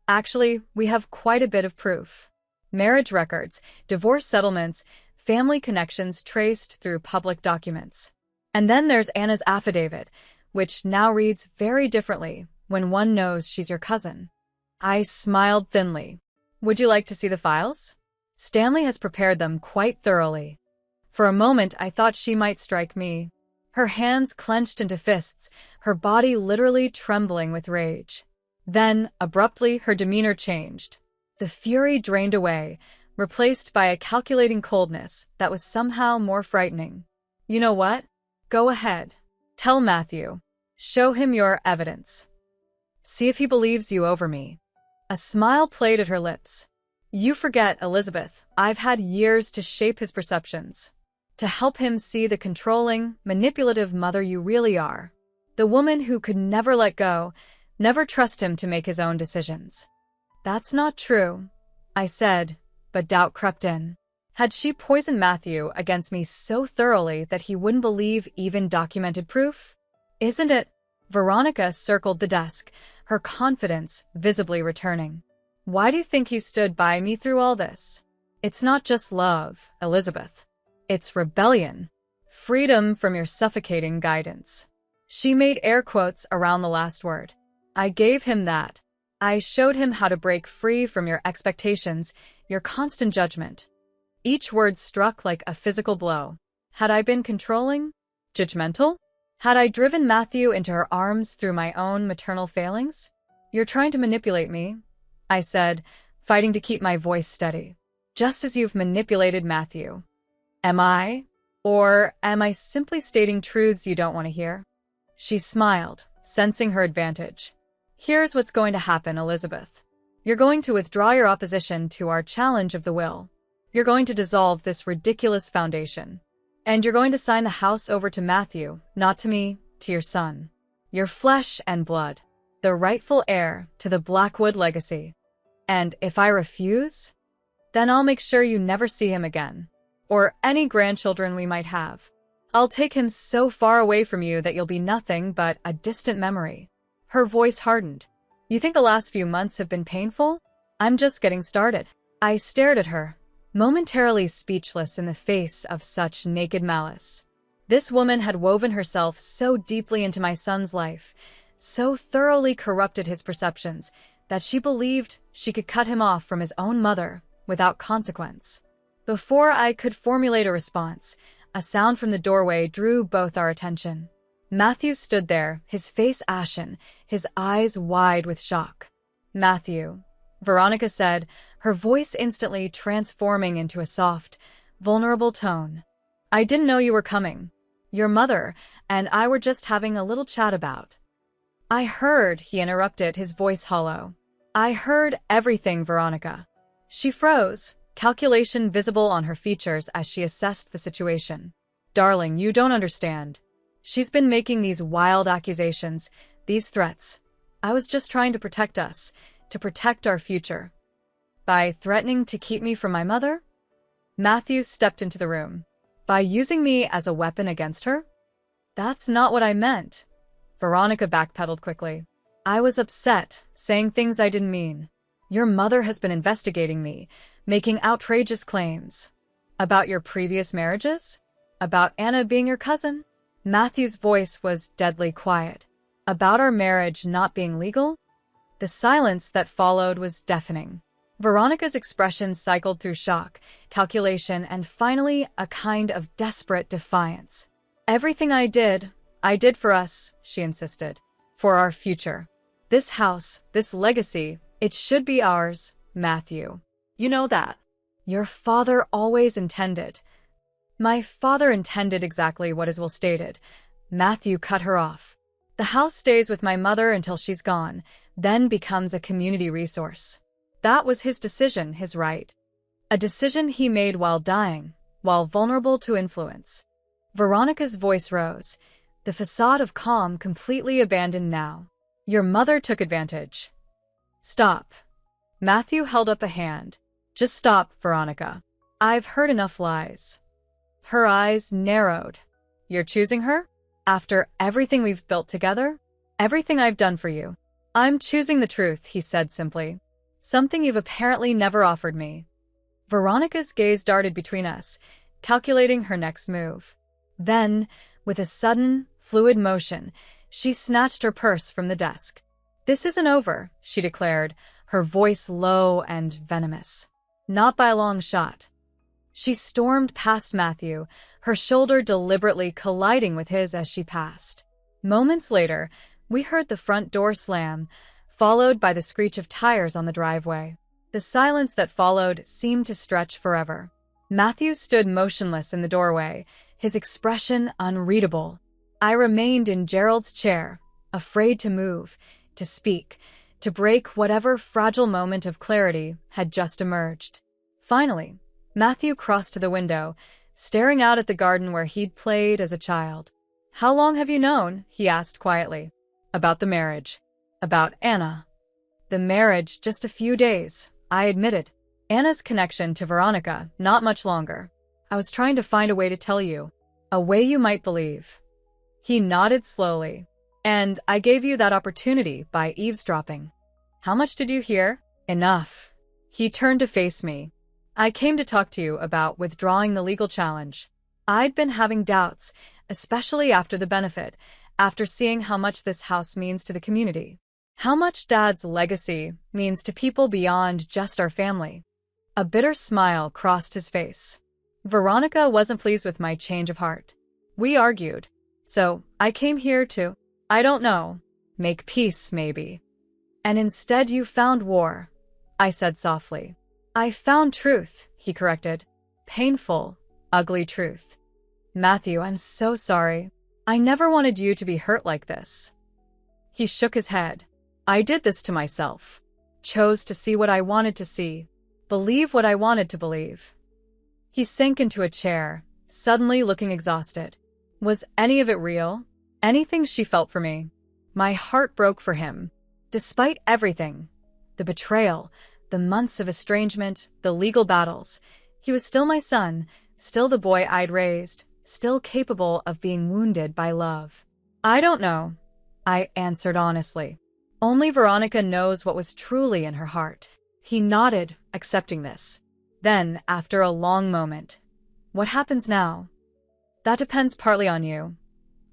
Actually, we have quite a bit of proof. Marriage records, divorce settlements, family connections traced through public documents. And then there's Anna's affidavit, which now reads very differently when one knows she's your cousin. I smiled thinly. Would you like to see the files? Stanley has prepared them quite thoroughly. For a moment, I thought she might strike me. Her hands clenched into fists, her body literally trembling with rage. Then, abruptly, her demeanor changed. The fury drained away, replaced by a calculating coldness that was somehow more frightening. You know what? Go ahead. Tell Matthew. Show him your evidence. See if he believes you over me. A smile played at her lips. You forget, Elizabeth, I've had years to shape his perceptions. To help him see the controlling, manipulative mother you really are. The woman who could never let go, never trust him to make his own decisions. That's not true, I said, but doubt crept in. Had she poisoned Matthew against me so thoroughly that he wouldn't believe even documented proof? Isn't it? Veronica circled the desk, her confidence visibly returning. Why do you think he stood by me through all this? It's not just love, Elizabeth. It's rebellion. Freedom from your suffocating guidance. She made air quotes around the last word. I gave him that. I showed him how to break free from your expectations, your constant judgment. Each word struck like a physical blow. Had I been controlling? Judgmental? Had I driven Matthew into her arms through my own maternal failings? You're trying to manipulate me, I said, fighting to keep my voice steady. Just as you've manipulated Matthew. Am I? Or am I simply stating truths you don't want to hear? She smiled, sensing her advantage. Here's what's going to happen, Elizabeth. You're going to withdraw your opposition to our challenge of the will. You're going to dissolve this ridiculous foundation. And you're going to sign the house over to Matthew, not to me, to your son. Your flesh and blood. The rightful heir to the Blackwood legacy. And if I refuse, then I'll make sure you never see him again. Or any grandchildren we might have. I'll take him so far away from you that you'll be nothing but a distant memory. Her voice hardened. You think the last few months have been painful? I'm just getting started. I stared at her, momentarily speechless in the face of such naked malice. This woman had woven herself so deeply into my son's life, so thoroughly corrupted his perceptions, that she believed she could cut him off from his own mother without consequence. Before I could formulate a response, a sound from the doorway drew both our attention. Matthew stood there, his face ashen, his eyes wide with shock. "Matthew," Veronica said, her voice instantly transforming into a soft, vulnerable tone. "I didn't know you were coming. Your mother and I were just having a little chat about—" "I heard," he interrupted, his voice hollow. "I heard everything, Veronica." She froze, calculation visible on her features as she assessed the situation. "Darling, you don't understand. She's been making these wild accusations, these threats. I was just trying to protect us, to protect our future." "By threatening to keep me from my mother?" Matthew stepped into the room. "By using me as a weapon against her?" "That's not what I meant." Veronica backpedaled quickly. "I was upset, saying things I didn't mean. Your mother has been investigating me, making outrageous claims. About your previous marriages? About Anna being your cousin?" Matthew's voice was deadly quiet. "About our marriage not being legal?" The silence that followed was deafening. Veronica's expression cycled through shock, calculation, and finally a kind of desperate defiance. "Everything I did for us," she insisted. "For our future. This house, this legacy, it should be ours, Matthew. You know that. Your father always intended—" "My father intended exactly what is well stated." Matthew cut her off. "The house stays with my mother until she's gone, then becomes a community resource. That was his decision, his right. A decision he made while dying, while vulnerable to influence." Veronica's voice rose, the facade of calm completely abandoned now. "Your mother took advantage." "Stop." Matthew held up a hand. "Just stop, Veronica. I've heard enough lies." Her eyes narrowed. "You're choosing her? After everything we've built together? Everything I've done for you?" "I'm choosing the truth," he said simply. "Something you've apparently never offered me." Veronica's gaze darted between us, calculating her next move. Then, with a sudden, fluid motion, she snatched her purse from the desk. "This isn't over," she declared, her voice low and venomous. "Not by a long shot." She stormed past Matthew, her shoulder deliberately colliding with his as she passed. Moments later, we heard the front door slam, followed by the screech of tires on the driveway. The silence that followed seemed to stretch forever. Matthew stood motionless in the doorway, his expression unreadable. I remained in Gerald's chair, afraid to move, to speak, to break whatever fragile moment of clarity had just emerged. Finally, Matthew crossed to the window, staring out at the garden where he'd played as a child. "How long have you known?" he asked quietly. "About the marriage. About Anna." "The marriage, just a few days," I admitted. "Anna's connection to Veronica, not much longer. I was trying to find a way to tell you. A way you might believe." He nodded slowly. "And I gave you that opportunity by eavesdropping. How much did you hear?" "Enough." He turned to face me. "I came to talk to you about withdrawing the legal challenge. I'd been having doubts, especially after the benefit, after seeing how much this house means to the community. How much Dad's legacy means to people beyond just our family." A bitter smile crossed his face. Veronica wasn't pleased with my change of heart. We argued. So, I came here to, I don't know, make peace, maybe. "And instead you found war," I said softly. "I found truth," he corrected. "Painful, ugly truth." "Matthew, I'm so sorry. I never wanted you to be hurt like this." He shook his head. "I did this to myself. Chose to see what I wanted to see. Believe what I wanted to believe." He sank into a chair, suddenly looking exhausted. Was any of it real? Anything she felt for me? My heart broke for him. Despite everything, the betrayal, the months of estrangement, the legal battles, he was still my son, still the boy I'd raised, still capable of being wounded by love. "I don't know." I answered honestly. Only Veronica knows what was truly in her heart. He nodded, accepting this. Then, after a long moment, "What happens now?" "That depends partly on you,"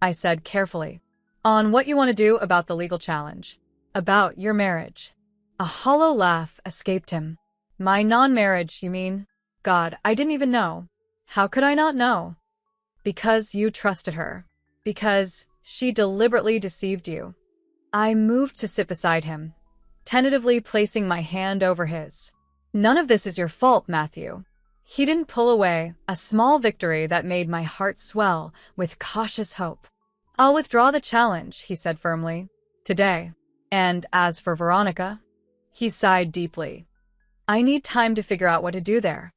I said carefully. "On what you want to do about the legal challenge. About your marriage." A hollow laugh escaped him. "My non-marriage, you mean? God, I didn't even know." "How could I not know?" "Because you trusted her. Because she deliberately deceived you." I moved to sit beside him, tentatively placing my hand over his. "None of this is your fault, Matthew." He didn't pull away, a small victory that made my heart swell with cautious hope. "I'll withdraw the challenge," he said firmly. "Today. And as for Veronica," he sighed deeply, "I need time to figure out what to do there."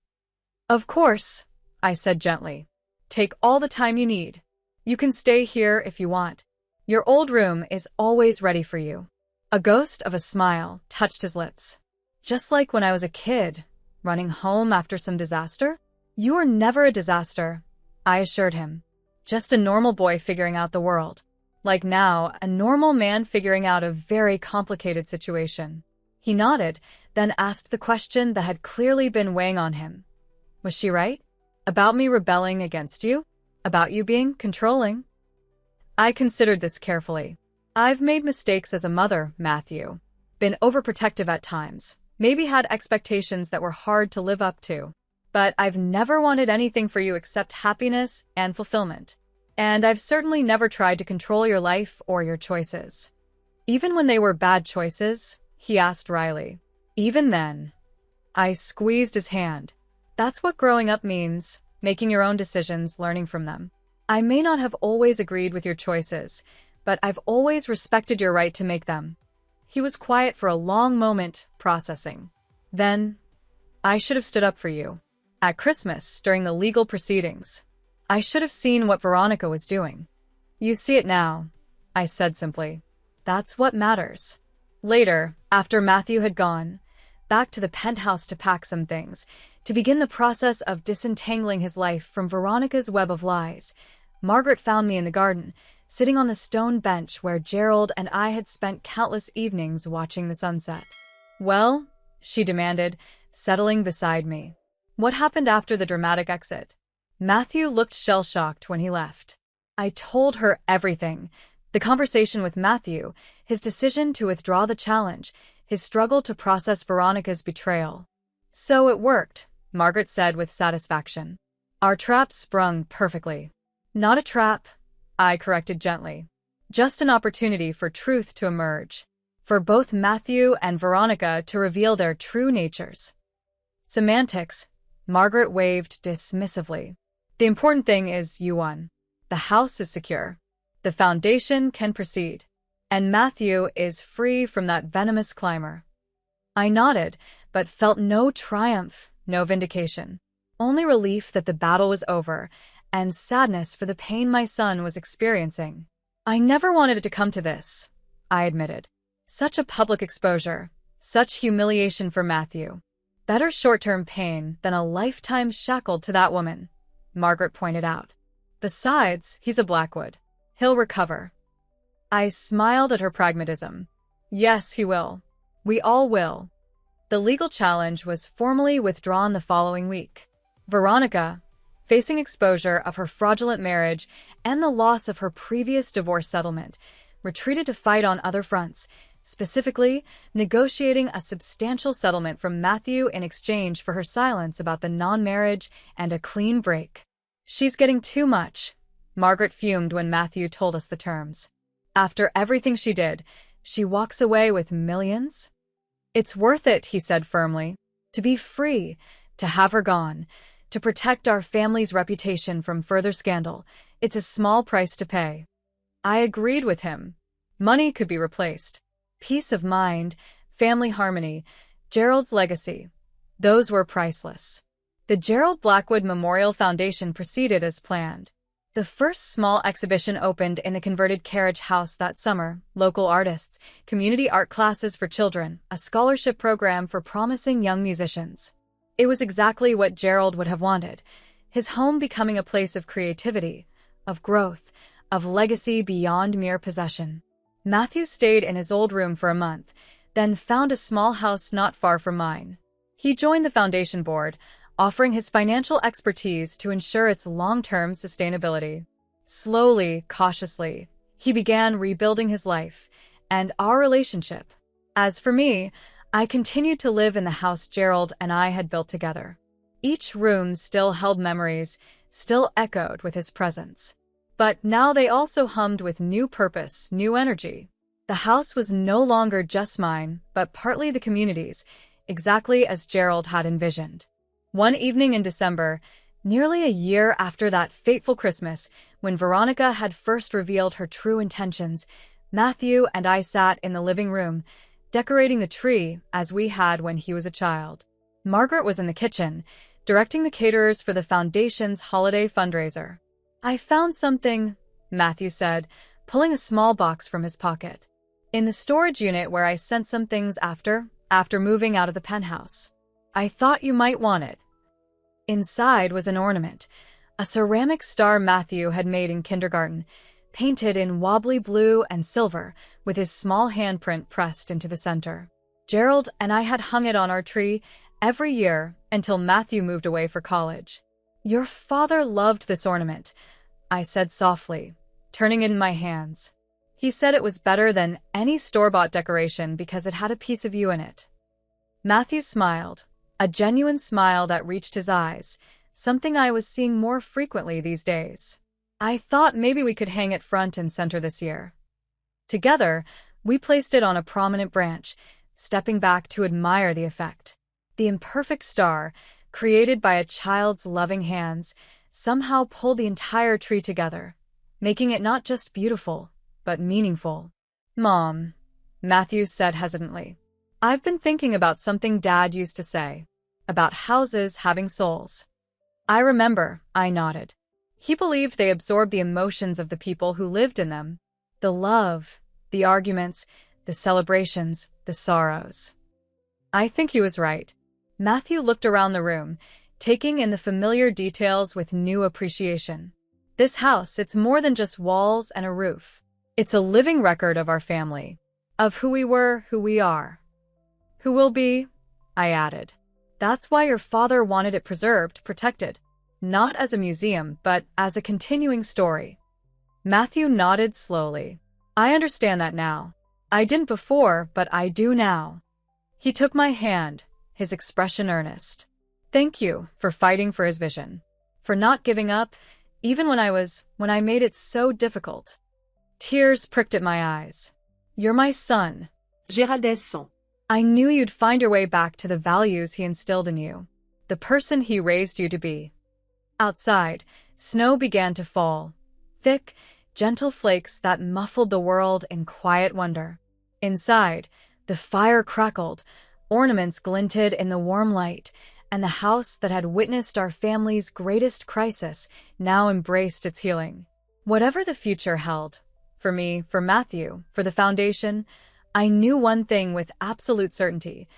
"Of course," I said gently. "Take all the time you need. You can stay here if you want. Your old room is always ready for you." A ghost of a smile touched his lips. "Just like when I was a kid, running home after some disaster?" "You were never a disaster," I assured him. "Just a normal boy figuring out the world. Like now, a normal man figuring out a very complicated situation." He nodded, then asked the question that had clearly been weighing on him. "Was she right? About me rebelling against you? About you being controlling?" I considered this carefully. "I've made mistakes as a mother, Matthew. Been overprotective at times. Maybe had expectations that were hard to live up to. But I've never wanted anything for you except happiness and fulfillment. And I've certainly never tried to control your life or your choices." "Even when they were bad choices?" he asked wryly. "Even then." I squeezed his hand. "That's what growing up means, making your own decisions, learning from them. I may not have always agreed with your choices, but I've always respected your right to make them." He was quiet for a long moment, processing. Then, "I should have stood up for you. At Christmas, during the legal proceedings. I should have seen what Veronica was doing." "You see it now," I said simply. "That's what matters." Later, after Matthew had gone, back to the penthouse to pack some things, to begin the process of disentangling his life from Veronica's web of lies, Margaret found me in the garden, sitting on the stone bench where Gerald and I had spent countless evenings watching the sunset. "Well?" she demanded, settling beside me. "What happened after the dramatic exit?" Matthew looked shell-shocked when he left. I told her everything. The conversation with Matthew, his decision to withdraw the challenge, his struggle to process Veronica's betrayal. "So it worked," Margaret said with satisfaction. "Our trap sprung perfectly." "Not a trap," I corrected gently. "Just an opportunity for truth to emerge. For both Matthew and Veronica to reveal their true natures." "Semantics," Margaret waved dismissively. "The important thing is you won. The house is secure. The foundation can proceed. And Matthew is free from that venomous climber." I nodded, but felt no triumph, no vindication. Only relief that the battle was over, and sadness for the pain my son was experiencing. "I never wanted it to come to this," I admitted. "Such a public exposure, such humiliation for Matthew. Better short-term pain than a lifetime shackled to that woman," Margaret pointed out. "Besides, he's a Blackwood. He'll recover." I smiled at her pragmatism. "Yes, he will. We all will." The legal challenge was formally withdrawn the following week. Veronica, facing exposure of her fraudulent marriage and the loss of her previous divorce settlement, retreated to fight on other fronts, specifically negotiating a substantial settlement from Matthew in exchange for her silence about the non-marriage and a clean break. "She's getting too much," Margaret fumed when Matthew told us the terms. "After everything she did, she walks away with millions?" "It's worth it," he said firmly. "To be free, to have her gone, to protect our family's reputation from further scandal, it's a small price to pay." I agreed with him. Money could be replaced. Peace of mind, family harmony, Gerald's legacy, those were priceless. The Gerald Blackwood Memorial Foundation proceeded as planned. The first small exhibition opened in the converted carriage house that summer. Local artists, community art classes for children, a scholarship program for promising young musicians. It was exactly what Gerald would have wanted, his home becoming a place of creativity, of growth, of legacy beyond mere possession. Matthew stayed in his old room for a month, then found a small house not far from mine. He joined the foundation board, offering his financial expertise to ensure its long-term sustainability. Slowly, cautiously, he began rebuilding his life and our relationship. As for me, I continued to live in the house Gerald and I had built together. Each room still held memories, still echoed with his presence. But now they also hummed with new purpose, new energy. The house was no longer just mine, but partly the community's, exactly as Gerald had envisioned. One evening in December, nearly a year after that fateful Christmas, when Veronica had first revealed her true intentions, Matthew and I sat in the living room, decorating the tree as we had when he was a child. Margaret was in the kitchen, directing the caterers for the foundation's holiday fundraiser. "I found something," Matthew said, pulling a small box from his pocket. "In the storage unit where I sent some things after moving out of the penthouse. I thought you might want it." Inside was an ornament, a ceramic star Matthew had made in kindergarten, painted in wobbly blue and silver, with his small handprint pressed into the center. Gerald and I had hung it on our tree every year until Matthew moved away for college. "Your father loved this ornament," I said softly, turning it in my hands. "He said it was better than any store-bought decoration because it had a piece of you in it." Matthew smiled, a genuine smile that reached his eyes, something I was seeing more frequently these days. "I thought maybe we could hang it front and center this year." Together, we placed it on a prominent branch, stepping back to admire the effect. The imperfect star, created by a child's loving hands, somehow pulled the entire tree together, making it not just beautiful, but meaningful. "Mom," Matthew said hesitantly, "I've been thinking about something Dad used to say, about houses having souls." "I remember," I nodded. "He believed they absorbed the emotions of the people who lived in them. The love, the arguments, the celebrations, the sorrows." I think he was right. Matthew looked around the room, taking in the familiar details with new appreciation. "This house, it's more than just walls and a roof. It's a living record of our family, of who we were, who we are. Who will be," I added. "That's why your father wanted it preserved, protected, not as a museum, but as a continuing story." Matthew nodded slowly. "I understand that now. I didn't before, but I do now." He took my hand, his expression earnest. "Thank you for fighting for his vision, for not giving up, even when I made it so difficult." Tears pricked at my eyes. "You're my son, Gérald Desson. I knew you'd find your way back to the values he instilled in you, the person he raised you to be." Outside, snow began to fall, thick, gentle flakes that muffled the world in quiet wonder. Inside, the fire crackled, ornaments glinted in the warm light, and the house that had witnessed our family's greatest crisis now embraced its healing. Whatever the future held, for me, for Matthew, for the foundation, I knew one thing with absolute certainty: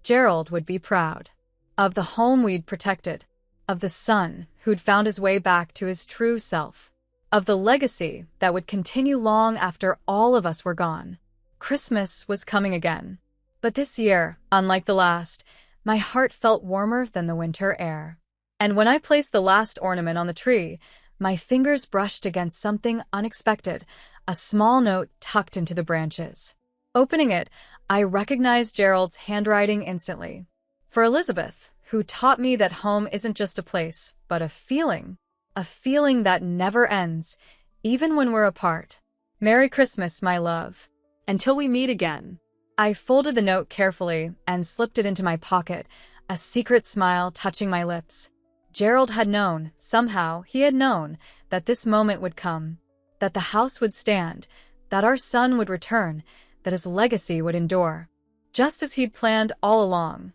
Gerald would be proud. Of the home we'd protected, of the son who'd found his way back to his true self, of the legacy that would continue long after all of us were gone. Christmas was coming again. But this year, unlike the last, my heart felt warmer than the winter air. And when I placed the last ornament on the tree, my fingers brushed against something unexpected, a small note tucked into the branches. Opening it, I recognized Gerald's handwriting instantly. For Elizabeth, who taught me that home isn't just a place, but a feeling that never ends, even when we're apart. "Merry Christmas, my love. Until we meet again." I folded the note carefully and slipped it into my pocket, a secret smile touching my lips. Gerald had known, somehow he had known, that this moment would come, that the house would stand, that our son would return, that his legacy would endure. Just as he'd planned all along.